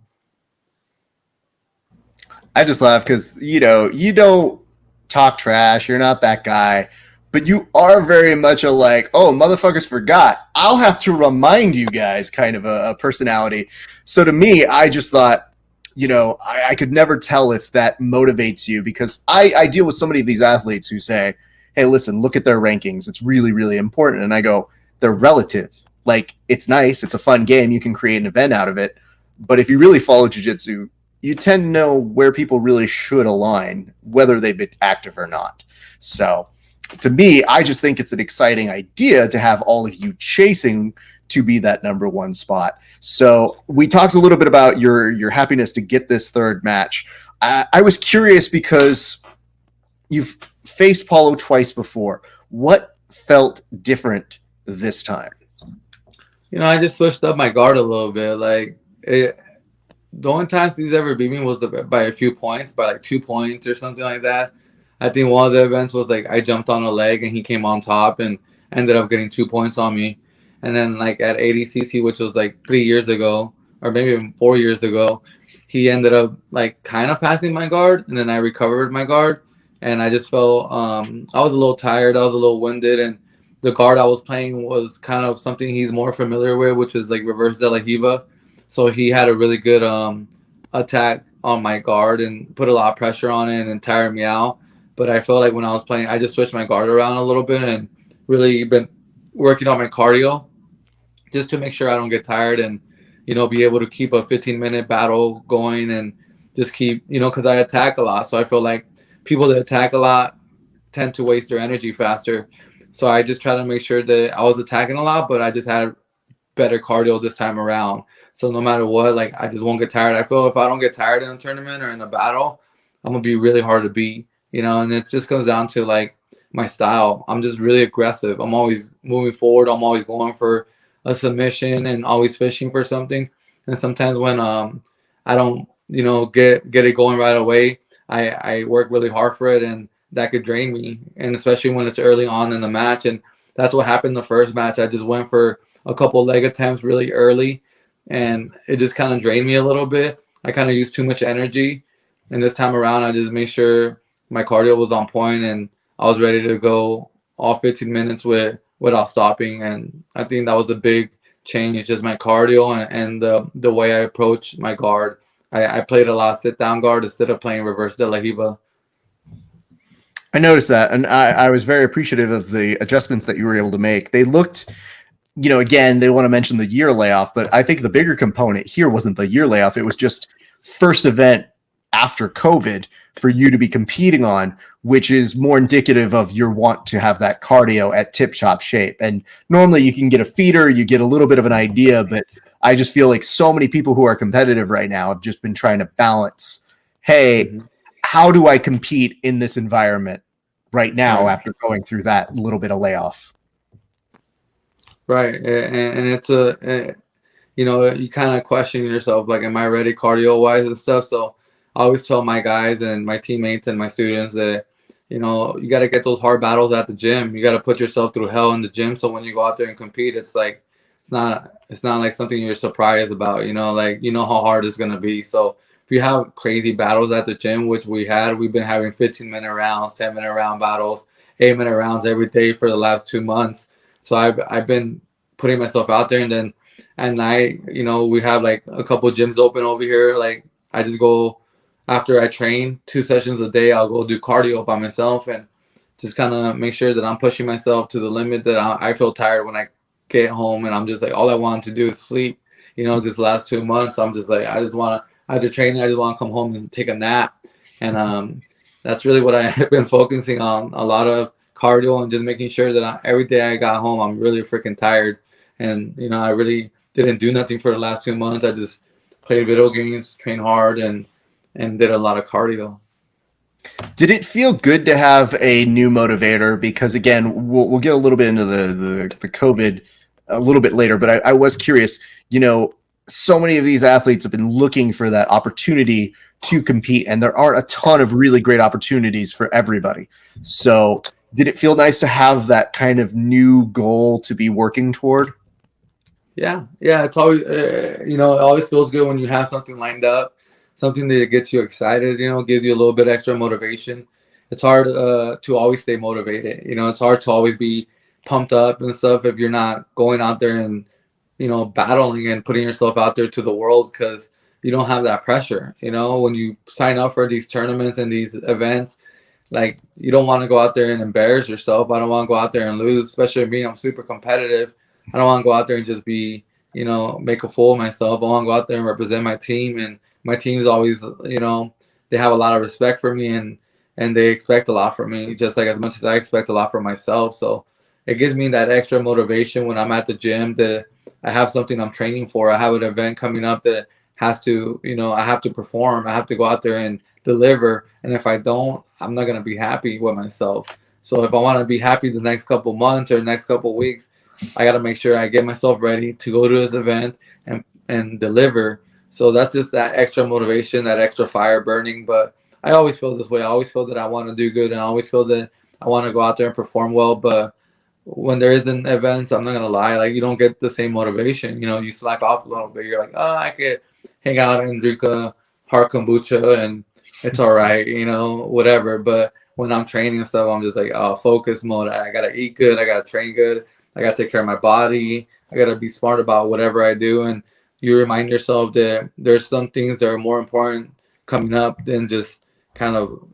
I just laugh because, you know, you don't talk trash. You're not that guy. But you are very much a like, oh, motherfuckers forgot. I'll have to remind you guys kind of a personality. So to me, I just thought, you know, I could never tell if that motivates you because I deal with so many of these athletes who say, hey, listen, look at their rankings. It's really, really important. And I go, they're relative. Like, it's nice. It's a fun game. You can create an event out of it. But if you really follow jiu-jitsu, you tend to know where people really should align, whether they've been active or not. So to me, I just think it's an exciting idea to have all of you chasing to be that number one spot. So we talked a little bit about your happiness to get this third match. I was curious because you've faced Paulo twice before. What felt different this time? You know, I just switched up my guard a little bit. Like, the only times he's ever beat me was by a few points, by like 2 points or something like that. I think one of the events was like I jumped on a leg and he came on top and ended up getting 2 points on me. And then like at ADCC, which was like 3 years ago, or maybe even 4 years ago, he ended up like kind of passing my guard, and then I recovered my guard, and I just felt I was a little tired, I was a little winded, and the guard I was playing was kind of something he's more familiar with, which is like reverse de la Hiva. So he had a really good attack on my guard and put a lot of pressure on it and tired me out. But I felt like when I was playing, I just switched my guard around a little bit and really been working on my cardio just to make sure I don't get tired and, be able to keep a 15-minute battle going and just keep, because I attack a lot. So I feel like people that attack a lot tend to waste their energy faster. So I just try to make sure that I was attacking a lot, but I just had better cardio this time around. So no matter what, like I just won't get tired. I feel if I don't get tired in a tournament or in a battle, I'm gonna be really hard to beat, and it just comes down to like my style. I'm just really aggressive. I'm always moving forward. I'm always going for a submission and always fishing for something. And sometimes when I don't, get it going right away, I work really hard for it, and that could drain me. And especially when it's early on in the match. And that's what happened the first match. I just went for a couple leg attempts really early, and it just kind of drained me a little bit. I kind of used too much energy. And this time around, I just made sure my cardio was on point and I was ready to go all 15 minutes without stopping. And I think that was a big change, just my cardio and the way I approach my guard. I played a lot of sit-down guard instead of playing reverse de la Hiva. I noticed that, and I was very appreciative of the adjustments that you were able to make. They looked, again, they want to mention the year layoff, but I think the bigger component here wasn't the year layoff. It was just first event after COVID for you to be competing on, which is more indicative of your want to have that cardio at tip-top shape. And normally you can get a feeder, you get a little bit of an idea, but I just feel like so many people who are competitive right now have just been trying to balance, hey, how do I compete in this environment right now after going through that little bit of layoff? Right. And it's you kind of question yourself, like, am I ready cardio wise and stuff? So I always tell my guys and my teammates and my students that, you got to get those hard battles at the gym. You got to put yourself through hell in the gym. So when you go out there and compete, it's like, it's not like something you're surprised about, how hard it's going to be. So if you have crazy battles at the gym, which we've been having 15-minute rounds, 10-minute round battles, 8-minute rounds every day for the last 2 months. So I've been putting myself out there, and then at night, we have like a couple gyms open over here. Like I just go after I train 2 sessions a day, I'll go do cardio by myself and just kind of make sure that I'm pushing myself to the limit that I feel tired when I get home, and I'm just like, all I want to do is sleep. This last 2 months, I'm just like, after training, I just want to come home and take a nap. And that's really what I've been focusing on, a lot of cardio and just making sure that every day I got home, I'm really freaking tired. And, I really didn't do nothing for the last 2 months. I just played video games, trained hard, and did a lot of cardio. Did it feel good to have a new motivator? Because again, we'll get a little bit into the COVID a little bit later, but I was curious, so many of these athletes have been looking for that opportunity to compete, and there are a ton of really great opportunities for everybody. So did it feel nice to have that kind of new goal to be working toward? Yeah. It's always, it always feels good when you have something lined up, something that gets you excited, gives you a little bit extra motivation. It's hard to always stay motivated. It's hard to always be pumped up and stuff if you're not going out there and, battling and putting yourself out there to the world, because you don't have that pressure. When you sign up for these tournaments and these events, like, you don't want to go out there and embarrass yourself. I don't want to go out there and lose, especially me. I'm super competitive. I don't want to go out there and just be, make a fool of myself. I want to go out there and represent my team. And my team's always, they have a lot of respect for me, and they expect a lot from me, just like as much as I expect a lot from myself. So it gives me that extra motivation when I'm at the gym that I have something I'm training for. I have an event coming up that has to, I have to perform. I have to go out there and deliver. And if I don't, I'm not going to be happy with myself. So if I want to be happy the next couple months or next couple weeks, I got to make sure I get myself ready to go to this event and deliver. So that's just that extra motivation, that extra fire burning. But I always feel this way. I always feel that I want to do good, and I always feel that I want to go out there and perform well. But when there isn't events, I'm not going to lie, like, you don't get the same motivation. You slack off a little bit. You're like, oh, I could hang out and drink a hard kombucha and it's all right, whatever. But when I'm training and stuff, I'm just like, oh, focus mode. I gotta eat good. I gotta train good. I gotta take care of my body. I gotta be smart about whatever I do. And you remind yourself that there's some things that are more important coming up than just kind of,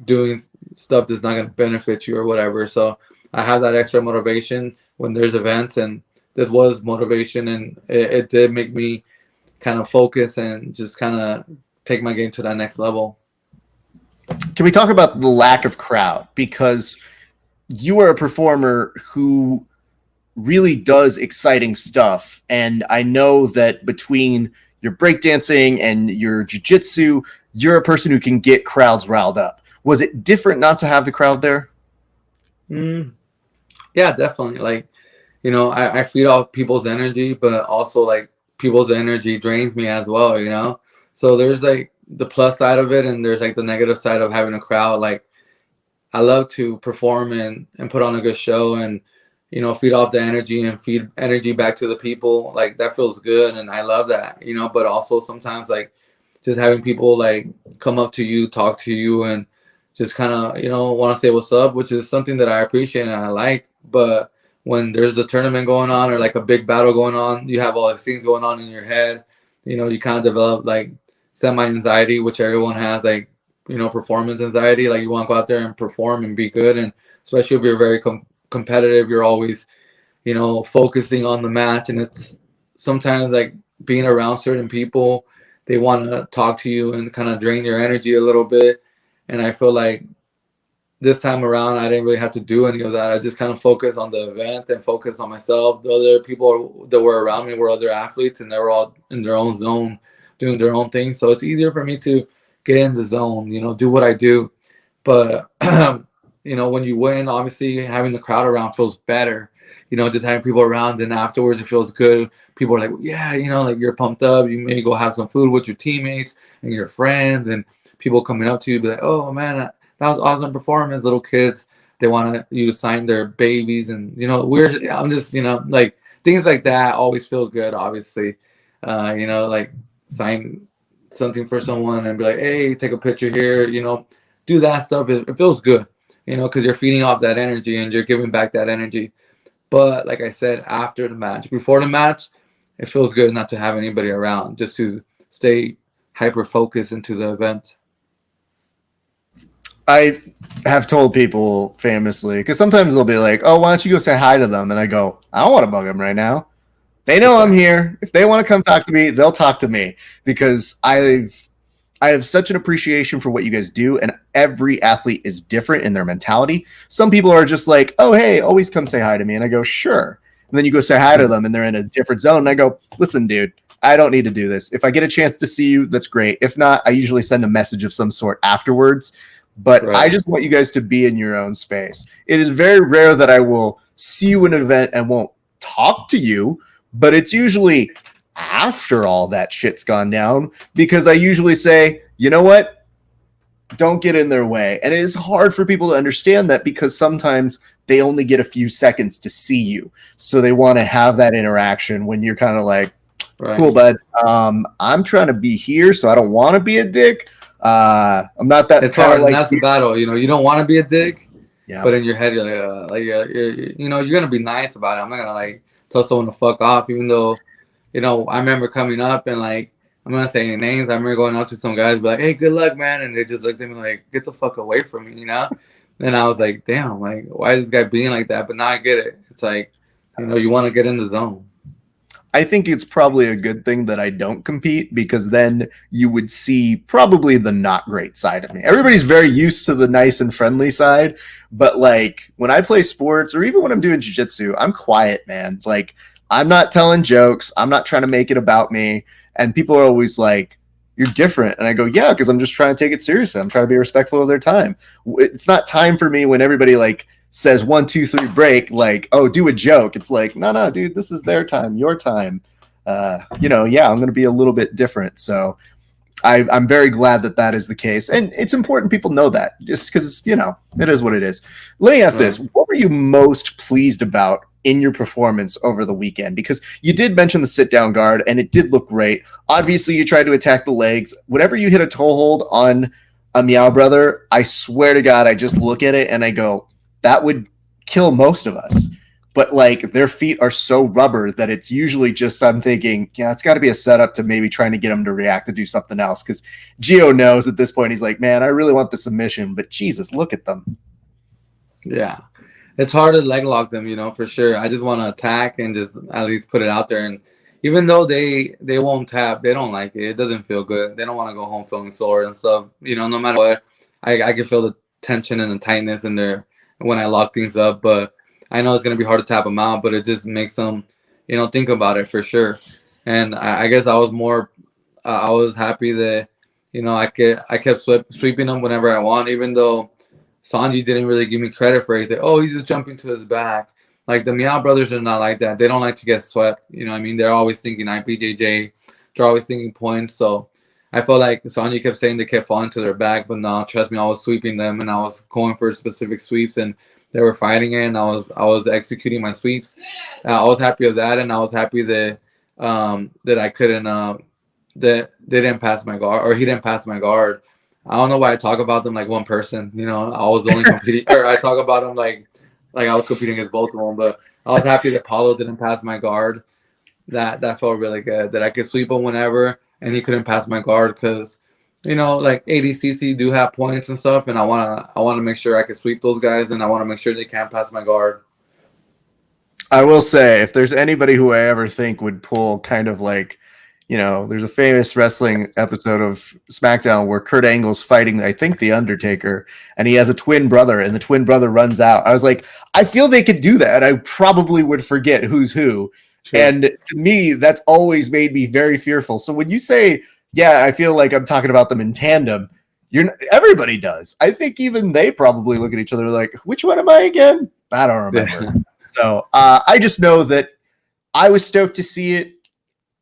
doing stuff that's not going to benefit you or whatever. So I have that extra motivation when there's events, and this was motivation, and it did make me kind of focus and just kind of take my game to that next level. Can we talk about the lack of crowd? Because you are a performer who really does exciting stuff. And I know that between your breakdancing and your jiu-jitsu, you're a person who can get crowds riled up. Was it different not to have the crowd there? Yeah, definitely. Like, I feed off people's energy, but also like people's energy drains me as well, So there's like the plus side of it, and there's like the negative side of having a crowd. Like, I love to perform and put on a good show and, feed off the energy and feed energy back to the people. Like, that feels good, and I love that, but also sometimes like just having people like come up to you, talk to you, and just kind of, want to say what's up, which is something that I appreciate and I like. But when there's a tournament going on or like a big battle going on, you have all these things going on in your head. You kind of develop like semi-anxiety, which everyone has, like, performance anxiety. Like, you want to go out there and perform and be good. And especially if you're very competitive, you're always, focusing on the match. And it's sometimes like being around certain people, they want to talk to you and kind of drain your energy a little bit. And I feel like this time around, I didn't really have to do any of that. I just kind of focused on the event and focused on myself. The other people that were around me were other athletes, and they were all in their own zone, doing their own thing. So it's easier for me to get in the zone, do what I do. But, when you win, obviously having the crowd around feels better. Just having people around, and afterwards it feels good. People are like, yeah, like you're pumped up. You maybe go have some food with your teammates and your friends, and people coming up to you be like, oh man, that was awesome performance. Little kids, they want you to sign their babies, and I'm just like things like that always feel good. Obviously, like sign something for someone and be like, hey, take a picture here. Do that stuff. It feels good. Because you're feeding off that energy and you're giving back that energy. But like I said, after the match, before the match, it feels good not to have anybody around, just to stay hyper focused into the event. I have told people famously, because sometimes they'll be like, oh, why don't you go say hi to them? And I go, I don't want to bug them right now. They know I'm here. If they want to come talk to me, they'll talk to me, because I have such an appreciation for what you guys do, and every athlete is different in their mentality. Some people are just like, oh, hey, always come say hi to me. And I go, sure. And then you go say hi to them, and they're in a different zone. And I go, listen, dude, I don't need to do this. If I get a chance to see you, that's great. If not, I usually send a message of some sort afterwards. But right. I just want you guys to be in your own space. It is very rare that I will see you in an event and won't talk to you, but it's usually after all that shit's gone down, because I usually say, you know what? Don't get in their way. And it is hard for people to understand that, because sometimes they only get a few seconds to see you. So they want to have that interaction when you're kind of like, right. Cool, bud. I'm trying to be here, so I don't want to be a dick. I'm not that. It's hard, and that's the battle. You don't want to be a dick, yeah. But in your head, you're like, you're gonna be nice about it. I'm not gonna like tell someone to fuck off, even though, I remember coming up and like, I'm not saying any names. I remember going out to some guys, be like, hey, good luck, man, and they just looked at me like, get the fuck away from me, And I was like, damn, like, why is this guy being like that? But now I get it. It's like, you want to get in the zone. I think it's probably a good thing that I don't compete, because then you would see probably the not great side of me. Everybody's very used to the nice and friendly side, but like when I play sports or even when I'm doing jiu-jitsu, I'm quiet, man. Like, I'm not telling jokes. I'm not trying to make it about me. And people are always like, you're different. And I go, yeah, because I'm just trying to take it seriously. I'm trying to be respectful of their time. It's not time for me when everybody like says 1, 2, 3 break, like, oh, do a joke. It's like, no, dude, this is their time, your time. I'm going to be a little bit different. So I'm very glad that is the case. And it's important people know that, just because, it is what it is. Let me ask this. What were you most pleased about in your performance over the weekend? Because you did mention the sit-down guard, and it did look great. Obviously, you tried to attack the legs. Whenever you hit a toe hold on a Meow Brother, I swear to God, I just look at it and I go, that would kill most of us. But like their feet are so rubber that it's usually just, I'm thinking, yeah, it's got to be a setup to maybe trying to get them to react to do something else. Because Geo knows at this point, he's like, man, I really want the submission, but Jesus, look at them. Yeah, it's hard to leg lock them, for sure. I just want to attack and just at least put it out there. And even though they won't tap, they don't like it. It doesn't feel good. They don't want to go home feeling sore and stuff. No matter what, I can feel the tension and the tightness in there when I lock things up. But I know it's going to be hard to tap them out, but it just makes them, think about it for sure. And I guess I was more, I was happy that, I kept sweeping them whenever I want, even though Sanji didn't really give me credit for anything. Oh, he's just jumping to his back. Like the Meow Brothers are not like that. They don't like to get swept. They're always thinking IPJJ. They're always thinking points. So I felt like Sanji kept saying they kept falling to their back, but no, trust me, I was sweeping them and I was going for specific sweeps and they were fighting it, and I was executing my sweeps. I was happy of that, and I was happy that that I couldn't that they didn't pass my guard, or he didn't pass my guard. I don't know why I talk about them like one person. I was only competing, or I talk about them like I was competing against both of them. But I was happy that Paulo didn't pass my guard. That felt really good. That I could sweep him whenever, and he couldn't pass my guard because, like ADCC do have points and stuff, and I wanna make sure I can sweep those guys, and I want to make sure they can't pass my guard. I will say, if there's anybody who I ever think would pull kind of like, there's a famous wrestling episode of SmackDown where Kurt Angle's fighting, I think, The Undertaker, and he has a twin brother, and the twin brother runs out. I was like, I feel they could do that. I probably would forget who's who. True. And to me, that's always made me very fearful. So when you say, yeah, I feel like I'm talking about them in tandem, everybody does. I think even they probably look at each other like, which one am I again? I don't remember. So I just know that I was stoked to see it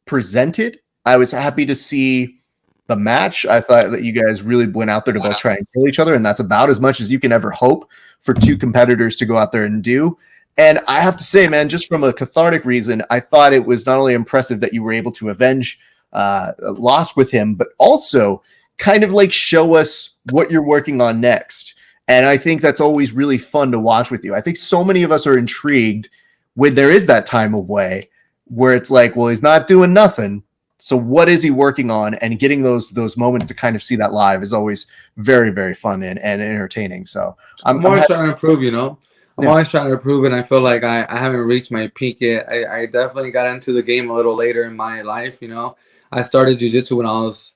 presented. I was happy to see the match. I thought that you guys really went out there to both try and kill each other, and that's about as much as you can ever hope for two competitors to go out there and do. And I have to say, man, just from a cathartic reason, I thought it was not only impressive that you were able to avenge a loss with him, but also kind of like show us what you're working on next. And I think that's always really fun to watch with you. I think so many of us are intrigued when there is that time away where it's like, well, he's not doing nothing. So what is he working on? And getting those moments to kind of see that live is always very, very fun and entertaining. So I'm always trying to improve, I'm always trying to improve, and I feel like I haven't reached my peak yet. I definitely got into the game a little later in my life, I started Jiu-Jitsu when I was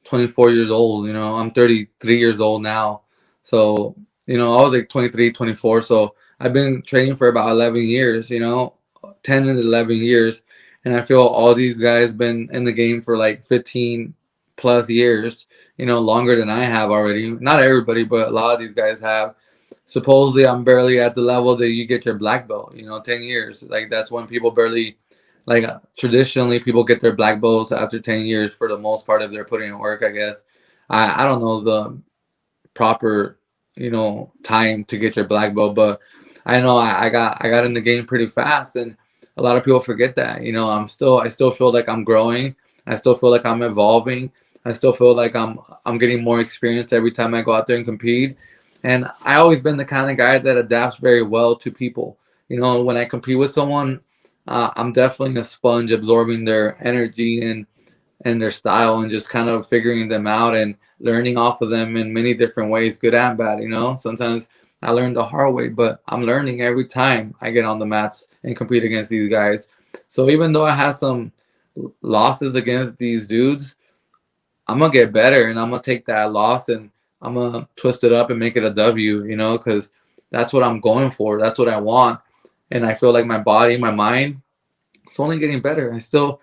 24 years old, I'm 33 years old now. So, I was like 23, 24. So I've been training for about 11 years, 10 and 11 years. And I feel all these guys been in the game for like 15 plus years, longer than I have already. Not everybody, but a lot of these guys have. Supposedly I'm barely at the level that you get your black belt, 10 years. Like that's when people barely, like traditionally people get their black belts after 10 years for the most part if they're putting in work, I guess. I don't know the proper, time to get your black belt, but I know I got in the game pretty fast, and a lot of people forget that. I still feel like I'm growing. I still feel like I'm evolving. I still feel like I'm getting more experience every time I go out there and compete. And I always been the kind of guy that adapts very well to people. When I compete with someone, I'm definitely a sponge, absorbing their energy and their style, and just kind of figuring them out and learning off of them in many different ways, good and bad. Sometimes I learned the hard way, but I'm learning every time I get on the mats and compete against these guys. So even though I had some losses against these dudes, I'm going to get better, and I'm going to take that loss and I'm going to twist it up and make it a W, because that's what I'm going for. That's what I want. And I feel like my body, my mind, it's only getting better. I still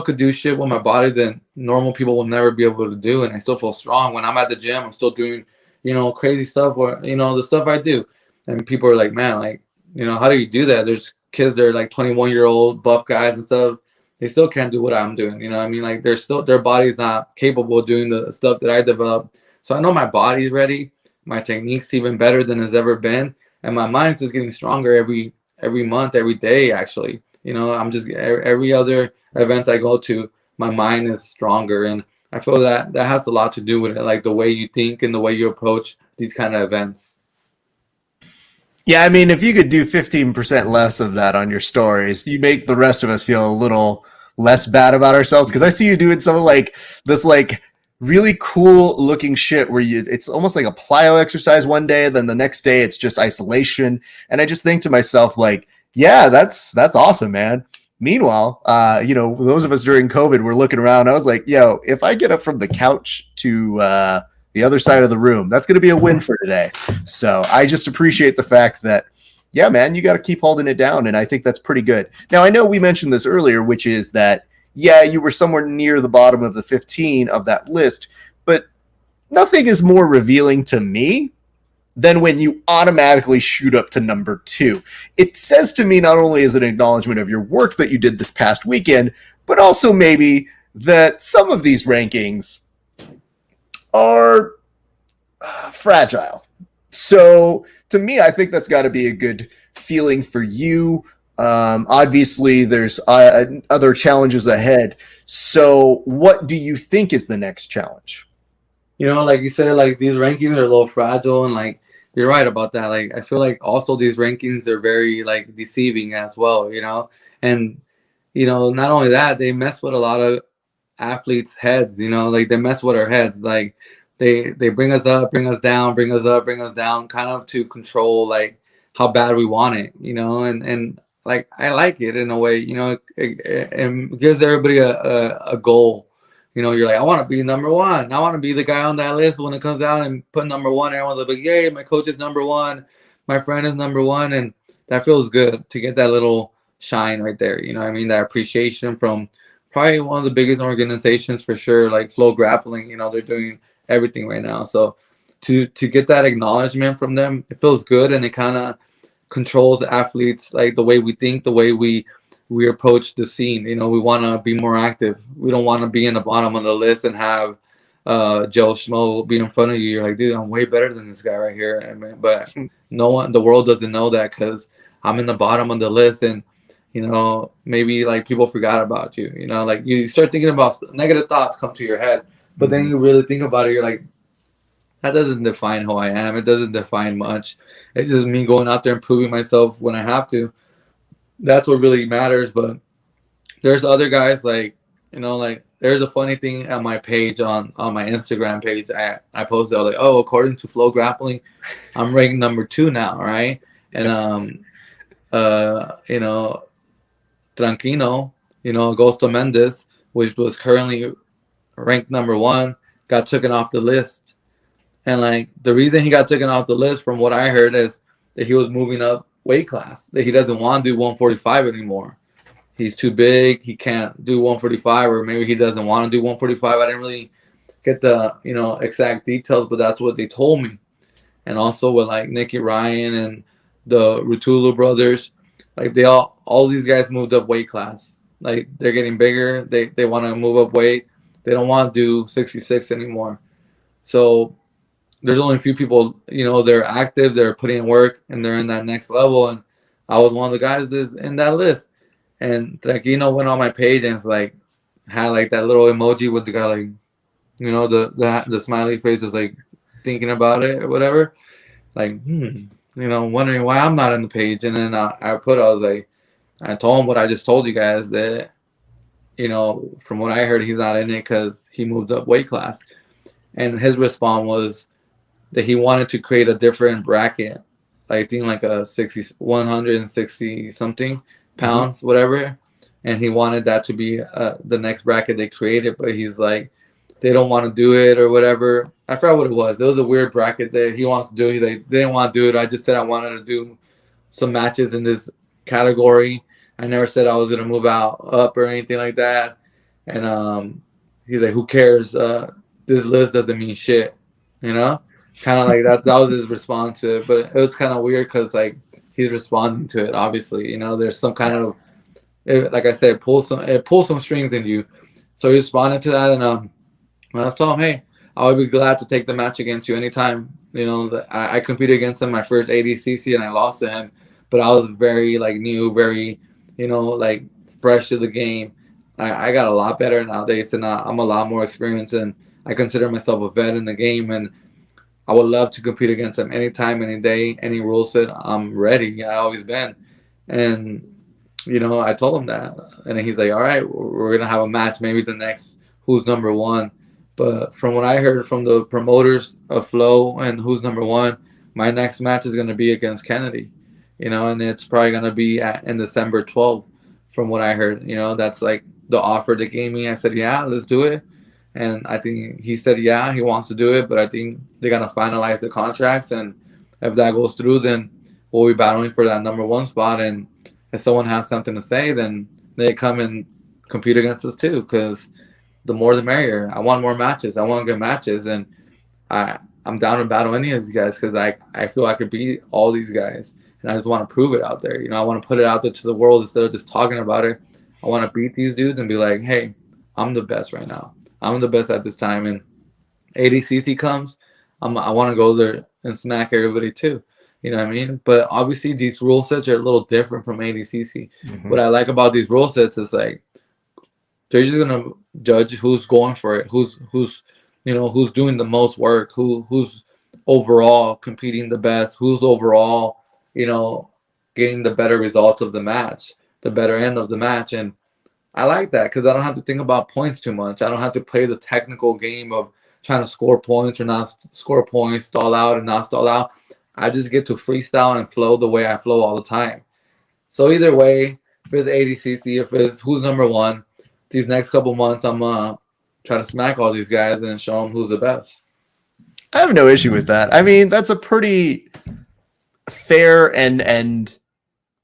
could do shit with my body that normal people will never be able to do, and I still feel strong. When I'm at the gym, I'm still doing, crazy stuff, or, the stuff I do. And people are like, man, like, how do you do that? There's kids that are like 21-year-old buff guys and stuff. They still can't do what I'm doing. Like their body's not capable of doing the stuff that I developed. So I know my body's ready. My technique's even better than it's ever been. And my mind's just getting stronger every every month, every day. Actually, I'm just every other event I go to, my mind is stronger, and I feel that has a lot to do with it, like the way you think and the way you approach these kind of events. Yeah, I mean, if you could do 15% less of that on your stories, you make the rest of us feel a little less bad about ourselves. Because I see you doing some of like this, like really cool looking shit where it's almost like a plyo exercise one day, then the next day it's just isolation, and I just think to myself like, yeah, that's awesome, man. Meanwhile, those of us during COVID were looking around. I was like, yo, if I get up from the couch to the other side of the room, that's going to be a win for today. So I just appreciate the fact that, yeah, man, you got to keep holding it down. And I think that's pretty good. Now, I know we mentioned this earlier, which is that, yeah, you were somewhere near the bottom of the 15 of that list, but nothing is more revealing to me than when you automatically shoot up to number 2. It says to me not only as an acknowledgement of your work that you did this past weekend, but also maybe that some of these rankings are fragile. So to me, I think that's got to be a good feeling for you. Obviously, there's other challenges ahead. So what do you think is the next challenge? Like you said, like these rankings are a little fragile, and like you're right about that. Like I feel like also these rankings are very like deceiving as well, and not only that, they mess with a lot of athletes' heads, like they mess with our heads. Like they bring us up, bring us down, bring us up, bring us down, kind of to control like how bad we want it, and like I like it in a way, it gives everybody a goal. You're like, I want to be number 1. I want to be the guy on that list when it comes out and put number 1. Everyone's like, yay, my coach is number 1. My friend is number 1. And that feels good to get that little shine right there. That appreciation from probably one of the biggest organizations for sure, like Flow Grappling. They're doing everything right now. So to get that acknowledgement from them, it feels good, and it kind of controls the athletes, like the way we think, the way we approach the scene. We want to be more active. We don't want to be in the bottom of the list and have Joe Schmo be in front of you. You're like, dude, I'm way better than this guy right here. But no one, the world doesn't know that because I'm in the bottom of the list, and maybe like people forgot about you. Like you start thinking about negative thoughts come to your head, but then you really think about it. You're like, that doesn't define who I am. It doesn't define much. It's just me going out there and proving myself when I have to. That's what really matters. But there's other guys like there's a funny thing on my page on my Instagram page. I posted, I was like, oh, according to Flow Grappling, I'm ranked number 2 now, right? And Tranquino, Augusto Mendez, which was currently ranked number 1, got taken off the list. And like the reason he got taken off the list, from what I heard, is that he was moving up weight class. That he doesn't want to do 145 anymore. He's too big. He can't do 145, or maybe he doesn't want to do 145. I didn't really get the exact details, but that's what they told me. And also with like Nicky Ryan and the Rutulu brothers, like they all these guys moved up weight class. Like they're getting bigger. They want to move up weight. They don't want to do 66 anymore. So there's only a few people, they're active, they're putting in work, and they're in that next level. And I was one of the guys that's in that list. And Tranquino went on my page and it's like had like that little emoji with the guy, like, the smiley face is like thinking about it or whatever. Like, wondering why I'm not on the page. And then I was like, I told him what I just told you guys, that, from what I heard, he's not in it because he moved up weight class. And his response was that he wanted to create a different bracket. I think like a 160 something pounds, whatever. And he wanted that to be the next bracket they created, but he's like, they don't want to do it or whatever. I forgot what it was. It was a weird bracket that he wants to do. He's like, they didn't want to do it. I just said I wanted to do some matches in this category. I never said I was going to move up or anything like that. And he's like, who cares? This list doesn't mean shit, kind of like that. That was his response to it. But it was kind of weird because like he's responding to it. Obviously, there's some kind of, like I said, pull some strings in you. So he responded to that, and I was told him, hey, I would be glad to take the match against you anytime. I competed against him my first ADCC and I lost to him, but I was very like new, very, like fresh to the game. I got a lot better nowadays, and I'm a lot more experienced, and I consider myself a vet in the game, and I would love to compete against him anytime, any day, any rule set. I'm ready. I always been, and I told him that, and he's like, "All right, we're gonna have a match. Maybe the next who's number one." But from what I heard from the promoters of Flow and who's number one, my next match is gonna be against Kennedy, and it's probably gonna be in December 12th. From what I heard, that's like the offer they gave me. I said, "Yeah, let's do it." And I think he said, yeah, he wants to do it, but I think they're going to finalize the contracts. And if that goes through, then we'll be battling for that number one spot. And if someone has something to say, then they come and compete against us too, because the more the merrier. I want more matches. I want good matches. And I'm down to battle any of these guys because I feel I could beat all these guys. And I just want to prove it out there. I want to put it out there to the world instead of just talking about it. I want to beat these dudes and be like, hey, I'm the best right now. I'm the best at this time, and ADCC comes, I want to go there and smack everybody too. You know what I mean? But obviously, these rule sets are a little different from ADCC. Mm-hmm. What I like about these rule sets is like they're just gonna judge who's going for it, who's who's doing the most work, who's overall competing the best, who's overall getting the better results of the match, the better end of the match, and I like that because I don't have to think about points too much. I don't have to play the technical game of trying to score points or not score points, stall out and not stall out. I just get to freestyle and flow the way I flow all the time. So either way, if it's ADCC, if it's who's number one, these next couple months, I'm try to smack all these guys and show them who's the best. I have no issue with that. I mean, that's a pretty fair and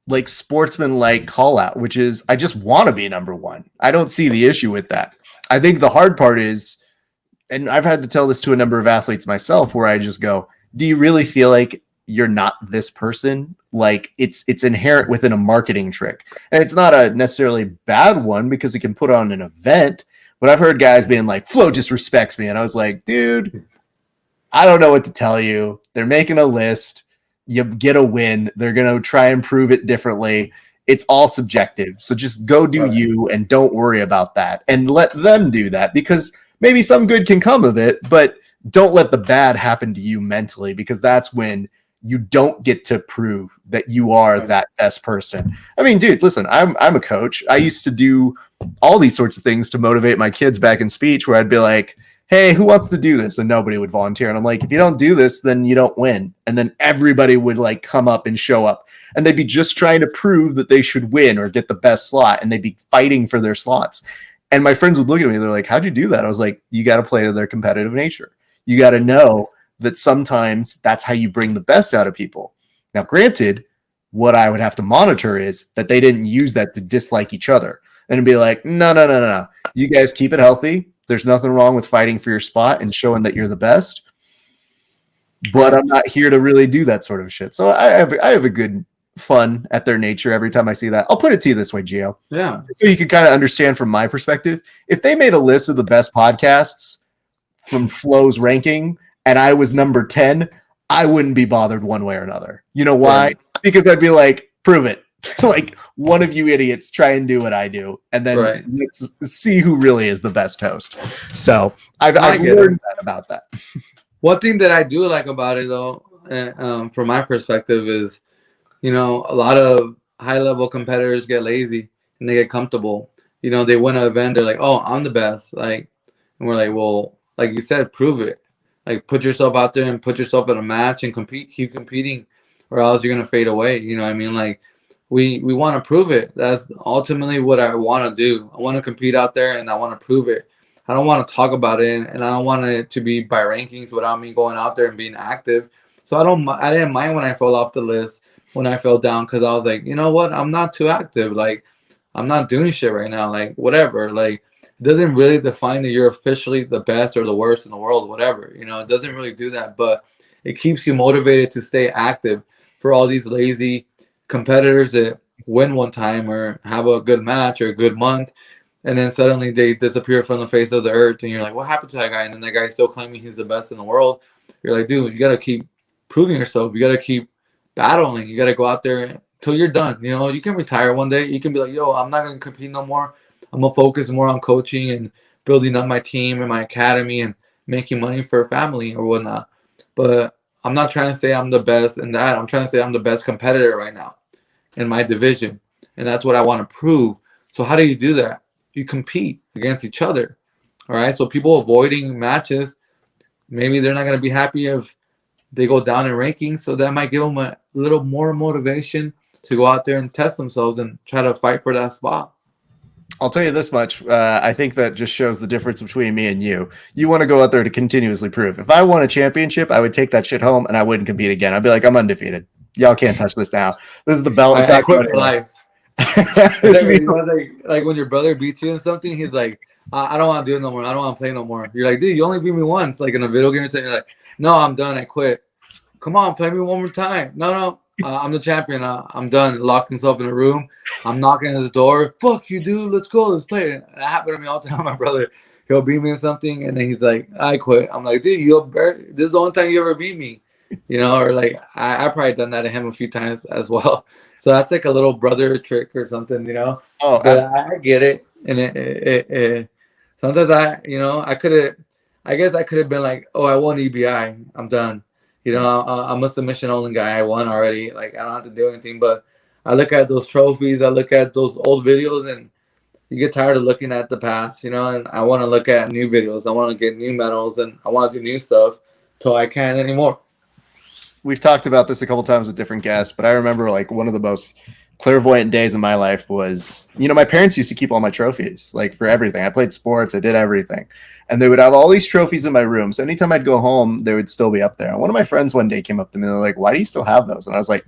like sportsman-like call out, which is I just want to be number one. I don't see the issue with that. I think the hard part is, and I've had to tell this to a number of athletes myself, where I just go, do you really feel like you're not this person? Like it's inherent within a marketing trick. And it's not a necessarily bad one because it can put on an event. But I've heard guys being like, Flo just respects me. And I was like, dude, I don't know what to tell you. They're making a list. You get a win. They're going to try and prove it differently. It's all subjective. So just go do you and don't worry about that. And let them do that because maybe some good can come of it, but don't let the bad happen to you mentally because that's when you don't get to prove that you are that best person. I mean, dude, listen, I'm a coach. I used to do all these sorts of things to motivate my kids back in speech where I'd be like, hey, who wants to do this? And nobody would volunteer. And I'm like, if you don't do this, then you don't win. And then everybody would like come up and show up. And they'd be just trying to prove that they should win or get the best slot. And they'd be fighting for their slots. And my friends would look at me. They're like, how'd you do that? I was like, you got to play to their competitive nature. You got to know that sometimes that's how you bring the best out of people. Now, granted, what I would have to monitor is that they didn't use that to dislike each other. And be like, no. You guys keep it healthy. There's nothing wrong with fighting for your spot and showing that you're the best. But I'm not here to really do that sort of shit. So I have a good fun at their nature every time I see that. I'll put it to you this way, Geo. Yeah. So you can kind of understand from my perspective. If they made a list of the best podcasts from Flo's ranking and I was number 10, I wouldn't be bothered one way or another. You know why? Right. Because I'd be like, prove it. Like one of you idiots try and do what I do, and then let's see who really is the best host. So I've learned that about that. One thing that I do like about it, though, from my perspective, is a lot of high-level competitors get lazy and they get comfortable. They win an event, they're like, "Oh, I'm the best." Like, and we're like, "Well, like you said, prove it. Like, put yourself out there and put yourself in a match and compete. Keep competing, or else you're gonna fade away." You know what I mean? Like. We want to prove it. That's ultimately what I want to do. I want to compete out there and I want to prove it. I don't want to talk about it and I don't want it to be by rankings without me going out there and being active. So I didn't mind when I fell off the list, when I fell down, because I was like, you know what? I'm not too active. Like, I'm not doing shit right now. Like, whatever. Like, it doesn't really define that you're officially the best or the worst in the world, whatever. It doesn't really do that, but it keeps you motivated to stay active for all these lazy competitors that win one time or have a good match or a good month and then suddenly they disappear from the face of the earth and you're like, what happened to that guy? And then that guy's still claiming he's the best in the world. You're like, dude, you got to keep proving yourself. You got to keep battling. You got to go out there till you're done. You know, you can retire one day. You can be like, yo, I'm not gonna compete no more. I'm gonna focus more on coaching and building up my team and my academy and making money for a family or whatnot. But I'm not trying to say I'm the best in that. I'm trying to say I'm the best competitor right now in my division. And that's what I want to prove. So how do you do that? You compete against each other. All right. So people avoiding matches, maybe they're not going to be happy if they go down in rankings. So that might give them a little more motivation to go out there and test themselves and try to fight for that spot. I'll tell you this much. I think that just shows the difference between me and you. You want to go out there to continuously prove. If I won a championship, I would take that shit home and I wouldn't compete again. I'd be like, I'm undefeated. Y'all can't touch this now. This is the belt. It's I not quit going for life. Like when your brother beats you in something, he's like, I don't want to do it no more. I don't want to play no more. You're like, dude, you only beat me once, like in a video game. You're like, no, I'm done. I quit. Come on, play me one more time. No, I'm the champion. I'm done. Lock himself in a room. I'm knocking at his door. Fuck you, dude. Let's go. Let's play. That happened to me all the time. My brother, he'll beat me in something, and then he's like, I quit. I'm like, dude, this is the only time you ever beat me. You know, or like I probably done that to him a few times as well. So that's like a little brother trick or something, you know. Oh, but I get it, and sometimes I guess I could have been like, oh, I won EBI. I'm done. You know, I'm a submission only guy. I won already. Like, I don't have to do anything. But I look at those trophies. I look at those old videos, and you get tired of looking at the past, you know. And I want to look at new videos. I want to get new medals, and I want to do new stuff till I can't anymore. We've talked about this a couple times with different guests, but I remember like one of the most clairvoyant days of my life was, you know, my parents used to keep all my trophies, like for everything. I played sports, I did everything. And they would have all these trophies in my room. So anytime I'd go home, they would still be up there. And one of my friends one day came up to me and they're like, why do you still have those? And I was like,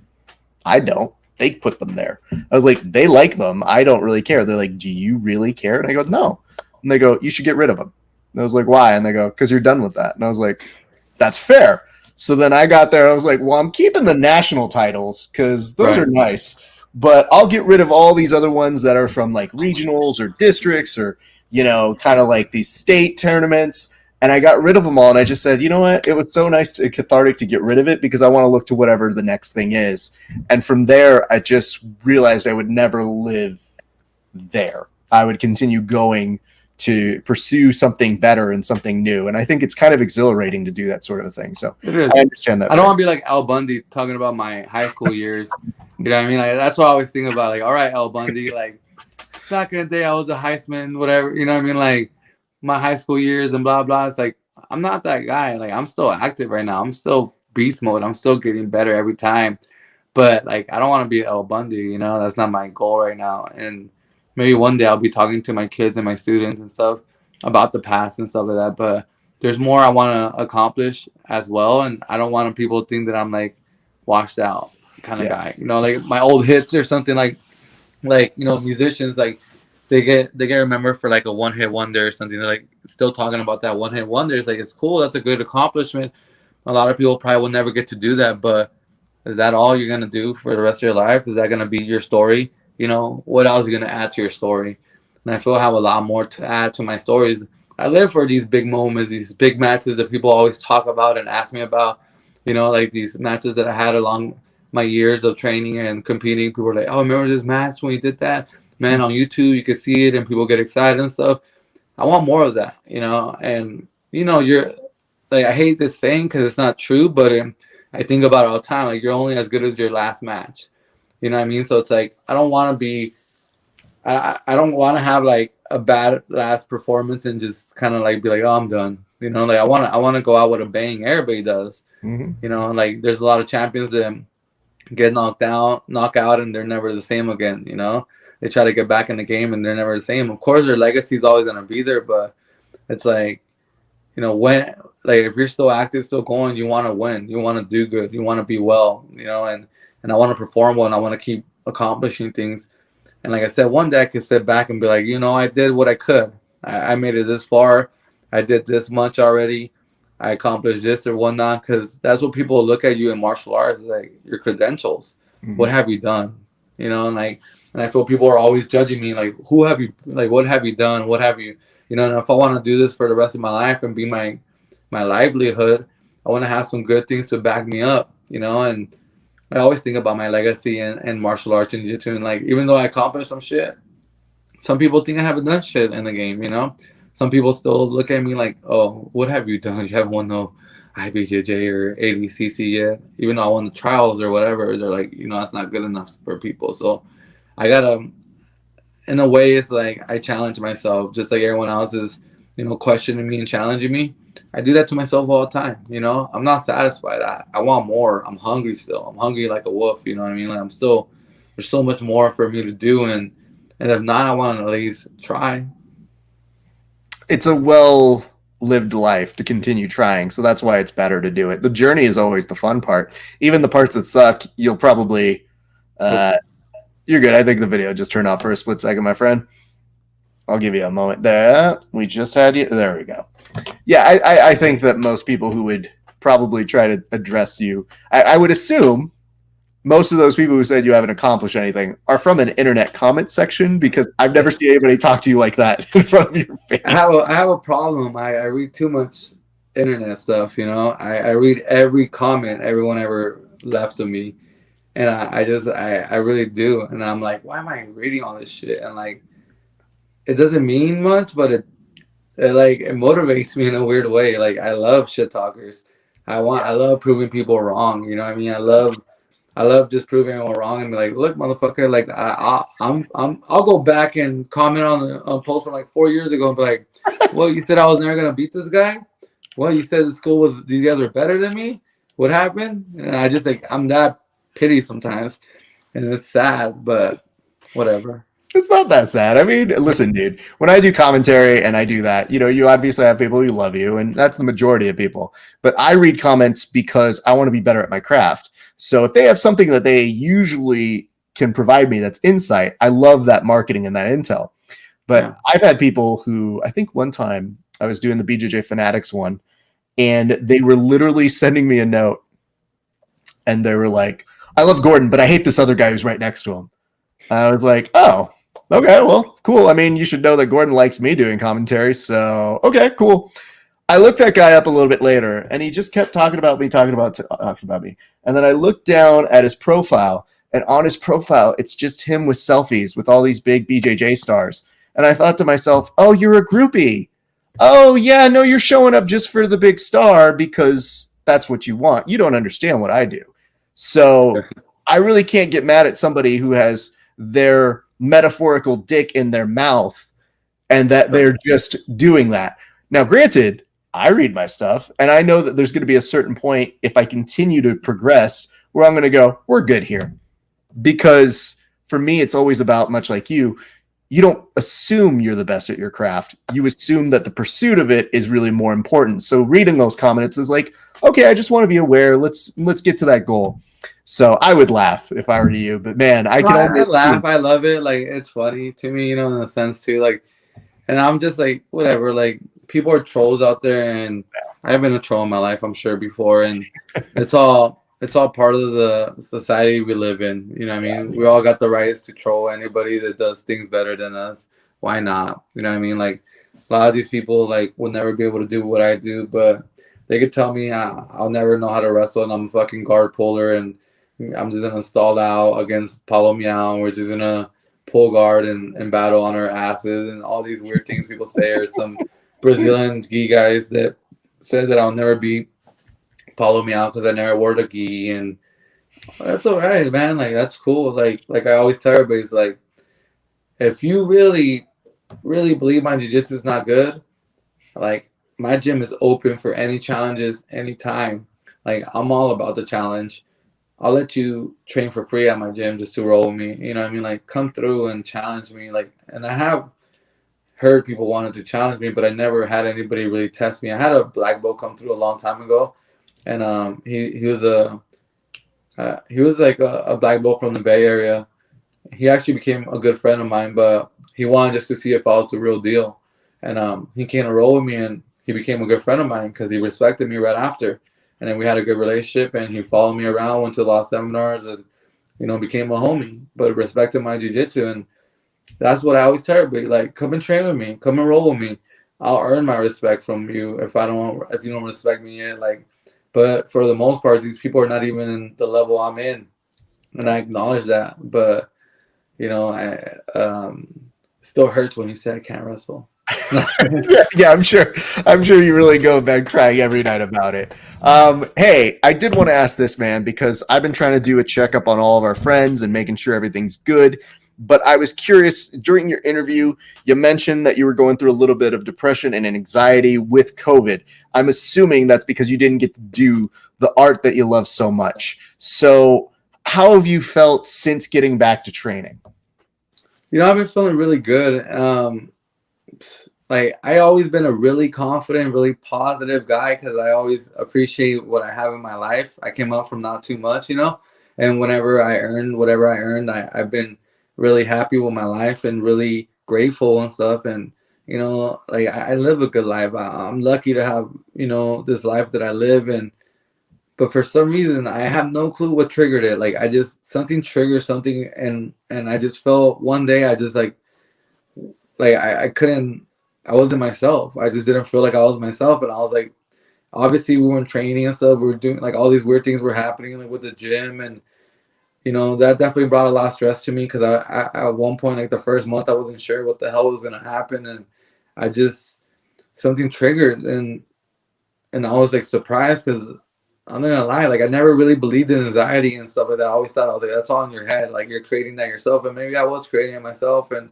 I don't. They put them there. I was like, they like them. I don't really care. They're like, do you really care? And I go, no. And they go, you should get rid of them. And I was like, why? And they go, because you're done with that. And I was like, that's fair. So then I got there. I was like, well, I'm keeping the national titles because those are nice. But I'll get rid of all these other ones that are from like regionals or districts or, you know, kind of like these state tournaments. And I got rid of them all. And I just said, you know what? It was so nice and cathartic to get rid of it because I want to look to whatever the next thing is. And from there, I just realized I would never live there. I would continue going to pursue something better and something new. And I think it's kind of exhilarating to do that sort of a thing. So it is. I understand that. I don't want to be like Al Bundy talking about my high school years. You know what I mean? Like, that's what I always think about. Like, all right, Al Bundy, like back in the day, I was a Heisman, whatever. You know what I mean? Like my high school years and blah, blah. It's like, I'm not that guy. Like, I'm still active right now. I'm still beast mode. I'm still getting better every time. But like, I don't want to be Al Bundy, you know? That's not my goal right now. And maybe one day I'll be talking to my kids and my students and stuff about the past and stuff like that. But there's more I want to accomplish as well. And I don't want people to think that I'm like washed out kind of guy. You know, like my old hits or something like, you know, musicians, like they get remembered for like a one-hit wonder or something. They're like still talking about that one-hit wonder. It's like, it's cool. That's a good accomplishment. A lot of people probably will never get to do that. But is that all you're going to do for the rest of your life? Is that going to be your story? You know, what else is going to add to your story? And I feel I have a lot more to add to my stories. I live for these big moments, these big matches that people always talk about and ask me about. You know, like these matches that I had along my years of training and competing. People are like, oh, remember this match when you did that? Man, on YouTube, you can see it and people get excited and stuff. I want more of that, you know? And, you know, you're like, I hate this saying because it's not true, but I think about it all the time. Like, you're only as good as your last match. You know what I mean? So it's like, I don't want to be, I don't want to have like a bad last performance and just kind of like be like, oh, I'm done. You know, like I want to go out with a bang. Everybody does. Mm-hmm. You know, like there's a lot of champions that get knock out, and they're never the same again. You know, they try to get back in the game and they're never the same. Of course, their legacy is always gonna be there, but it's like, you know, when like if you're still active, still going, you want to win, you want to do good, you want to be well. You know, and I want to perform well, and I want to keep accomplishing things. And like I said, one day I could sit back and be like, you know, I did what I could. I made it this far. I did this much already. I accomplished this or whatnot, because that's what people look at you in martial arts, like your credentials. Mm-hmm. What have you done? You know, and like, and I feel people are always judging me, like, who have you, like, what have you done? What have you, you know, and if I want to do this for the rest of my life and be my livelihood, I want to have some good things to back me up, you know, and I always think about my legacy and martial arts and jiu-jitsu, and like even though I accomplished some shit, some people think I haven't done shit in the game. You know, some people still look at me like, "Oh, what have you done? You haven't won no IBJJ or ADCC yet." Even though I won the trials or whatever, they're like, you know, that's not good enough for people. So I gotta, in a way, it's like I challenge myself, just like everyone else is, you know, questioning me and challenging me. I do that to myself all the time. You know, I'm not satisfied. I want more. I'm hungry still. I'm hungry like a wolf. You know what I mean? Like I'm still, there's so much more for me to do, and if not, I want to at least try. It's a well lived life to continue trying, so that's why it's better to do it. The journey is always the fun part. Even the parts that suck, you'll probably you're good. I think the video just turned off for a split second, my friend. I'll give you a moment there. We just had you. There we go. Yeah, I think that most people who would probably try to address you, I would assume most of those people who said you haven't accomplished anything are from an internet comment section, because I've never seen anybody talk to you like that in front of your face. I have a problem. I read too much internet stuff, you know. I read every comment everyone ever left of me, and I really do. And I'm like, why am I reading all this shit? And like, it doesn't mean much, but it motivates me in a weird way. Like I love shit talkers. I love proving people wrong. You know what I mean? I love just proving everyone wrong and be like, look, motherfucker, like I'll go back and comment on a post from like 4 years ago and be like, well, you said I was never gonna beat this guy. Well, you said the school was these guys were better than me. What happened? And I just like I'm that pity sometimes, and it's sad, but whatever. It's not that sad. I mean, listen, dude, when I do commentary and I do that, you know, you obviously have people who love you, and that's the majority of people. But I read comments because I want to be better at my craft. So if they have something that they usually can provide me that's insight, I love that marketing and that intel. But yeah. I've had people who, I think one time I was doing the BJJ Fanatics one, and they were literally sending me a note, and they were like, I love Gordon, but I hate this other guy who's right next to him. I was like, oh, okay, well, cool. I mean, you should know that Gordon likes me doing commentary, so okay, cool. I looked that guy up a little bit later, and he just kept talking about me. And then I looked down at his profile, and on his profile, it's just him with selfies with all these big BJJ stars. And I thought to myself, oh, you're a groupie. Oh, yeah, no, you're showing up just for the big star because that's what you want. You don't understand what I do. So I really can't get mad at somebody who has their metaphorical dick in their mouth and that they're just doing that. Now, granted, I read my stuff, and I know that there's going to be a certain point if I continue to progress where I'm going to go, we're good here. Because for me, it's always about, much like you don't assume you're the best at your craft. You assume that the pursuit of it is really more important. So reading those comments is like, okay, I just want to be aware. Let's get to that goal. So I would laugh if I were you, but man, I laugh. I love it. Like, it's funny to me, you know, in a sense too. Like, and I'm just like, whatever. Like, people are trolls out there, and I've been a troll in my life, I'm sure, before, and it's all part of the society we live in. You know what I mean? We all got the rights to troll anybody that does things better than us. Why not? You know what I mean? Like, a lot of these people like will never be able to do what I do, but they could tell me I'll never know how to wrestle, and I'm a fucking guard puller, and I'm just gonna stall out against Paulo Miao. We're just gonna pull guard and battle on our asses, and all these weird things people say, or some Brazilian gi guys that said that I'll never beat Paulo Miao because I never wore the gi, and that's all right, man. Like, that's cool. Like I always tell everybody, like, if you really, really believe my jiu-jitsu is not good, like, my gym is open for any challenges, anytime. Like, I'm all about the challenge. I'll let you train for free at my gym just to roll with me. You know what I mean? Like, come through and challenge me. Like, and I have heard people wanted to challenge me, but I never had anybody really test me. I had a black belt come through a long time ago, and he was like a black belt from the Bay Area. He actually became a good friend of mine, but he wanted just to see if I was the real deal. And he came to roll with me, and he became a good friend of mine because he respected me right after. And then we had a good relationship, and he followed me around, went to a lot of seminars, and, you know, became a homie, but respected my jiu-jitsu. And that's what I always tell everybody, like, come and train with me, come and roll with me. I'll earn my respect from you if you don't respect me yet. Like, but for the most part, these people are not even in the level I'm in. and I acknowledge that. But I it still hurts when you say I can't wrestle. Yeah, I'm sure. I'm sure you really go to bed crying every night about it. Hey, I did want to ask this, man, because I've been trying to do a checkup on all of our friends and making sure everything's good. But I was curious during your interview, you mentioned that you were going through a little bit of depression and anxiety with COVID. I'm assuming that's because you didn't get to do the art that you love so much. So, how have you felt since getting back to training? I've been feeling really good. Like I always been a really confident, really positive guy because I always appreciate what I have in my life. I came up from not too much, and whenever I earned whatever I earned, I've been really happy with my life and really grateful and stuff. And like I live a good life. I'm lucky to have this life that I live in. But for some reason, I have no clue what triggered it. Like I just something triggered something, and I just felt one day I just like I couldn't. I wasn't myself. I just didn't feel like I was myself, and I was like, obviously we weren't training and stuff. We were doing like all these weird things were happening like with the gym, and that definitely brought a lot of stress to me because I at one point like the first month I wasn't sure what the hell was gonna happen, and I just something triggered, and I was like surprised because I'm not gonna lie, like I never really believed in anxiety and stuff like that. I always thought I was like that's all in your head, like you're creating that yourself, and maybe I was creating it myself, and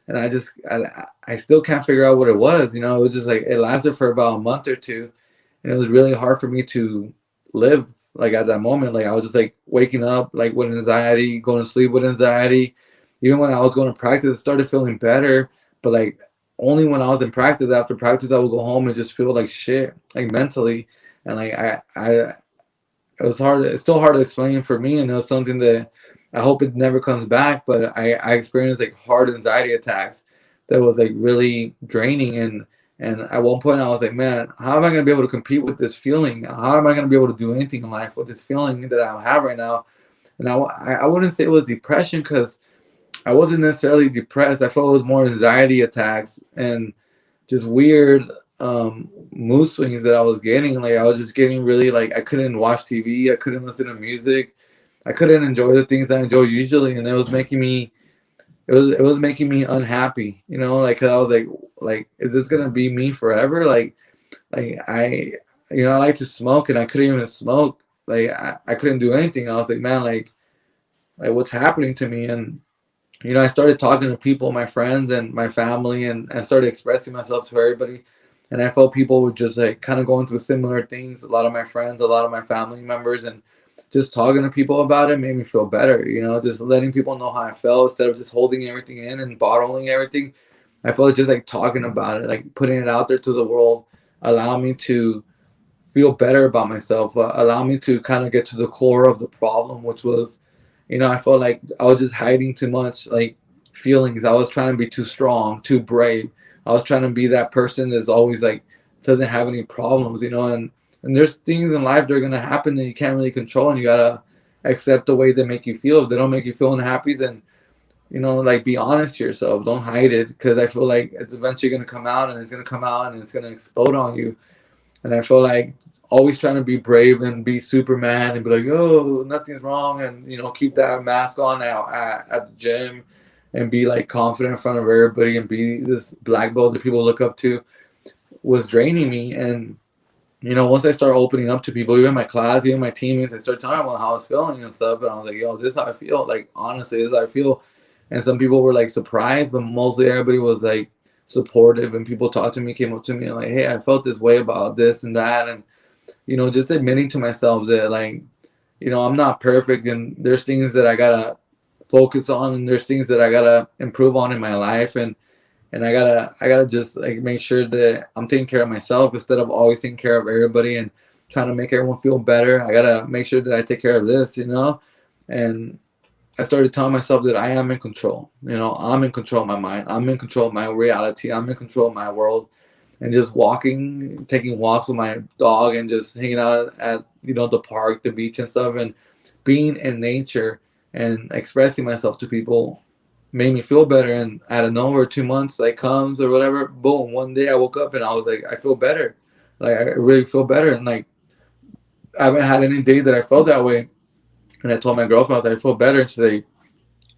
I still can't figure out what it was. It was just like it lasted for about a month or two, and it was really hard for me to live like at that moment. Like I was just like waking up like with anxiety, going to sleep with anxiety. Even when I was going to practice, it started feeling better, but like only when I was in practice. After practice, I would go home and just feel like shit, like mentally, and like it was hard. It's still hard to explain for me, and it was something that I hope it never comes back. But I experienced like hard anxiety attacks that was like really draining, and at one point I was like, man, how am I going to be able to compete with this feeling? How am I going to be able to do anything in life with this feeling that I have right now? And I wouldn't say it was depression because I wasn't necessarily depressed. I felt it was more anxiety attacks and just weird mood swings that I was getting. Like I was just getting really like I couldn't watch TV, I couldn't listen to music, I couldn't enjoy the things that I enjoy usually, and it was making me making me unhappy. Like 'cause I was like is this gonna be me forever? Like I like to smoke and I couldn't even smoke. Like I couldn't do anything. I was like, man, like what's happening to me? And I started talking to people, my friends and my family, and I started expressing myself to everybody. And I felt people were just like kind of going through similar things. A lot of my friends, a lot of my family members, and just talking to people about it made me feel better. Just letting people know how I felt instead of just holding everything in and bottling everything. I felt just like talking about it, like putting it out there to the world, allow me to feel better about myself, allow me to kind of get to the core of the problem, which was I felt like I was just hiding too much, like feelings. I was trying to be too strong, too brave. I was trying to be that person that's always like doesn't have any problems, and there's things in life that are gonna happen that you can't really control, and you gotta accept the way they make you feel. If they don't make you feel unhappy, then like be honest to yourself. Don't hide it, because I feel like it's eventually gonna come out, and it's gonna come out, and it's gonna explode on you. And I feel like always trying to be brave and be Superman and be like, oh, nothing's wrong. And, keep that mask on at the gym and be like confident in front of everybody and be this black belt that people look up to was draining me. And, once I started opening up to people, even my class, even my teammates, I started talking about how I was feeling and stuff. And I was like, yo, this is how I feel. Like, honestly, this is how I feel. And some people were like surprised, but mostly everybody was like supportive, and people talked to me, came up to me and like, hey, I felt this way about this and that. And just admitting to myself that like I'm not perfect, and there's things that I gotta focus on, and there's things that I gotta improve on in my life, and I gotta just like make sure that I'm taking care of myself instead of always taking care of everybody and trying to make everyone feel better. I gotta make sure that I take care of this, and I started telling myself that I am in control. I'm in control of my mind. I'm in control of my reality. I'm in control of my world. And just walking, taking walks with my dog, and just hanging out at the park, the beach and stuff, and being in nature and expressing myself to people made me feel better. And out of nowhere, 2 months like comes or whatever, boom, one day I woke up and I was like, I feel better. Like I really feel better. And like I haven't had any day that I felt that way And I told my girlfriend that I feel better, and she's like,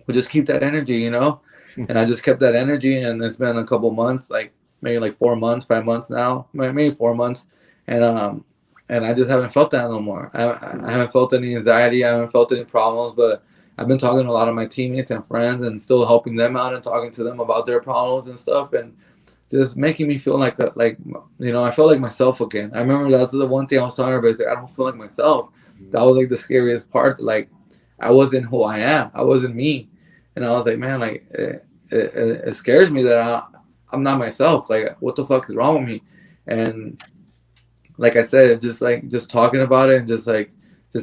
"Well, just keep that energy, you know." And I just kept that energy, and it's been a couple months, like maybe like 4 months, 5 months now, maybe 4 months, and I just haven't felt that no more. I haven't felt any anxiety, I haven't felt any problems, but I've been talking to a lot of my teammates and friends, and still helping them out and talking to them about their problems and stuff, and just making me feel like I felt like myself again. I remember that's the one thing I was talking about. Is like, I don't feel like myself. That was like the scariest part. Like I wasn't who I am. I wasn't me, and I was like, man, like it scares me that I'm not myself. Like what the fuck is wrong with me? And like I said, just talking about it and just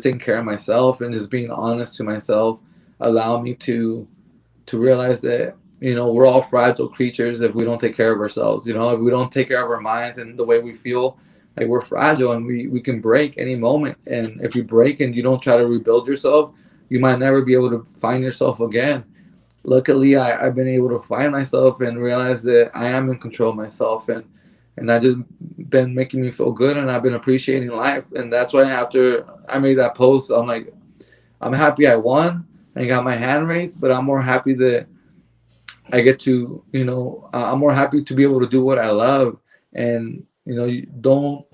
taking care of myself and just being honest to myself allow me to realize that we're all fragile creatures if we don't take care of ourselves. If we don't take care of our minds and the way we feel, like we're fragile and we can break any moment. And if you break and you don't try to rebuild yourself, you might never be able to find yourself again. Luckily, I've been able to find myself and realize that I am in control of myself, and I just been making me feel good, and I've been appreciating life. And that's why after I made that post, I'm like, I'm happy I won and got my hand raised, but I'm more happy that I get to, I'm more happy to be able to do what I love, and you don't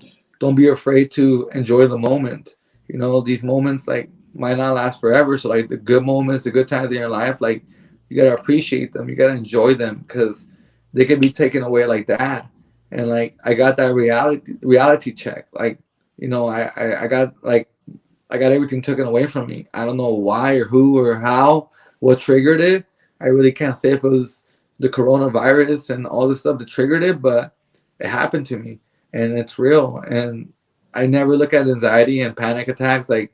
be afraid to enjoy the moment. These moments like might not last forever, so like the good moments, the good times in your life, like you gotta appreciate them, you gotta enjoy them, because they can be taken away like that. And like I got that reality check, like I got everything taken away from me. I don't know why or who or how, what triggered it. I really can't say if it was the coronavirus and all this stuff that triggered it, but it happened to me and it's real. And I never look at anxiety and panic attacks like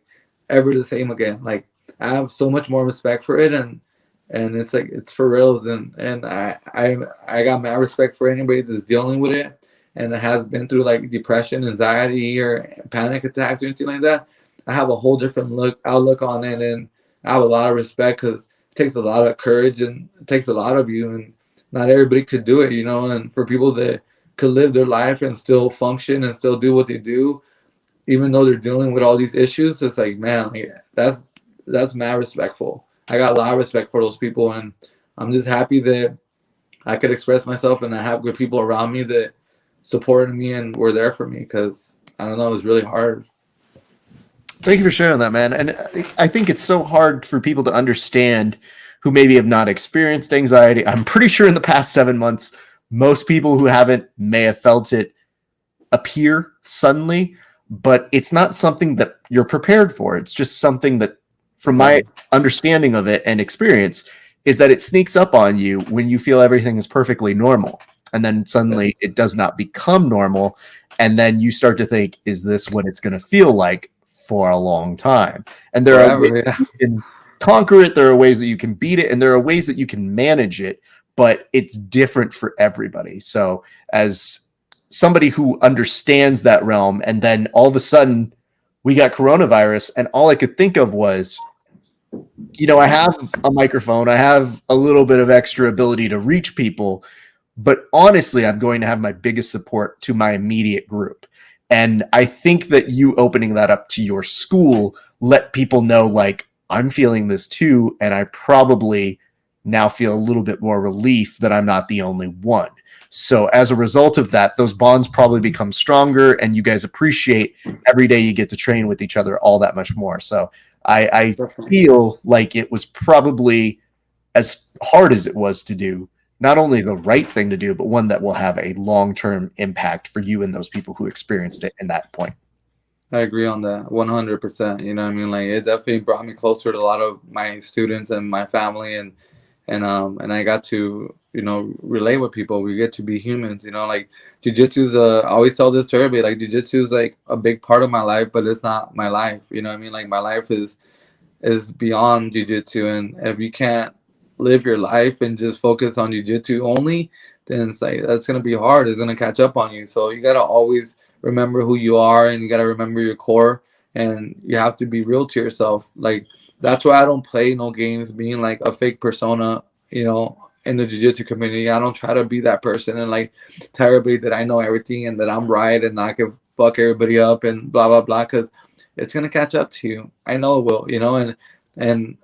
ever the same again. Like I have so much more respect for it, and it's like it's for real. And I got mad respect for anybody that's dealing with it and has been through like depression, anxiety, or panic attacks or anything like that. I have a whole different outlook on it, and I have a lot of respect because it takes a lot of courage and it takes a lot of you, and not everybody could do it, and for people that could live their life and still function and still do what they do, even though they're dealing with all these issues, it's like, man, like, that's mad respectful. I got a lot of respect for those people, and I'm just happy that I could express myself and I have good people around me that supported me and were there for me, because I don't know, it was really hard. Thank you for sharing that, man. And I think it's so hard for people to understand who maybe have not experienced anxiety. I'm pretty sure in the past 7 months, most people who haven't may have felt it appear suddenly, but it's not something that you're prepared for. It's just something that, from my understanding of it and experience, is that it sneaks up on you when you feel everything is perfectly normal. And then suddenly it does not become normal. And then you start to think, is this what it's going to feel like for a long time? And there are ways that you can conquer it, there are ways that you can beat it, and there are ways that you can manage it, but it's different for everybody. So as somebody who understands that realm, and then all of a sudden we got coronavirus, and all I could think of was, I have a microphone, I have a little bit of extra ability to reach people, but honestly, I'm going to have my biggest support to my immediate group. And I think that you opening that up to your school let people know, like, I'm feeling this too, and I probably now feel a little bit more relief that I'm not the only one. So as a result of that, those bonds probably become stronger, and you guys appreciate every day you get to train with each other all that much more. So I feel like it was probably, as hard as it was to do, not only the right thing to do, but one that will have a long-term impact for you and those people who experienced it in that point. I agree on that 100%. You know what I mean? Like, it definitely brought me closer to a lot of my students and my family, and I got to, relate with people. We get to be humans, like jiu-jitsu's, I always tell this to everybody, like jiu-jitsu is like a big part of my life, but it's not my life. You know what I mean? Like, my life is beyond jiu-jitsu, and if you can't live your life and just focus on jiu-jitsu only, then it's like, that's going to be hard. It's going to catch up on you. So you got to always remember who you are, and you got to remember your core, and you have to be real to yourself. Like, that's why I don't play no games being like a fake persona, in the jiu-jitsu community. I don't try to be that person and like tell everybody that I know everything and that I'm right and I can fuck everybody up and blah, blah, blah. Because it's gonna catch up to you. I know it will, and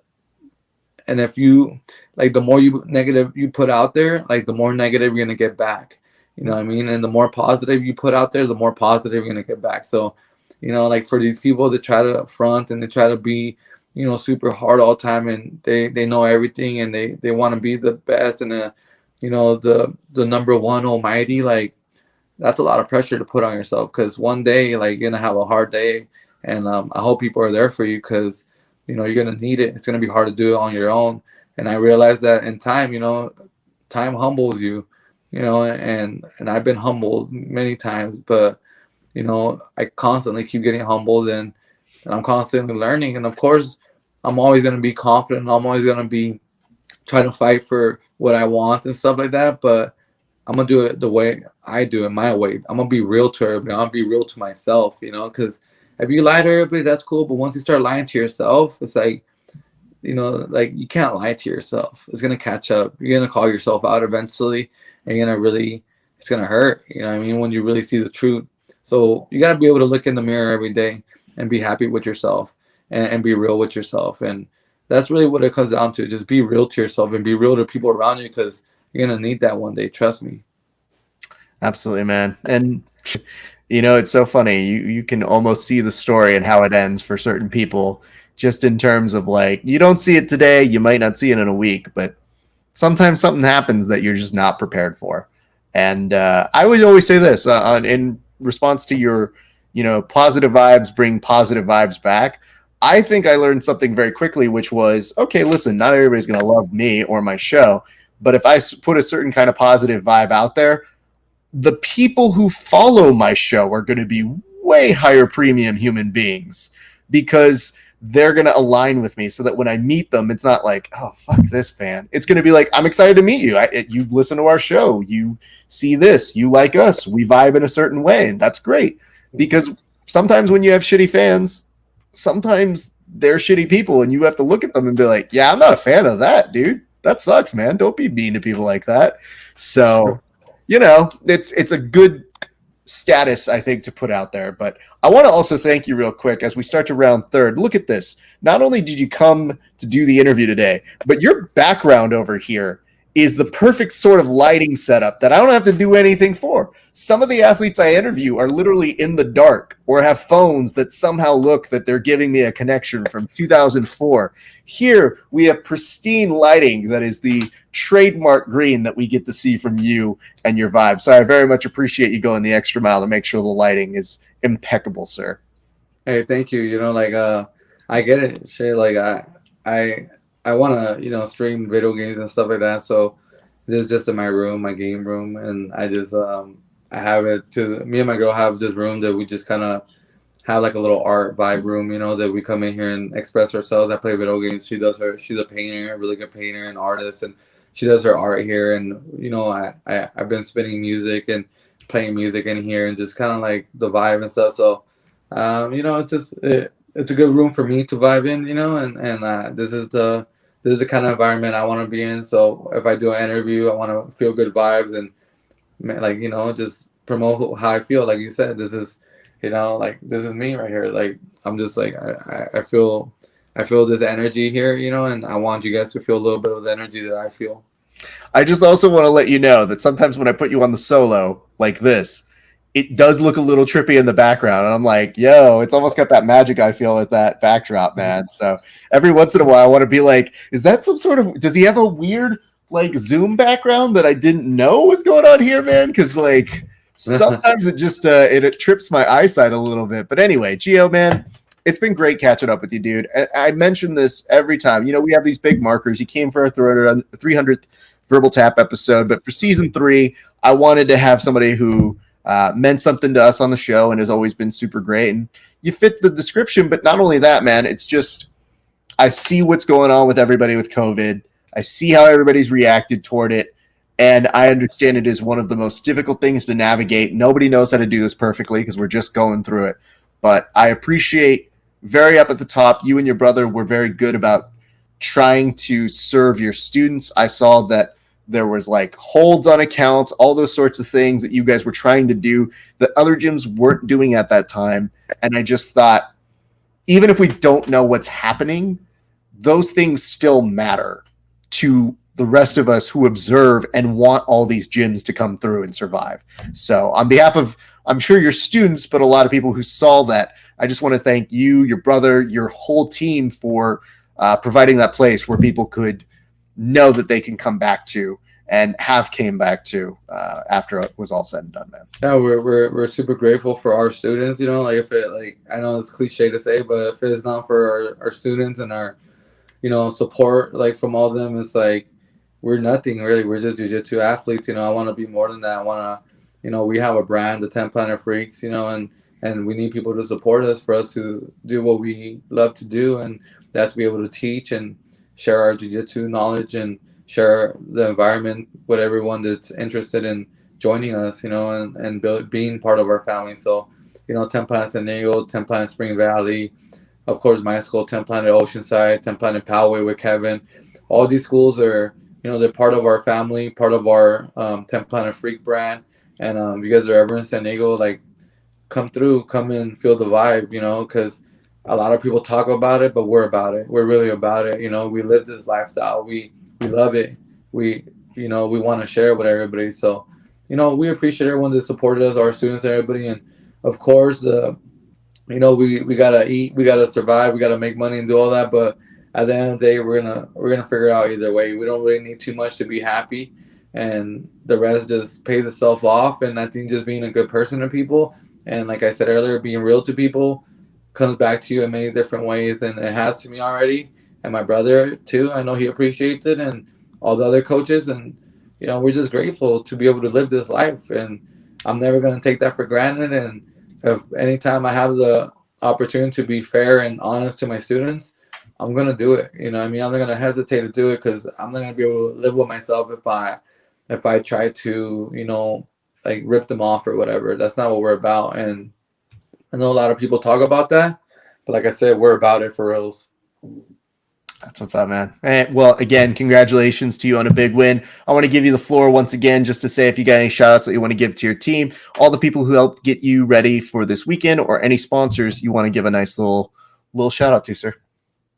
and if you like, the more negative you put out there, like the more negative you're gonna get back. You know what I mean? And the more positive you put out there, the more positive you're gonna get back. So, like for these people that try to front and they try to be, super hard all the time, and they know everything, and they want to be the best and the number one almighty, like that's a lot of pressure to put on yourself, because one day, like, you're gonna have a hard day, and I hope people are there for you, because you're gonna need it. It's gonna be hard to do it on your own, and I realized that in time, time humbles you, and I've been humbled many times, but I constantly keep getting humbled, and I'm constantly learning, and of course, I'm always gonna be confident. I'm always gonna be trying to fight for what I want and stuff like that, but I'm gonna do it the way I do it, my way. I'm gonna be real to everybody. I'm gonna be real to myself, because if you lie to everybody, that's cool. But once you start lying to yourself, it's like, like you can't lie to yourself. It's gonna catch up. You're gonna call yourself out eventually, and it's gonna hurt. You know what I mean? When you really see the truth. So you gotta be able to look in the mirror every day and be happy with yourself, and be real with yourself. And that's really what it comes down to. Just be real to yourself and be real to people around you, because you're gonna need that one day. Trust me. Absolutely, man. And it's so funny. You can almost see the story and how it ends for certain people, just in terms of like, you don't see it today, you might not see it in a week, but sometimes something happens that you're just not prepared for. And I would always say this in response to your, positive vibes bring positive vibes back. I think I learned something very quickly, which was, okay, listen, not everybody's going to love me or my show, but if I put a certain kind of positive vibe out there, the people who follow my show are going to be way higher premium human beings, because they're going to align with me, so that when I meet them, it's not like, oh, fuck this fan. It's going to be like, I'm excited to meet you. You listen to our show. You see this. You like us. We vibe in a certain way. And that's great, because sometimes when you have shitty fans, sometimes they're shitty people, and you have to look at them and be like, yeah, I'm not a fan of that, dude. That sucks, man. Don't be mean to people like that. So, it's a good status, I think, to put out there. But I want to also thank you real quick as we start to round third. Look at this. Not only did you come to do the interview today, but your background over here is the perfect sort of lighting setup that I don't have to do anything for. Some of the athletes I interview are literally in the dark or have phones that somehow look that they're giving me a connection from 2004. Here, we have pristine lighting that is the trademark green that we get to see from you and your vibe. So I very much appreciate you going the extra mile to make sure the lighting is impeccable, sir. Hey, thank you. I get it. Shit, like I want to, stream video games and stuff like that. So this is just in my room, my game room, and I just I have it to me and my girl have this room that we just kind of have like a little art vibe room, that we come in here and express ourselves. I play video games. She's a painter, a really good painter and artist, and she does her art here. And I've been spinning music and playing music in here, and just kind of like the vibe and stuff. So it's a good room for me to vibe in, and this is the kind of environment I want to be in. So if I do an interview, I want to feel good vibes and just promote how I feel. Like you said, this is this is me right here. Like I'm just like I feel this energy here, and I want you guys to feel a little bit of the energy that I feel. I just also want to let you know that sometimes when I put you on the solo like this, it does look a little trippy in the background. And I'm like, yo, it's almost got that magic I feel with that backdrop, man. So every once in a while I want to be like, is that some sort of, does he have a weird like Zoom background that I didn't know was going on here, man? Because like sometimes it just, it trips my eyesight a little bit. But anyway, Geo, man, it's been great catching up with you, dude. I mention this every time. We have these big markers. You came for our 300th Verbal Tap episode, but for season 3, I wanted to have somebody who meant something to us on the show and has always been super great. And you fit the description, but not only that, man, it's just, I see what's going on with everybody with COVID. I see how everybody's reacted toward it. And I understand it is one of the most difficult things to navigate. Nobody knows how to do this perfectly because we're just going through it. But I appreciate very up at the top, you and your brother were very good about trying to serve your students. I saw that there was like holds on accounts, all those sorts of things that you guys were trying to do that other gyms weren't doing at that time. And I just thought, even if we don't know what's happening, those things still matter to the rest of us who observe and want all these gyms to come through and survive. So on behalf of, I'm sure your students, but a lot of people who saw that, I just want to thank you, your brother, your whole team for providing that place where people could know that they can come back to and have came back to after it was all said and done, man. Yeah, we're super grateful for our students. You know, like if it, like, I know it's cliche to say, but if it's not for our students and our, you know, support, like from all of them, it's like we're nothing really. We're just jiu-jitsu athletes. You know, I want to be more than that. I want to, you know, we have a brand, the 10 Planet Freaks, you know, and we need people to support us for us to do what we love to do, and that's to be able to teach and share our jiu-jitsu knowledge and share the environment with everyone that's interested in joining us, you know, and being part of our family. So, you know, 10 Planet San Diego, 10 Planet Spring Valley, of course, my school, 10 Planet Oceanside, 10 Planet Poway with Kevin. All these schools are, you know, they're part of our family, part of our 10 Planet Freak brand. And if you guys are ever in San Diego, like, come through, come and feel the vibe, you know, because a lot of people talk about it, but we're about it. We're really about it. You know, we live this lifestyle. We love it. We, you know, we want to share it with everybody. So, you know, we appreciate everyone that supported us, our students, everybody. And of course, you know, we gotta eat, we gotta survive, we gotta make money and do all that. But at the end of the day, we're gonna figure it out either way. We don't really need too much to be happy, and the rest just pays itself off. And I think just being a good person to people, and like I said earlier, being real to people, comes back to you in many different ways, and it has to me already. And my brother too, I know he appreciates it, and all the other coaches. And you know, we're just grateful to be able to live this life, and I'm never gonna take that for granted. And if anytime I have the opportunity to be fair and honest to my students, I'm gonna do it. You know what I mean? I'm not gonna hesitate to do it, because I'm not gonna be able to live with myself if I try to, you know, like rip them off or whatever. That's not what we're about. And I know a lot of people talk about that, but like I said, we're about it for reals. That's what's up, man. And, well, again, congratulations to you on a big win. I want to give you the floor once again just to say if you got any shout outs that you want to give to your team, all the people who helped get you ready for this weekend, or any sponsors you want to give a nice little shout out to, sir.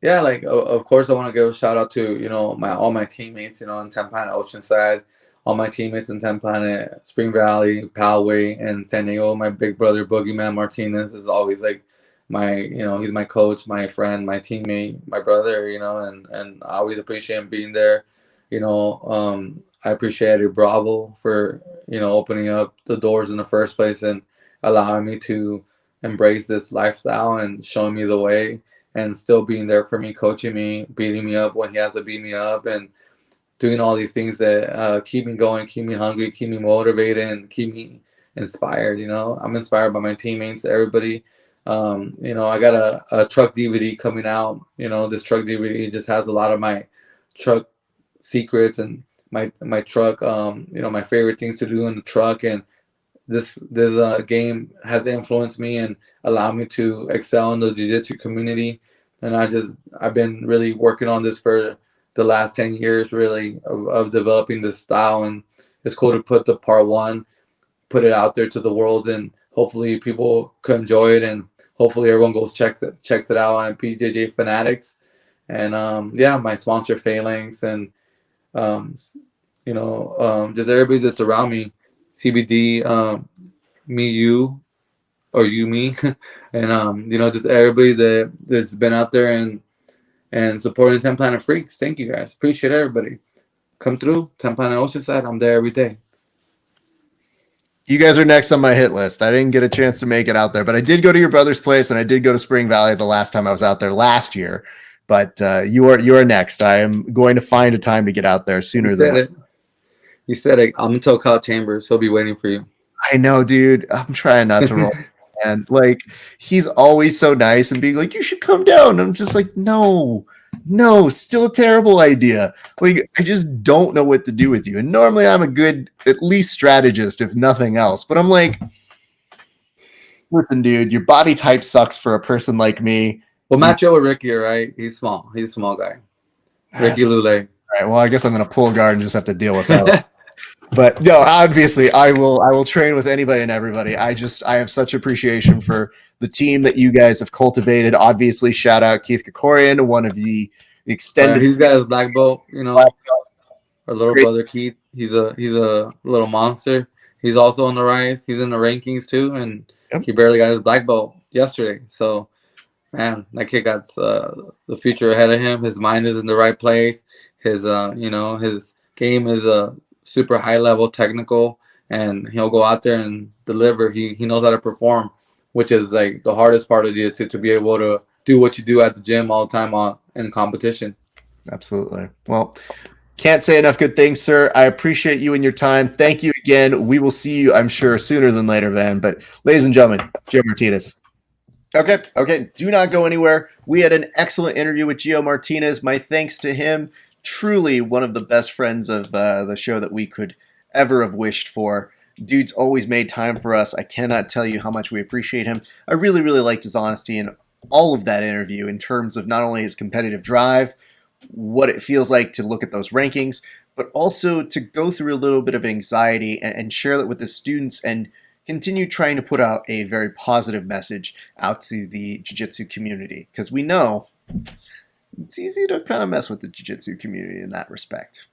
Yeah, like of course I want to give a shout out to, you know, all my teammates, you know, in 10 Planet Oceanside, all my teammates in 10 Planet Spring Valley, Poway, and San Diego. My big brother Boogeyman Martinez is always like my, you know, he's my coach, my friend, my teammate, my brother, you know, and I always appreciate him being there. You know, I appreciated Bravo for, you know, opening up the doors in the first place and allowing me to embrace this lifestyle and showing me the way, and still being there for me, coaching me, beating me up when he has to beat me up, and doing all these things that keep me going, keep me hungry, keep me motivated, and keep me inspired. You know, I'm inspired by my teammates, everybody. You know, I got a truck DVD coming out. You know, this truck DVD just has a lot of my truck secrets and my truck, you know, my favorite things to do in the truck. And this game has influenced me and allowed me to excel in the jiu-jitsu community. And I've been really working on this for the last 10 years, really, of developing this style. And it's cool to put the part one, put it out there to the world, and hopefully people can enjoy it, and hopefully everyone goes checks it out on PJJ Fanatics. And yeah, my sponsor Phalanx, and you know, just everybody that's around me, CBD, me, you, or you, me, and you know, just everybody that's been out there and supporting 10 Planet Freaks. Thank you guys. Appreciate everybody. Come through 10 Planet Oceanside. I'm there every day. You guys are next on my hit list. I didn't get a chance to make it out there, but I did go to your brother's place, and I did go to Spring Valley the last time I was out there last year. But you are next. I am going to find a time to get out there sooner than it. You said it. I'm gonna tell Kyle Chambers. He'll be waiting for you. I know, dude. I'm trying not to roll. And like, he's always so nice and being like, you should come down. I'm just like, no, still a terrible idea. Like, I just don't know what to do with you. And normally I'm a good, at least strategist, if nothing else. But I'm like, listen, dude, your body type sucks for a person like me. Well, match up with Ricky, right? He's small. He's a small guy. Ricky Lule. All right, well, I guess I'm going to pull guard and just have to deal with that. But no, obviously I will train with anybody and everybody. I have such appreciation for the team that you guys have cultivated. Obviously, shout out Keith Kokorian, one of the extended. He's got his black belt, you know. Our little Great. brother Keith, he's a little monster. He's also on the rise. He's in the rankings too, and Yep. he barely got his black belt yesterday. So, man, that kid got the future ahead of him. His mind is in the right place. His his game is super high level technical, and he'll go out there and deliver. He knows how to perform, which is like the hardest part of jiu-jitsu, to be able to do what you do at the gym all the time in competition. Absolutely. Well, can't say enough good things, sir. I appreciate you and your time. Thank you again. We will see you, I'm sure, sooner than later, Van. But ladies and gentlemen, Geo Martinez. Okay. Do not go anywhere. We had an excellent interview with Geo Martinez. My thanks to him. Truly one of the best friends of the show that we could ever have wished for. Dude's always made time for us. I cannot tell you how much we appreciate him. I really, really liked his honesty in all of that interview in terms of not only his competitive drive, what it feels like to look at those rankings, but also to go through a little bit of anxiety and share that with the students and continue trying to put out a very positive message out to the jiu-jitsu community. Because we know it's easy to kind of mess with the jiu-jitsu community in that respect.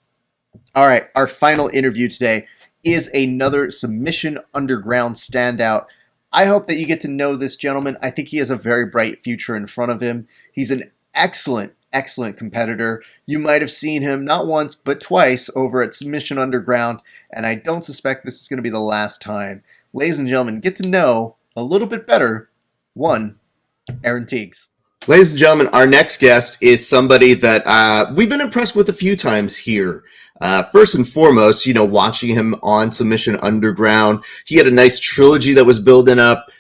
All right, our final interview today is another Submission Underground standout. I hope that you get to know this gentleman. I think he has a very bright future in front of him. He's an excellent competitor. You might have seen him not once, but twice over at Submission Underground, and I don't suspect this is going to be the last time. Ladies and gentlemen, get to know a little bit better, Aaron Tiegs. Ladies and gentlemen, our next guest is somebody that we've been impressed with a few times here. First and foremost, watching him on Submission Underground, he had a nice trilogy that was building up.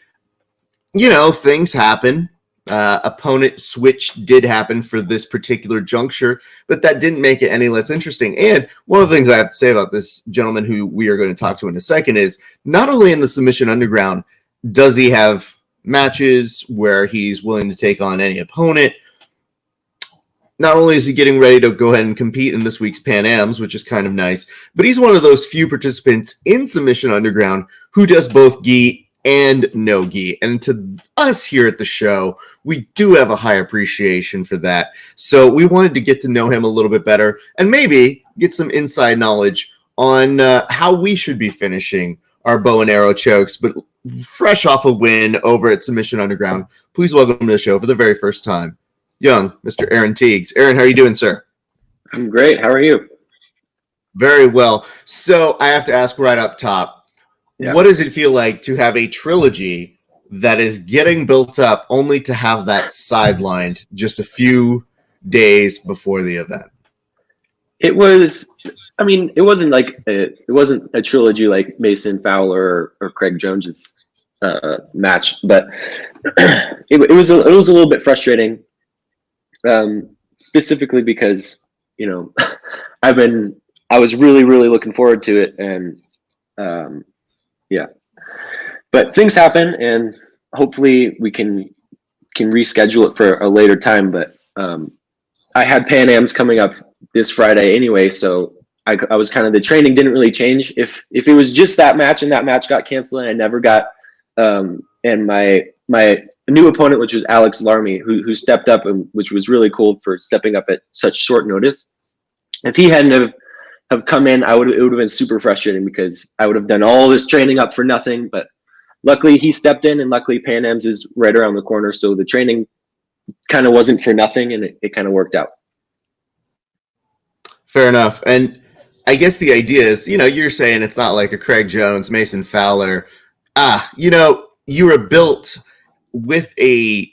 Things happen. Opponent switch did happen for this particular juncture, but that didn't make it any less interesting. And one of the things I have to say about this gentleman who we are going to talk to in a second is not only in the Submission Underground does he have matches where he's willing to take on any opponent, not only is he getting ready to go ahead and compete in this week's Pan Ams, which is kind of nice, but he's one of those few participants in Submission Underground who does both gi and no gi. And to us here at the show, we do have a high appreciation for that. So we wanted to get to know him a little bit better and maybe get some inside knowledge on how we should be finishing our bow and arrow chokes, but fresh off a win over at Submission Underground. Please welcome to the show for the very first time, young Mr. Aaron Tiegs. Aaron, how are you doing, sir? I'm great. How are you? Very well. So I have to ask right up top, what does it feel like to have a trilogy that is getting built up only to have that sidelined just a few days before the event? It wasn't a trilogy like Mason Fowler or Craig Jones's match, but it was a little bit frustrating, specifically because I was really looking forward to it, and but things happen, and hopefully we can reschedule it for a later time. But I had Pan Ams coming up this Friday anyway, so I was kind of, the training didn't really change. If it was just that match and that match got canceled and I never got and my new opponent, which was Alex Larmy, who stepped up, and which was really cool for stepping up at such short notice. If he hadn't have come in, it would have been super frustrating because I would have done all this training up for nothing. But luckily he stepped in, and luckily Pan Ams is right around the corner, so the training kind of wasn't for nothing, and it kind of worked out. Fair enough. And I guess the idea is, you're saying it's not like a Craig Jones, Mason Fowler. You were built with a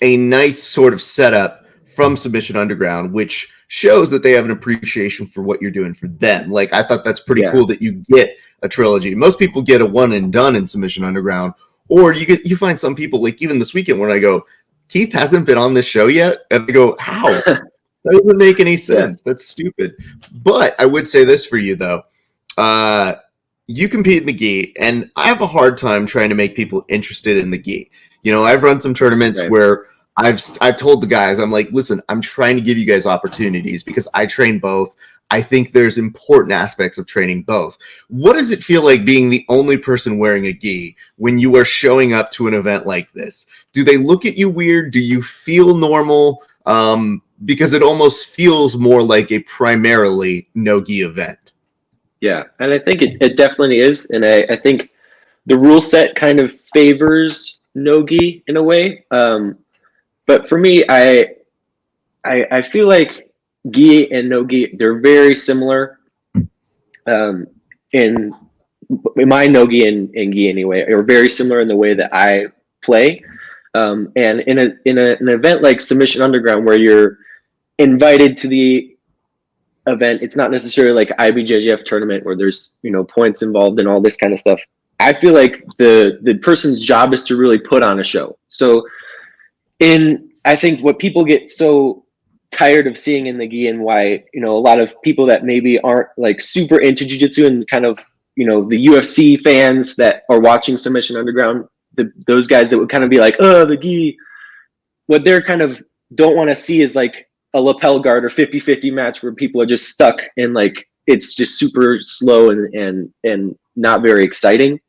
nice sort of setup from Submission Underground, which shows that they have an appreciation for what you're doing for them. Like, I thought that's pretty cool that you get a trilogy. Most people get a one and done in Submission Underground, or you find some people, like even this weekend when I go, Keith hasn't been on this show yet, and I go, how? That doesn't make any sense. That's stupid. But I would say this for you though. You compete in the gi, and I have a hard time trying to make people interested in the gi. I've run some tournaments where I've told the guys, I'm like, listen, I'm trying to give you guys opportunities because I train both. I think there's important aspects of training both. What does it feel like being the only person wearing a gi when you are showing up to an event like this? Do they look at you weird? Do you feel normal? Because it almost feels more like a primarily no-gi event. Yeah, and I think it definitely is. And I think the rule set kind of favors no-gi in a way. But for me, I feel like gi and no-gi, they're very similar. In my no-gi and gi anyway, are very similar in the way that I play. And in an event like Submission Underground, where you're invited to the event, it's not necessarily like IBJJF tournament where there's points involved and all this kind of stuff. I feel like the person's job is to really put on a show. So I think what people get so tired of seeing in the gi, and why a lot of people that maybe aren't like super into jiu-jitsu and kind of the UFC fans that are watching Submission Underground, those guys that would kind of be like, oh, the gi, what they're kind of don't want to see is like a lapel guard or 50-50 match where people are just stuck and like it's just super slow and not very exciting.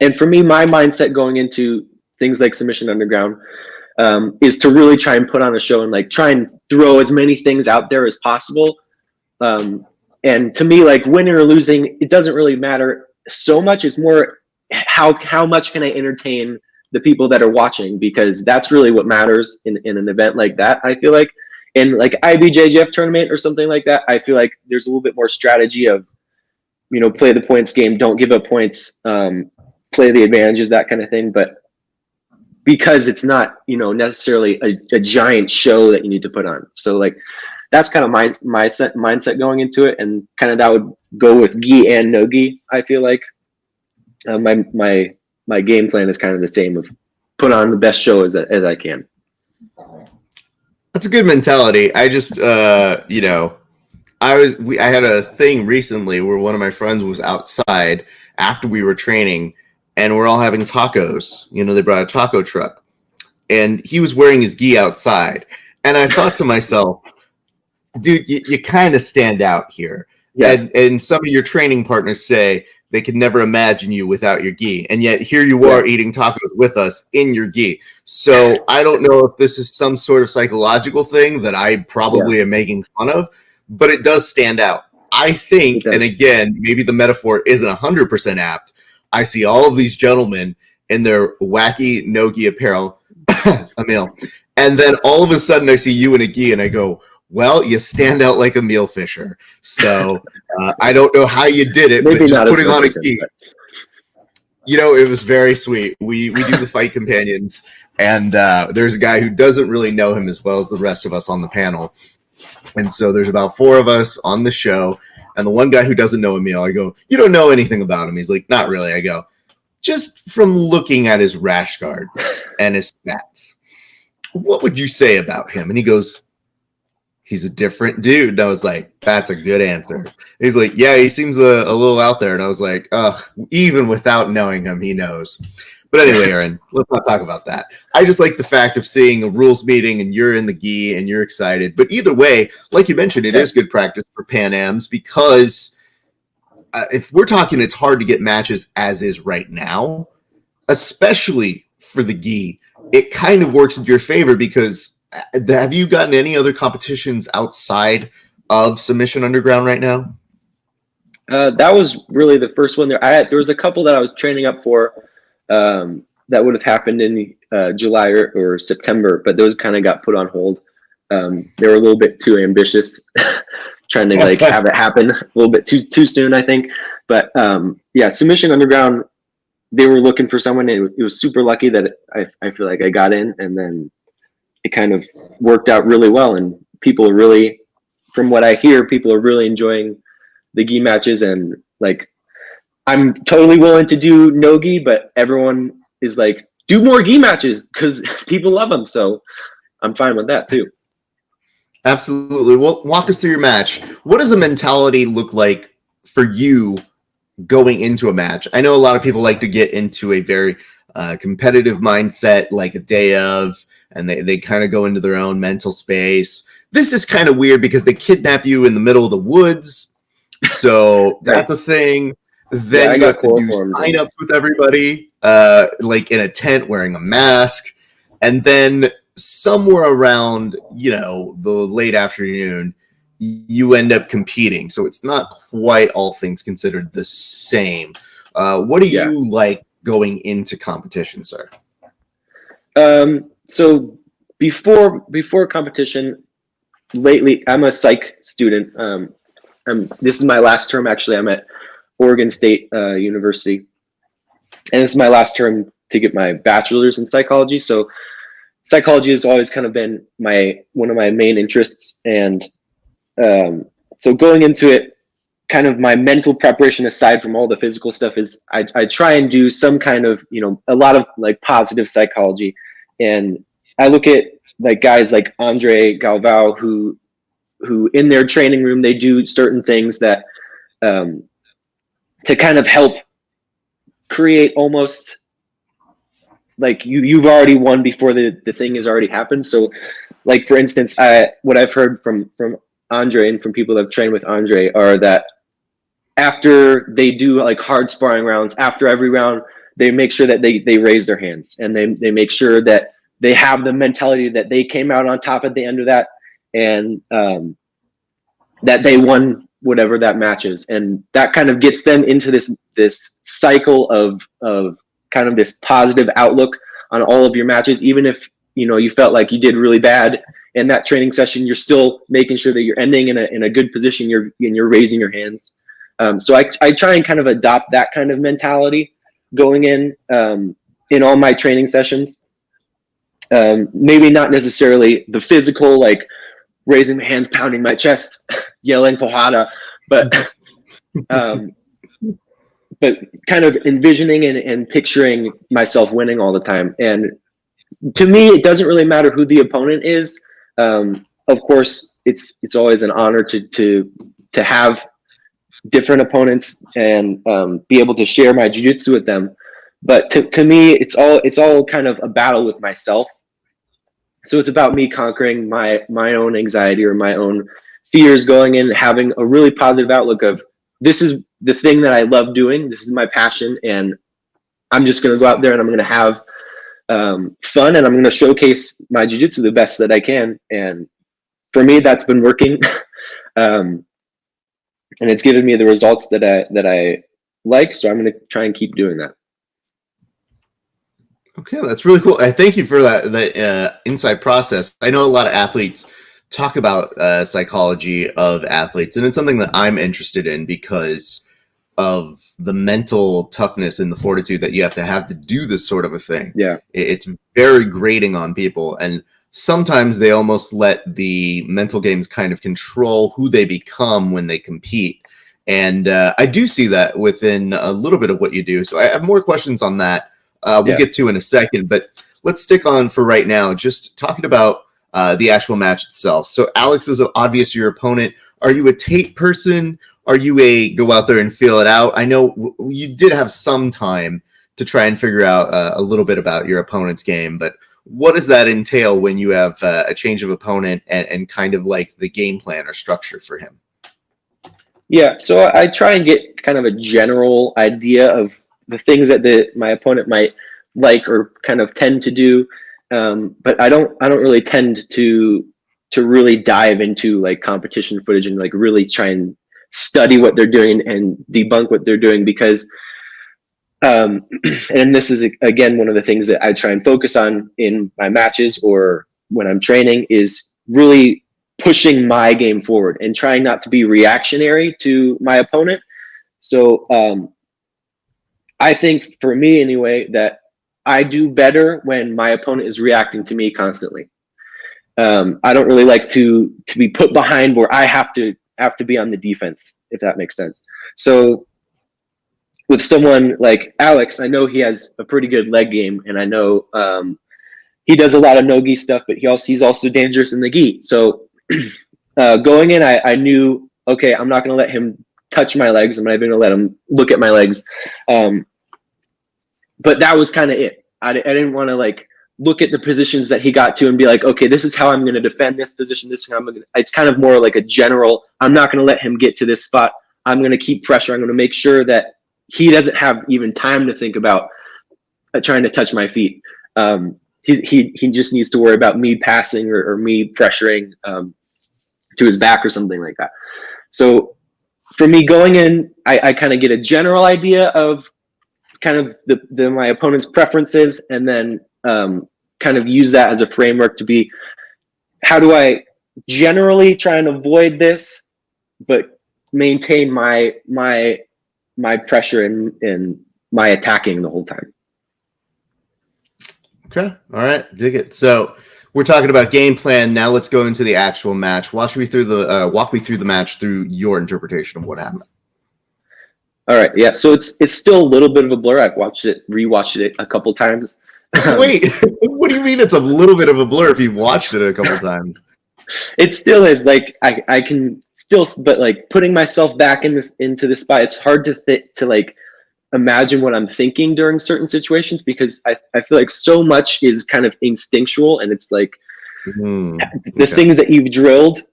And for me, my mindset going into things like Submission Underground is to really try and put on a show and like try and throw as many things out there as possible. And to me, like winning or losing, it doesn't really matter so much. It's more how much can I entertain the people that are watching, because that's really what matters in an event like that. I feel like in like IBJJF tournament or something like that, I feel like there's a little bit more strategy of, play the points game, don't give up points, play the advantages, that kind of thing. But because it's not, necessarily a giant show that you need to put on. So like, that's kind of my mindset going into it. And kind of that would go with gi and no gi. I feel like my game plan is kind of the same, of put on the best show as I can. That's a good mentality. I just, I had a thing recently where one of my friends was outside after we were training, and we're all having tacos. They brought a taco truck, and he was wearing his gi outside. And I thought to myself, dude, you kind of stand out here. Yeah. And some of your training partners say they could never imagine you without your gi. And yet here you are eating tacos with us in your gi. So I don't know if this is some sort of psychological thing that I probably am making fun of, but it does stand out. I think, and again, maybe the metaphor isn't 100% apt. I see all of these gentlemen in their wacky no-gi apparel, Emil, and then all of a sudden I see you in a gi and I go, well, you stand out like Emil Fisher. So I don't know how you did it, maybe but just putting on a gi. It was very sweet. We do the fight companions, and there's a guy who doesn't really know him as well as the rest of us on the panel. And so there's about 4 of us on the show, and the one guy who doesn't know Emil, I go, you don't know anything about him? He's like, not really. I go, just from looking at his rash guards and his stats, what would you say about him? And he goes, he's a different dude. And I was like, that's a good answer. He's like, yeah, he seems a little out there. And I was like, even without knowing him, he knows. But anyway, Aaron, let's not talk about that. I just like the fact of seeing a rules meeting and you're in the gi and you're excited. But either way, like you mentioned, it is good practice for Pan Ams, because if we're talking, it's hard to get matches as is right now, especially for the gi. It kind of works in your favor, because have you gotten any other competitions outside of Submission Underground right now? That was really the first one. There was a couple that I was training up for that would have happened in July or September, but those kind of got put on hold. They were a little bit too ambitious, trying to like have it happen a little bit too soon, I think. But Submission Underground, they were looking for someone, and it was super lucky that I feel like I got in, and then it kind of worked out really well. And people are really, from what I hear, people are really enjoying the gi matches. And like, I'm totally willing to do no gi, but everyone is like, do more gi matches, because people love them. So I'm fine with that too. Absolutely. Well, walk us through your match. What does a mentality look like for you going into a match? I know a lot of people like to get into a very competitive mindset, like a day of, and they kind of go into their own mental space. This is kind of weird because they kidnap you in the middle of the woods. So that's a thing. Then you have to do signups with everybody, like in a tent wearing a mask. And then somewhere around, the late afternoon, you end up competing. So it's not quite, all things considered, the same. What do you like going into competition, sir? So before competition, lately I'm a psych student. This is my last term. Actually, I'm at Oregon State University, and this is my last term to get my bachelor's in psychology. So psychology has always kind of been one of my main interests, and so going into it, kind of my mental preparation aside from all the physical stuff is I try and do some kind of, a lot of like positive psychology. And I look at like guys like Andre Galvao who in their training room, they do certain things that to kind of help create almost like you've already won before the thing has already happened. So like, for instance, what I've heard from Andre and from people that have trained with Andre are that after they do like hard sparring rounds, after every round, they make sure that they raise their hands, and they make sure that they have the mentality that they came out on top at the end of that, and that they won whatever that match is. And that kind of gets them into this cycle of kind of this positive outlook on all of your matches. Even if, you felt like you did really bad in that training session, you're still making sure that you're ending in a good position. You're raising your hands. So I try and kind of adopt that kind of mentality going in all my training sessions. Maybe not necessarily the physical, like raising my hands, pounding my chest, yelling "Pohada," but kind of envisioning and picturing myself winning all the time. And to me, it doesn't really matter who the opponent is. Of course, it's always an honor to have different opponents and be able to share my jiu-jitsu with them. But to me, it's all kind of a battle with myself. So it's about me conquering my own anxiety or my own fears, going in, having a really positive outlook of, this is the thing that I love doing. This is my passion, and I'm just going to go out there and I'm going to have fun, and I'm going to showcase my jiu-jitsu the best that I can. And for me, that's been working. And it's given me the results that I like. So I'm going to try and keep doing that. Okay, that's really cool. I thank you for that inside process. I know a lot of athletes talk about psychology of athletes, and it's something that I'm interested in because of the mental toughness and the fortitude that you have to do this sort of a thing. Yeah, it's very grating on people, and sometimes they almost let the mental games kind of control who they become when they compete. And I do see that within a little bit of what you do. So I have more questions on that. We'll get to in a second, but let's stick on for right now, just talking about the actual match itself. So Alex is obviously your opponent. Are you a tape person? Are you a go out there and feel it out? I know you did have some time to try and figure out a little bit about your opponent's game, but what does that entail when you have a change of opponent and kind of like the game plan or structure for him? Yeah, so I try and get kind of a general idea of the things that my opponent might like or kind of tend to do, but I don't really tend to really dive into like competition footage and like really try and study what they're doing and debunk what they're doing, because and this is again one of the things that I try and focus on in my matches or when I'm training is really pushing my game forward and trying not to be reactionary to my opponent. So I think for me anyway, that I do better when my opponent is reacting to me constantly. I don't really like to be put behind where I have to be on the defense, if that makes sense. So with someone like Alex, I know he has a pretty good leg game, and I know he does a lot of no-gi stuff, but he's also dangerous in the gi. So going in, I knew, okay, I'm not going to let him touch my legs. I'm not even going to let him look at my legs. But that was kind of it. I didn't want to like look at the positions that he got to and be like, okay, this is how I'm going to defend this position. This is how I'm going to. It's kind of more like a general. I'm not going to let him get to this spot. I'm going to keep pressure. I'm going to make sure that he doesn't have even time to think about trying to touch my feet. He just needs to worry about me passing or me pressuring to his back or something like that. So for me going in, I kind of get a general idea of kind of my opponent's preferences, and then kind of use that as a framework to be, how do I generally try and avoid this, but maintain my pressure and my attacking the whole time. Okay. All right. Dig it. So we're talking about game plan. Now let's go into the actual match. Walk me through the match through your interpretation of what happened. All right. Yeah. So it's still a little bit of a blur. I've rewatched it a couple times. Wait, what do you mean it's a little bit of a blur if you've watched it a couple times? It still is, like, I can still, but like putting myself back into this spot, it's hard to like imagine what I'm thinking during certain situations, because I feel like so much is kind of instinctual, and it's like the things that you've drilled.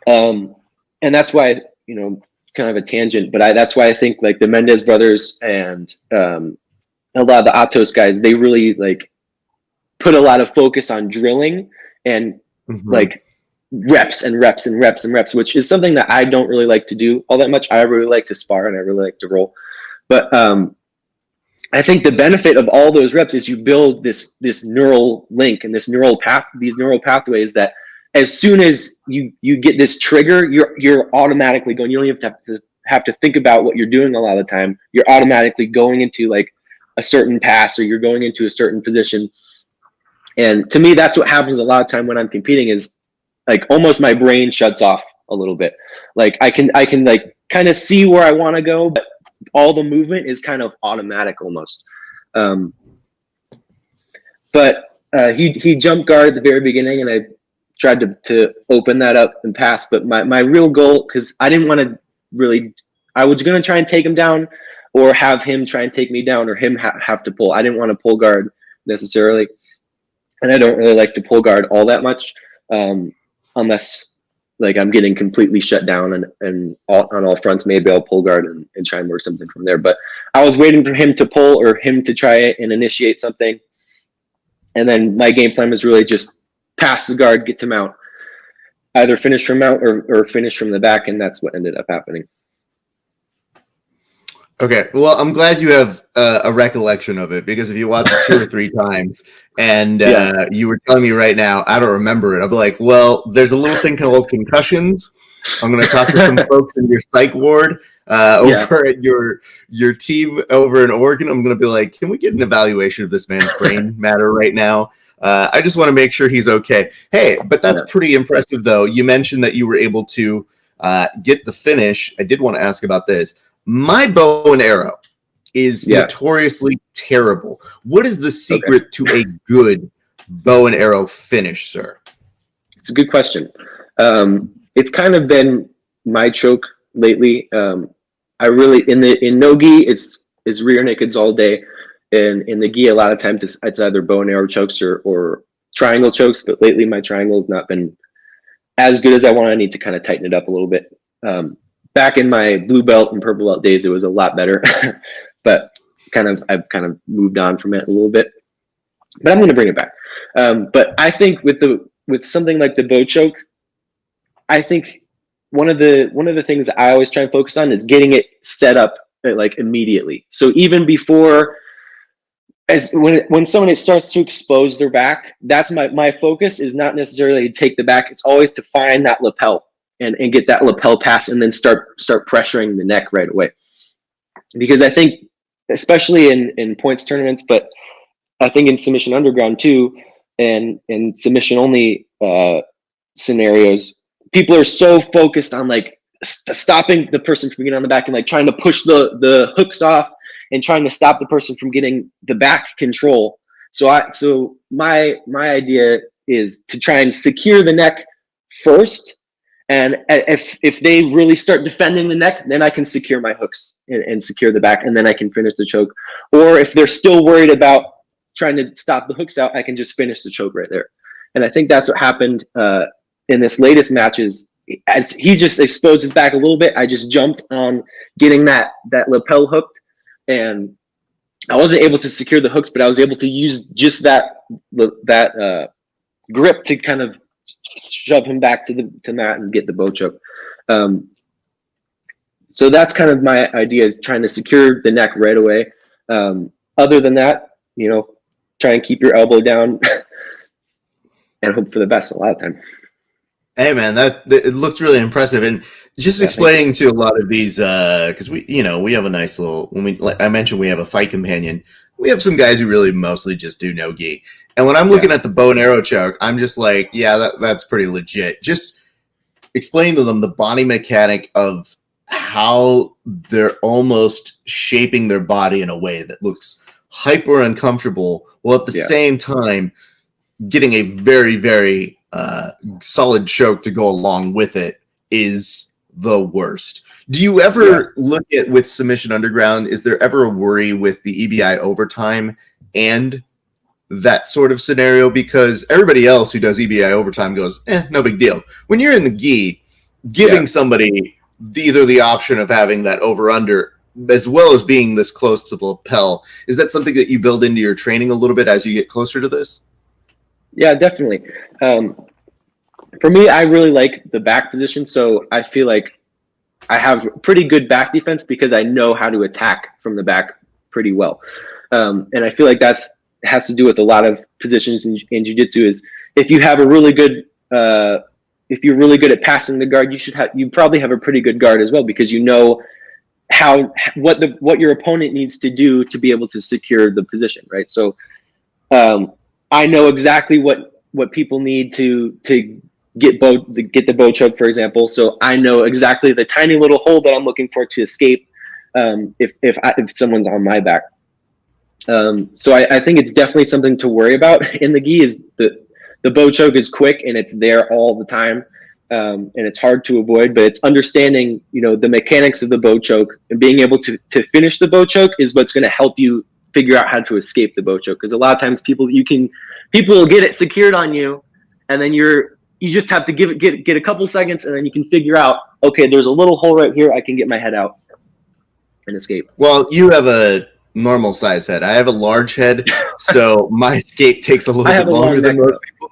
And that's why, kind of a tangent, but that's why I think like the Mendez brothers and a lot of the Atos guys, they really like put a lot of focus on drilling and like reps and reps and reps and reps, which is something that I don't really like to do all that much. I really like to spar and I really like to roll. But I think the benefit of all those reps is you build this neural link and these neural pathways that as soon as you get this trigger, you're automatically going. You don't even have to think about what you're doing a lot of the time. You're automatically going into like a certain pass, or you're going into a certain position. And to me, that's what happens a lot of time when I'm competing, is like almost my brain shuts off a little bit. Like I can like kind of see where I want to go, but all the movement is kind of automatic almost. But he jumped guard at the very beginning, and I tried to open that up and pass. But my real goal, because I didn't want to really, I was going to try and take him down, or have him try and take me down, or him have to pull. I didn't want to pull guard necessarily. And I don't really like to pull guard all that much, unless like I'm getting completely shut down and on all fronts. Maybe I'll pull guard and try and work something from there. But I was waiting for him to pull, or him to try and initiate something. And then my game plan was really just pass the guard, get to mount, either finish from mount or finish from the back. And that's what ended up happening. Okay, well, I'm glad you have a recollection of it, because if you watch it 2 or 3 times and you were telling me right now, I don't remember it, I'll be like, well, there's a little thing called concussions. I'm going to talk to some folks in your psych ward over at your team over in Oregon. I'm going to be like, can we get an evaluation of this man's brain matter right now? I just want to make sure he's okay. Hey, but that's pretty impressive, though. You mentioned that you were able to get the finish. I did want to ask about this. My bow and arrow is notoriously terrible. What is the secret to a good bow and arrow finish, sir? It's a good question. It's kind of been my choke lately. I really in no-gi it's rear nakeds all day, and in the gi a lot of times it's either bow and arrow chokes or triangle chokes. But lately my triangle has not been as good as I want. I need to kind of tighten it up a little bit. Back in my blue belt and purple belt days, it was a lot better, but I've kind of moved on from it a little bit. But I'm going to bring it back. But I think with something like the bow choke, I think one of the things that I always try and focus on is getting it set up like immediately. So even before, when someone starts to expose their back, that's my focus is not necessarily to take the back. It's always to find that lapel. And get that lapel pass, and then start pressuring the neck right away. Because I think, especially in points tournaments, but I think in submission underground too, and in submission only scenarios, people are so focused on like stopping the person from getting on the back and like trying to push the hooks off and trying to stop the person from getting the back control. So my idea is to try and secure the neck first. And if they really start defending the neck, then I can secure my hooks and secure the back, and then I can finish the choke. Or if they're still worried about trying to stop the hooks out, I can just finish the choke right there. And I think that's what happened in this latest match is as he just exposed his back a little bit, I just jumped on getting that lapel hooked, and I wasn't able to secure the hooks, but I was able to use just that grip to kind of shove him back to the mat and get the bow choke. So that's kind of my idea, is trying to secure the neck right away. Other than that, try and keep your elbow down and hope for the best a lot of time. Hey man, it looked really impressive, and just explaining to a lot of these, because we have a nice little, like I mentioned, we have a fight companion. We have some guys who really mostly just do no gi, and when I'm looking at the bow and arrow choke, I'm just like, yeah, that's pretty legit. Just explain to them the body mechanic of how they're almost shaping their body in a way that looks hyper uncomfortable, while at the same time getting a very, very solid choke to go along with it is the worst. Do you ever look at, with Submission Underground, is there ever a worry with the EBI overtime and that sort of scenario? Because everybody else who does EBI overtime goes, no big deal. When you're in the gi, giving somebody either the option of having that over-under as well as being this close to the lapel, is that something that you build into your training a little bit as you get closer to this? Yeah, definitely. For me, I really like the back position, so I feel like I have pretty good back defense because I know how to attack from the back pretty well. And I feel like has to do with a lot of positions in jiu-jitsu. Is if you have a really good, if you're really good at passing the guard, you probably have a pretty good guard as well, because you know what your opponent needs to do to be able to secure the position, right? So I know exactly what people need to get the bow choke, for example. So I know exactly the tiny little hole that I'm looking for to escape if someone's on my back. So I think it's definitely something to worry about in the gi. Is the bow choke is quick and it's there all the time, and it's hard to avoid. But it's understanding the mechanics of the bow choke and being able to finish the bow choke is what's going to help you figure out how to escape the bow choke. Because a lot of times people will get it secured on you, and then you just have to get a couple seconds, and then you can figure out, okay, there's a little hole right here, I can get my head out and escape. Well, you have a normal size head. I have a large head, so my escape takes a little bit longer than most people.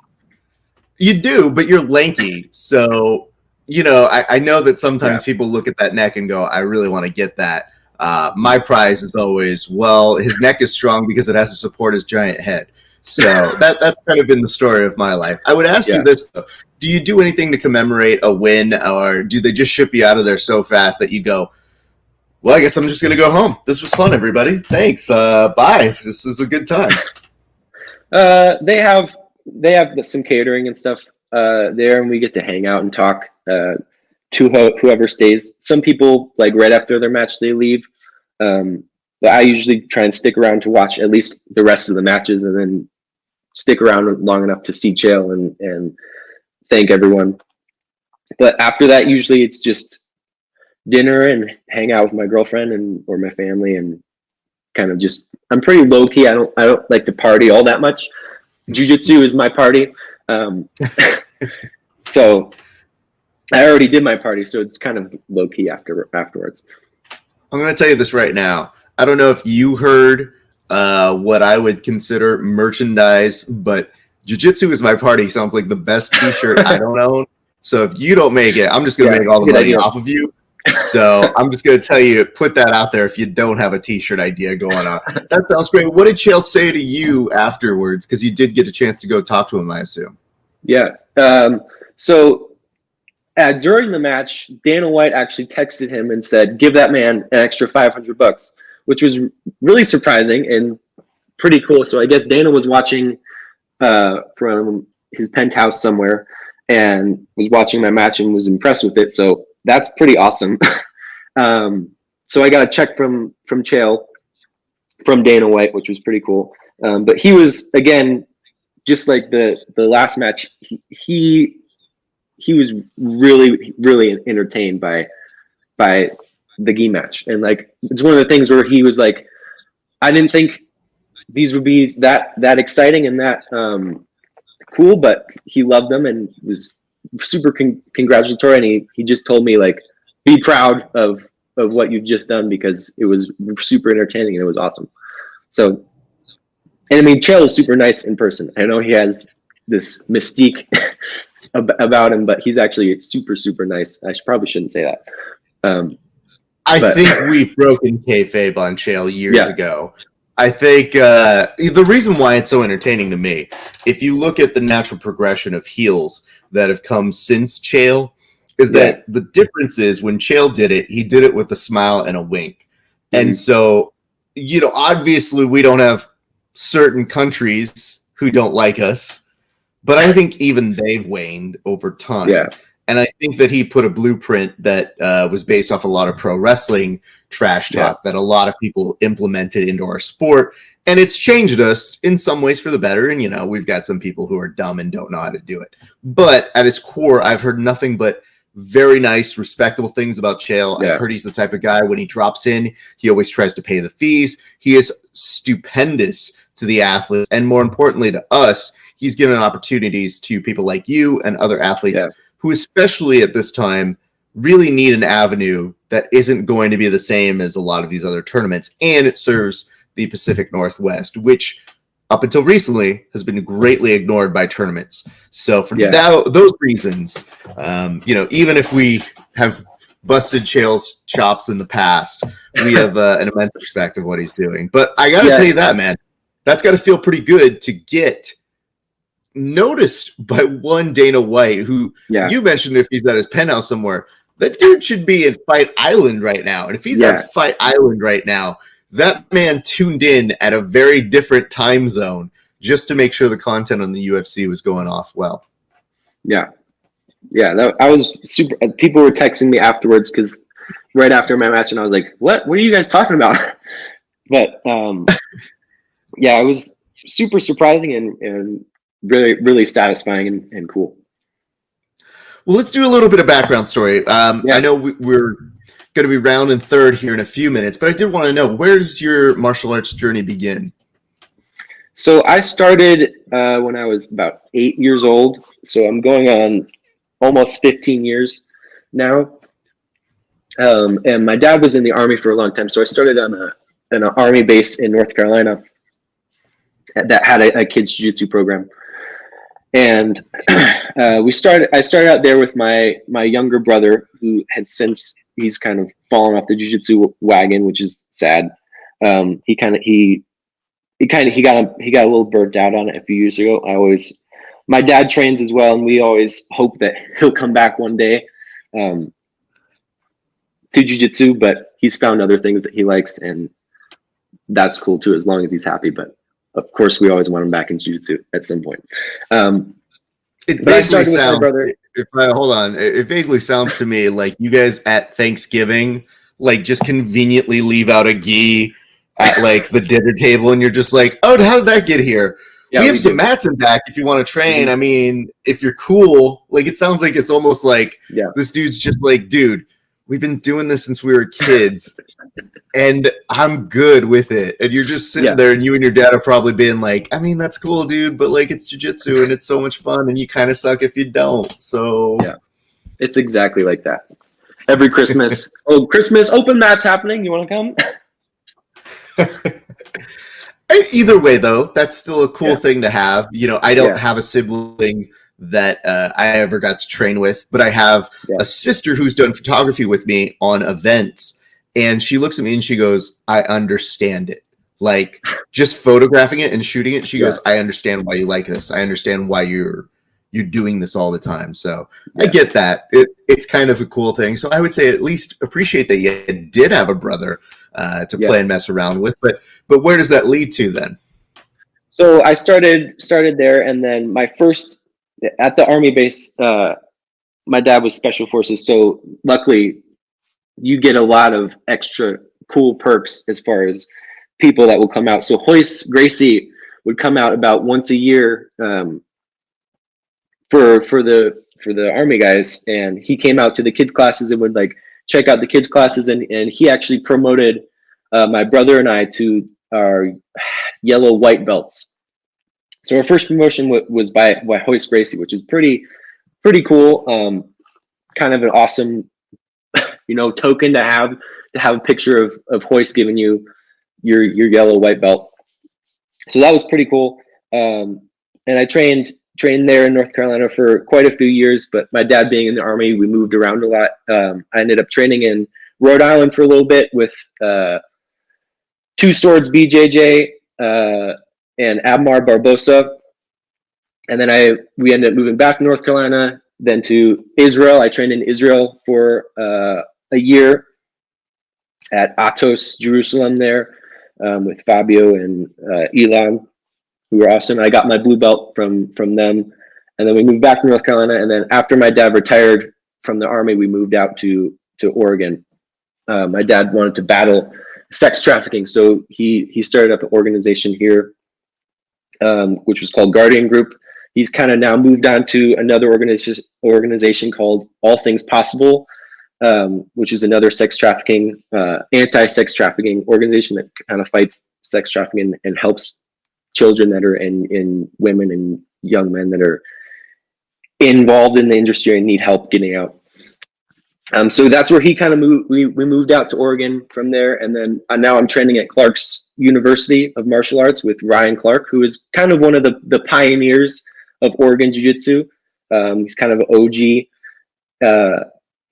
You do, but you're lanky, so I know that sometimes people look at that neck and go, I really want to get that. My prize is always, well, his neck is strong because it has to support his giant head. So that's kind of been the story of my life. I would ask you this, though. Do you do anything to commemorate a win, or do they just ship you out of there so fast that you go, well, I guess I'm just going to go home. This was fun, everybody. Thanks. Bye. This is a good time. They have some catering and stuff there, and we get to hang out and talk to whoever stays. Some people, like right after their match, they leave. But I usually try and stick around to watch at least the rest of the matches, and then stick around long enough to see Chael and thank everyone. But after that, usually it's just dinner and hang out with my girlfriend or my family, and kind of just, I'm pretty low key. I don't like to party all that much. Jiu-Jitsu is my party. So I already did my party, so it's kind of low key afterwards. I'm going to tell you this right now. I don't know if you heard what I would consider merchandise, but Jiu-Jitsu is my party sounds like the best t-shirt I don't own. So if you don't make it, I'm just going to make all the money off of you. So I'm just going to tell you, put that out there if you don't have a t-shirt idea going on. That sounds great. What did Chael say to you afterwards? Because you did get a chance to go talk to him, I assume. Yeah. So during the match, Dana White actually texted him and said, give that man an extra $500, which was really surprising and pretty cool. So I guess Dana was watching from his penthouse somewhere and was watching my match and was impressed with it. So that's pretty awesome. So I got a check from Chael, from Dana White, which was pretty cool. But he was, again, just like the last match, he was really, really entertained by the gi match. And like, it's one of the things where he was like, I didn't think these would be that exciting and that cool, but he loved them and was super congratulatory. And he just told me, like, be proud of what you've just done because it was super entertaining and it was awesome. So, and I mean, Chael is super nice in person. I know he has this mystique about him, but he's actually super, super nice. I probably shouldn't say that. I think we've broken kayfabe on Chael years Yeah. ago. I think the reason why it's so entertaining to me, if you look at the natural progression of heels that have come since Chael, is that the difference is when Chael did it, he did it with a smile and a wink. Mm-hmm. And so, you know, obviously we don't have certain countries who don't like us, but I think even they've waned over time. Yeah. And I think that he put a blueprint that was based off a lot of pro wrestling trash talk that a lot of people implemented into our sport. And it's changed us in some ways for the better. And, you know, we've got some people who are dumb and don't know how to do it. But at its core, I've heard nothing but very nice, respectable things about Chael. Yeah. I've heard he's the type of guy, when he drops in, he always tries to pay the fees. He is stupendous to the athletes. And more importantly to us, he's given opportunities to people like you and other athletes who, especially at this time, really need an avenue that isn't going to be the same as a lot of these other tournaments. And it serves the Pacific Northwest, which up until recently has been greatly ignored by tournaments. So for those reasons, you know, even if we have busted Chael's chops in the past, we have an immense respect of what he's doing. But I got to tell you that, man, that's got to feel pretty good to get noticed by one Dana White, who you mentioned if he's at his penthouse somewhere, that dude should be in Fight Island right now. And if he's at Fight Island right now, that man tuned in at a very different time zone just to make sure the content on the UFC was going off well. Yeah. I was super. People were texting me afterwards because right after my match, and I was like, "What? What are you guys talking about?" But it was super surprising and really, really satisfying and cool. Well, let's do a little bit of background story. I know we're going to be rounding third here in a few minutes, but I did want to know, where does your martial arts journey begin? So I started when I was about 8 years old. So I'm going on almost 15 years now. And my dad was in the Army for a long time. So I started on an Army base in North Carolina that had a kids jiu-jitsu program. And I started out there with my younger brother, who had since, he's kind of fallen off the jiu-jitsu wagon, which is sad. He got a little burnt out on it a few years ago. My dad trains as well, and we always hope that he'll come back one day to jiu-jitsu, but he's found other things that he likes, and that's cool too, as long as he's happy. But of course, we always want him back in jiu-jitsu at some point. It vaguely sounds. It vaguely sounds to me like you guys at Thanksgiving, like, just conveniently leave out a gi at like the dinner table, and you're just like, "Oh, how did that get here?" Yeah, we have some mats in back if you want to train. Mm-hmm. I mean, if you're cool, like, it sounds like it's almost like this dude's just like, "Dude, we've been doing this since we were kids, and I'm good with it." And you're just sitting there, and you and your dad are probably being like, "I mean, that's cool, dude, but like, it's jiu-jitsu and it's so much fun, and you kind of suck if you don't." So it's exactly like that. Every Christmas, Christmas open mats happening. You want to come? Either way, though, that's still a cool thing to have. You know, I don't have a sibling that I ever got to train with, but I have a sister who's done photography with me on events, and she looks at me and she goes, "I understand it." Like, just photographing it and shooting it, she goes, "I understand why you like this. I understand why you're doing this all the time." So I get that. It's kind of a cool thing. So I would say at least appreciate that you did have a brother to play and mess around with. But where does that lead to then? So I started there, and then my first at the Army base. My dad was Special Forces, so luckily you get a lot of extra cool perks as far as people that will come out. So Hoist Gracie would come out about once a year for the Army guys, and he came out to the kids classes and would like check out the kids classes, and he actually promoted my brother and I to our yellow white belts. So our first promotion was by Hoist Gracie, which is pretty cool. Kind of an awesome, token to have a picture of Hoist giving you your yellow white belt. So that was pretty cool. And I trained there in North Carolina for quite a few years, but my dad being in the Army, we moved around a lot. I ended up training in Rhode Island for a little bit with Two Swords BJJ and Abmar Barbosa. And then we ended up moving back to North Carolina, then to Israel. I trained in Israel for a year at Atos, Jerusalem there with Fabio and Elon, who were awesome. I got my blue belt from them. And then we moved back to North Carolina. And then after my dad retired from the Army, we moved out to Oregon. My dad wanted to battle sex trafficking. So he started up an organization here, which was called Guardian Group. He's kind of now moved on to another organization called All Things Possible, which is another sex trafficking, anti-sex trafficking organization that kind of fights sex trafficking and helps children that are in women and young men that are involved in the industry and need help getting out. So that's where he kind of moved. We moved out to Oregon from there, and then now I'm training at Clark's University of Martial Arts with Ryan Clark, who is kind of one of the pioneers of Oregon Jiu-Jitsu. He's kind of an OG,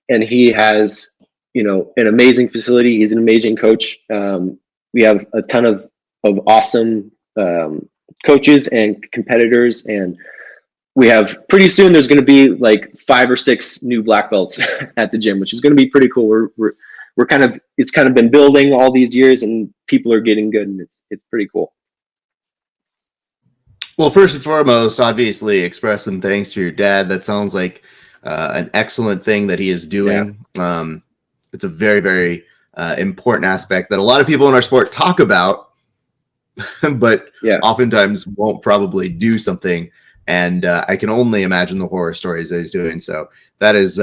and he has an amazing facility. He's an amazing coach. We have a ton of awesome coaches and competitors, and we have pretty soon there's going to be like 5 or 6 new black belts at the gym, which is going to be pretty cool. It's kind of been building all these years, and people are getting good, and it's pretty cool. Well, first and foremost, obviously express some thanks to your dad. That sounds like an excellent thing that he is doing. Yeah. It's a very, very important aspect that a lot of people in our sport talk about, but oftentimes won't probably do something. And I can only imagine the horror stories that he's doing. So that is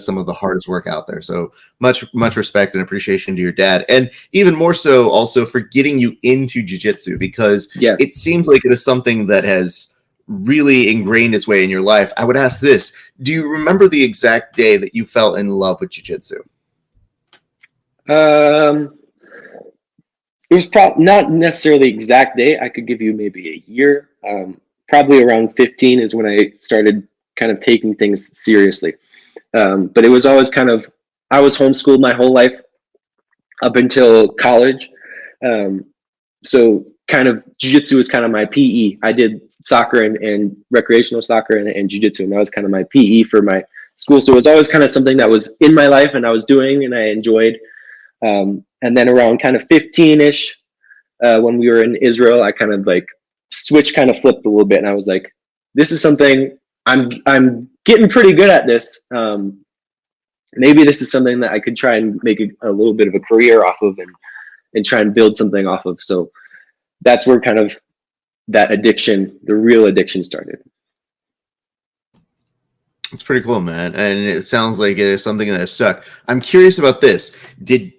some of the hardest work out there. So much respect and appreciation to your dad, and even more so also for getting you into jiu-jitsu, because it seems like it is something that has really ingrained its way in your life. I would ask this: do you remember the exact day that you fell in love with jiu-jitsu? It was not necessarily the exact day. I could give you maybe a year. Probably around 15 is when I started kind of taking things seriously. But it was always I was homeschooled my whole life up until college. So kind of jiu-jitsu was kind of my PE. I did soccer and recreational soccer and jiu-jitsu, and that was kind of my PE for my school. So it was always kind of something that was in my life and I was doing and I enjoyed. And then around kind of 15-ish, when we were in Israel, I kind of switch kind of flipped a little bit, and I was like, this is something I'm getting pretty good at this. Maybe this is something that I could try and make a little bit of a career off of and try and build something off of. So that's where kind of that addiction, the real addiction, started. It's pretty cool, man. And it sounds like it is something that has stuck. I'm curious about this. Did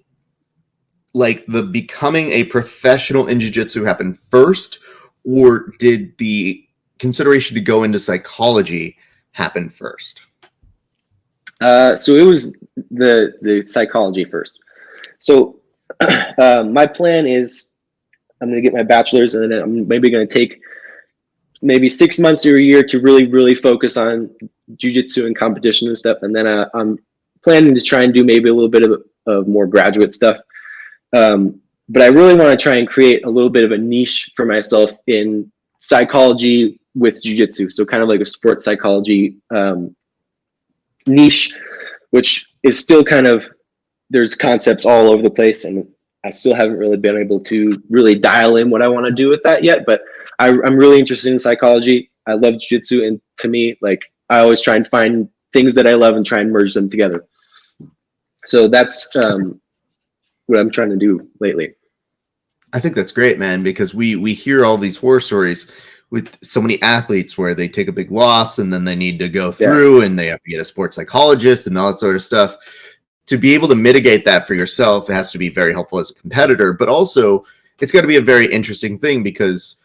the becoming a professional in jiu-jitsu happen first, or did the consideration to go into psychology happen first? So it was the psychology first. So my plan is I'm going to get my bachelor's, and then I'm maybe going to take maybe 6 months or a year to really, really focus on jiu-jitsu and competition and stuff. And then I'm planning to try and do maybe a little bit of more graduate stuff. But I really want to try and create a little bit of a niche for myself in psychology with jiu-jitsu. So kind of like a sports psychology niche, which is still kind of, there's concepts all over the place, and I still haven't really been able to really dial in what I want to do with that yet. But I'm really interested in psychology. I love jiu-jitsu, and to me, I always try and find things that I love and try and merge them together. So that's what I'm trying to do lately. I think that's great, man, because we hear all these horror stories with so many athletes where they take a big loss and then they need to go through and they have to get a sports psychologist and all that sort of stuff. To be able to mitigate that for yourself, it has to be very helpful as a competitor, but also it's got to be a very interesting thing because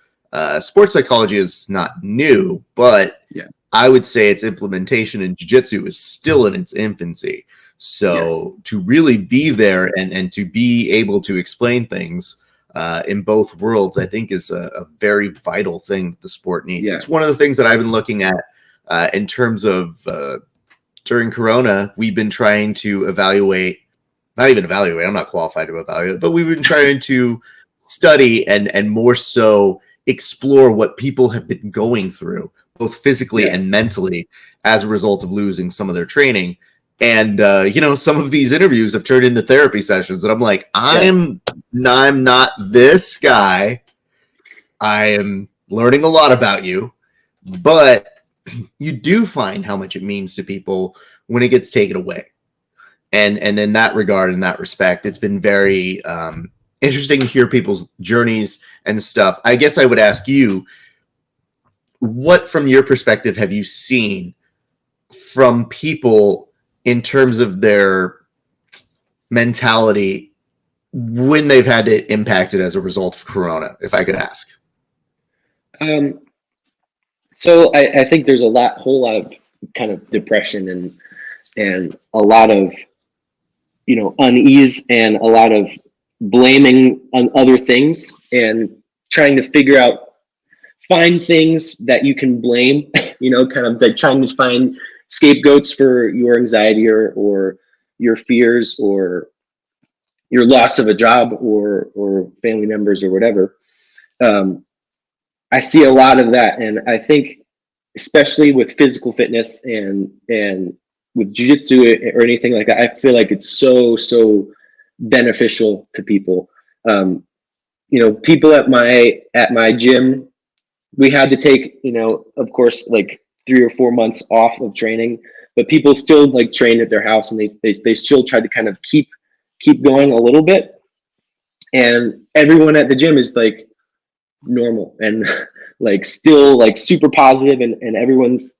sports psychology is not new, but Yeah. I would say its implementation in jiu-jitsu is still in its infancy. So to really be there and to be able to explain things in both worlds, I think is a very vital thing that the sport needs. Yeah. It's one of the things that I've been looking at in terms of during Corona, we've been trying to not even evaluate, I'm not qualified to evaluate, but we've been trying to study and more so explore what people have been going through, both physically and mentally, as a result of losing some of their training. And some of these interviews have turned into therapy sessions, and I'm like, I'm not this guy. I am learning a lot about you, but you do find how much it means to people when it gets taken away. And in that regard, in that respect, it's been very interesting to hear people's journeys and stuff. I guess I would ask you, what from your perspective have you seen from people in terms of their mentality when they've had it impacted as a result of Corona, if I could ask? So I think there's whole lot of kind of depression and a lot of, unease and a lot of blaming on other things and trying to find things that you can blame, kind of like trying to find scapegoats for your anxiety or your fears or your loss of a job or family members or whatever. I see a lot of that. And I think, especially with physical fitness and with jiu-jitsu or anything like that, I feel like it's so beneficial to people. People at my gym, we had to take, of course, like 3 or 4 months off of training, but people still like train at their house and they still try to kind of keep going a little bit. And everyone at the gym is like normal and like still like super positive and everyone's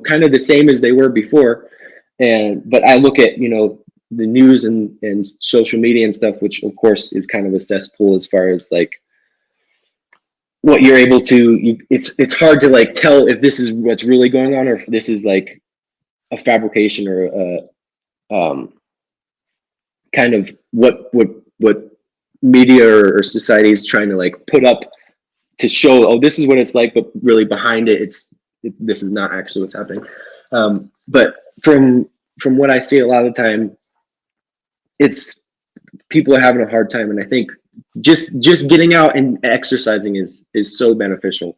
kind of the same as they were before. But I look at the news and social media and stuff, which of course is kind of a cesspool as far as like what you're able to it's hard to like tell if this is what's really going on or if this is like a fabrication or a kind of what media or society is trying to like put up to show, this is what it's like, but really behind it, this is not actually what's happening. But from what I see a lot of the time, it's people are having a hard time. And I think just getting out and exercising is so beneficial.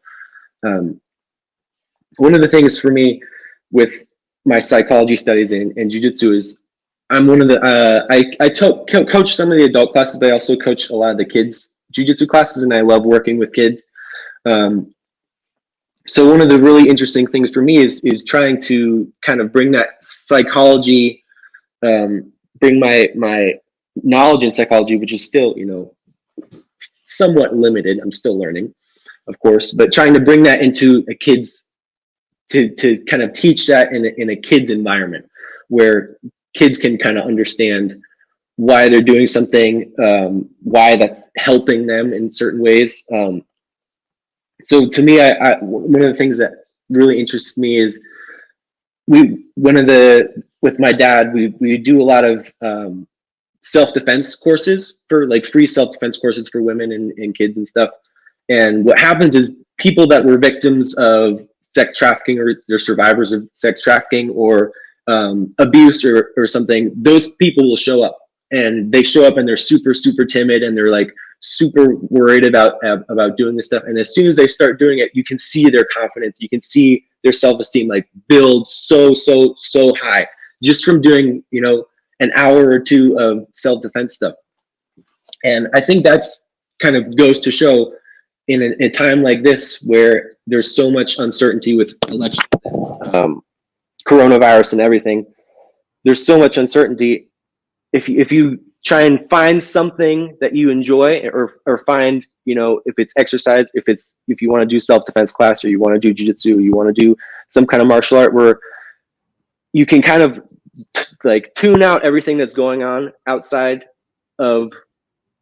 One of the things for me with my psychology studies and jiu-jitsu is I'm one of the, I coach some of the adult classes, but I also coach a lot of the kids jiu-jitsu classes, and I love working with kids. So one of the really interesting things for me is trying to kind of bring that psychology, bring my knowledge in psychology, which is still, somewhat limited. I'm still learning, of course, but trying to bring that into a kid's, to kind of teach that in a kid's environment where kids can kind of understand why they're doing something, why that's helping them in certain ways. So to me, I one of the things that really interests me is with my dad, we do a lot of self-defense courses for like free self-defense courses for women and kids and stuff. And what happens is people that were victims of sex trafficking or they're survivors of sex trafficking or abuse or something, those people will show up, and they show up and they're super, super timid and they're like super worried about doing this stuff. And as soon as they start doing it, you can see their confidence, you can see their self-esteem like build so high just from doing, an hour or two of self-defense stuff. And I think that's kind of goes to show in a time like this where there's so much uncertainty with election, coronavirus and everything. There's so much uncertainty. If you try and find something that you enjoy or find, if it's exercise, if you want to do self-defense class or you want to do jiu-jitsu, you want to do some kind of martial art where you can kind of like tune out everything that's going on outside of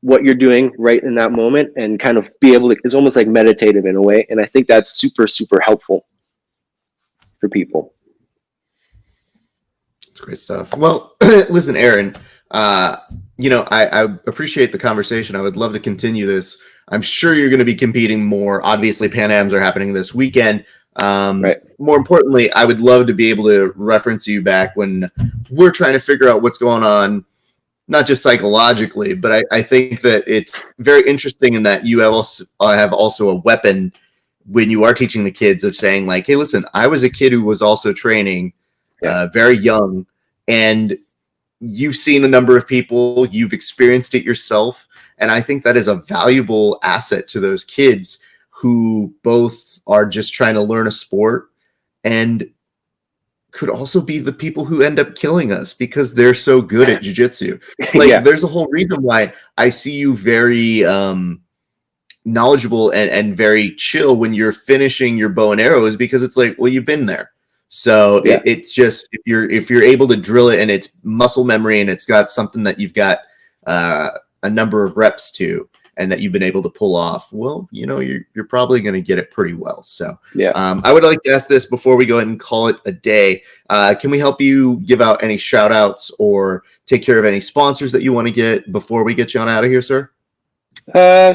what you're doing right in that moment and kind of be able to, it's almost like meditative in a way. And I think that's super, super helpful for people. It's great stuff. Well, listen, Aaron, I appreciate the conversation. I would love to continue this. I'm sure you're going to be competing more. Obviously, Pan Ams are happening this weekend. Right. More importantly, I would love to be able to reference you back when we're trying to figure out what's going on, not just psychologically, but I think that it's very interesting in that you have also a weapon when you are teaching the kids of saying like, hey, listen, I was a kid who was also training very young, and you've seen a number of people, you've experienced it yourself. And I think that is a valuable asset to those kids who both are just trying to learn a sport and could also be the people who end up killing us because they're so good at jiu-jitsu. Like there's a whole reason why I see you very knowledgeable and very chill when you're finishing your bow and arrow, is because it's like, well, you've been there. So it's just, if you're able to drill it and it's muscle memory and it's got something that you've got a number of reps to and that you've been able to pull off, well, you're probably going to get it pretty well. So I would like to ask this before we go ahead and call it a day. Can we help you give out any shout outs or take care of any sponsors that you want to get before we get you on out of here, sir?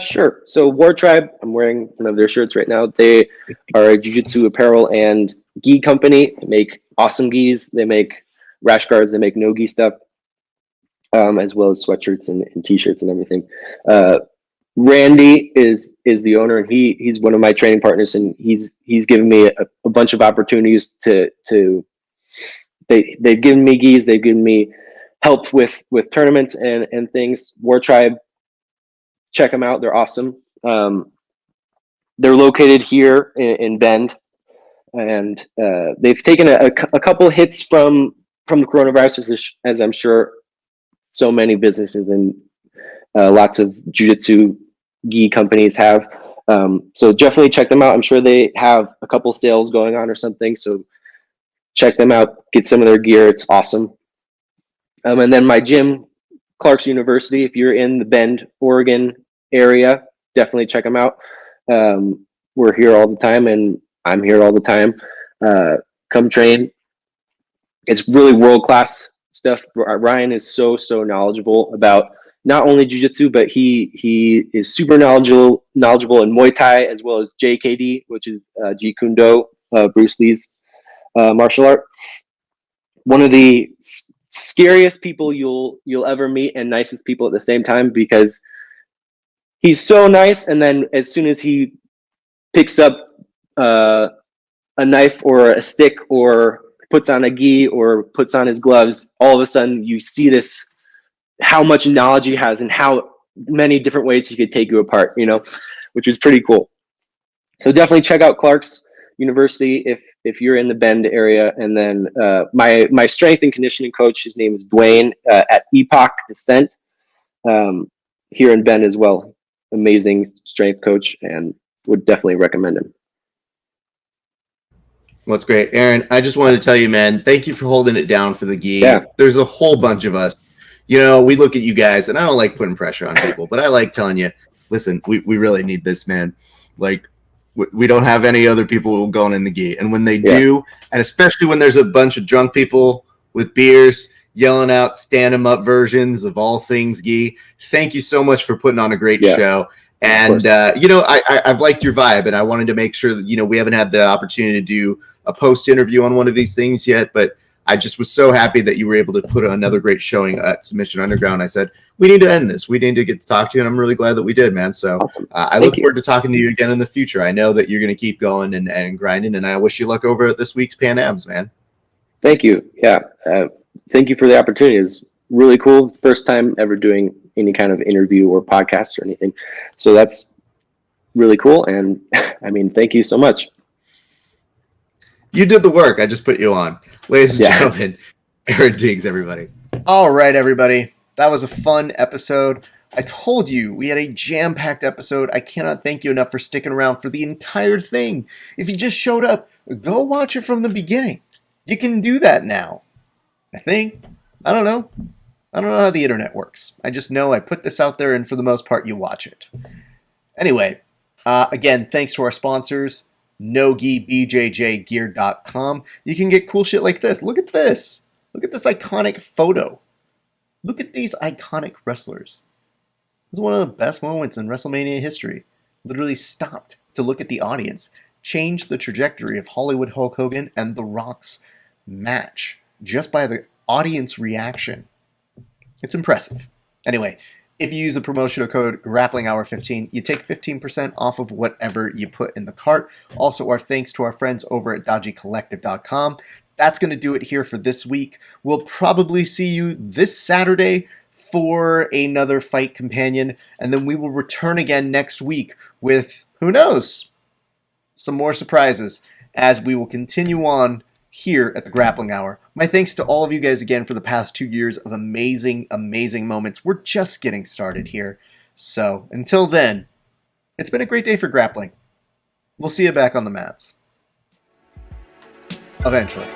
Sure. So War Tribe, I'm wearing one of their shirts right now. They are a jiu-jitsu apparel and gi company. They make awesome gis. They make rash guards. They make no gi stuff, as well as sweatshirts and t-shirts and everything. Randy is the owner, and he's one of my training partners, and he's given me a bunch of opportunities they've given me gis. They've given me help with tournaments and things. War Tribe, check them out. They're awesome. They're located here in Bend, and they've taken a couple hits from the coronavirus, as I'm sure so many businesses and lots of jiu-jitsu gi companies have. So definitely check them out. I'm sure they have a couple sales going on or something. So check them out. Get some of their gear. It's awesome. And then my gym, Clark's University. If you're in the Bend, Oregon area, definitely check them out. We're here all the time, and I'm here all the time. Come train. It's really world-class stuff. Ryan is so knowledgeable about not only jiu-jitsu, but he is super knowledgeable in Muay Thai, as well as JKD, which is Jeet Kune Do, Bruce Lee's martial art. One of the scariest people you'll ever meet, and nicest people at the same time, because he's so nice, and then as soon as he picks up a knife or a stick or puts on a gi or puts on his gloves, all of a sudden you see this, how much knowledge he has and how many different ways he could take you apart, which is pretty cool. So definitely check out Clark's University if you're in the Bend area. And then my strength and conditioning coach, his name is Dwayne at Epoch Descent, here in Bend as well. Amazing strength coach, and would definitely recommend him. What's great, Aaron, I just wanted to tell you, man, thank you for holding it down for the gi. Yeah. There's a whole bunch of us. We look at you guys, and I don't like putting pressure on people, but I like telling you, listen, we really need this, man. Like, we don't have any other people going in the gi. And when they do, and especially when there's a bunch of drunk people with beers yelling out stand-em-up versions of all things gi, thank you so much for putting on a great show. And, I've liked your vibe, and I wanted to make sure that, we haven't had the opportunity to do a post interview on one of these things yet, but I just was so happy that you were able to put another great showing at Submission Underground. I said, we need to end this. We need to get to talk to you, and I'm really glad that we did, man. So awesome. I look forward to talking to you again in the future. I know that you're going to keep going and grinding, and I wish you luck over at this week's Pan Ams, man. Thank you. Yeah. Thank you for the opportunity. It's really cool. First time ever doing any kind of interview or podcast or anything. So that's really cool. And thank you so much. You did the work. I just put you on. Ladies and gentlemen, Aaron Tiegs, everybody. All right, everybody. That was a fun episode. I told you we had a jam-packed episode. I cannot thank you enough for sticking around for the entire thing. If you just showed up, go watch it from the beginning. You can do that now. I think. I don't know. I don't know how the internet works. I just know I put this out there and for the most part you watch it. Anyway, again, thanks to our sponsors, NogiBJJGear.com. You can get cool shit like this. Look at this. Look at this iconic photo. Look at these iconic wrestlers. This is one of the best moments in WrestleMania history. Literally stopped to look at the audience, changed the trajectory of Hollywood Hulk Hogan and The Rock's match just by the audience reaction. It's impressive. Anyway, if you use the promotional code GrapplingHour15, you take 15% off of whatever you put in the cart. Also, our thanks to our friends over at DodgyCollective.com. That's going to do it here for this week. We'll probably see you this Saturday for another Fight Companion, and then we will return again next week with, who knows, some more surprises as we will continue on here at the Grappling Hour. My thanks to all of you guys again for the past 2 years of amazing, amazing moments. We're just getting started here. So, until then, it's been a great day for grappling. We'll see you back on the mats. Eventually.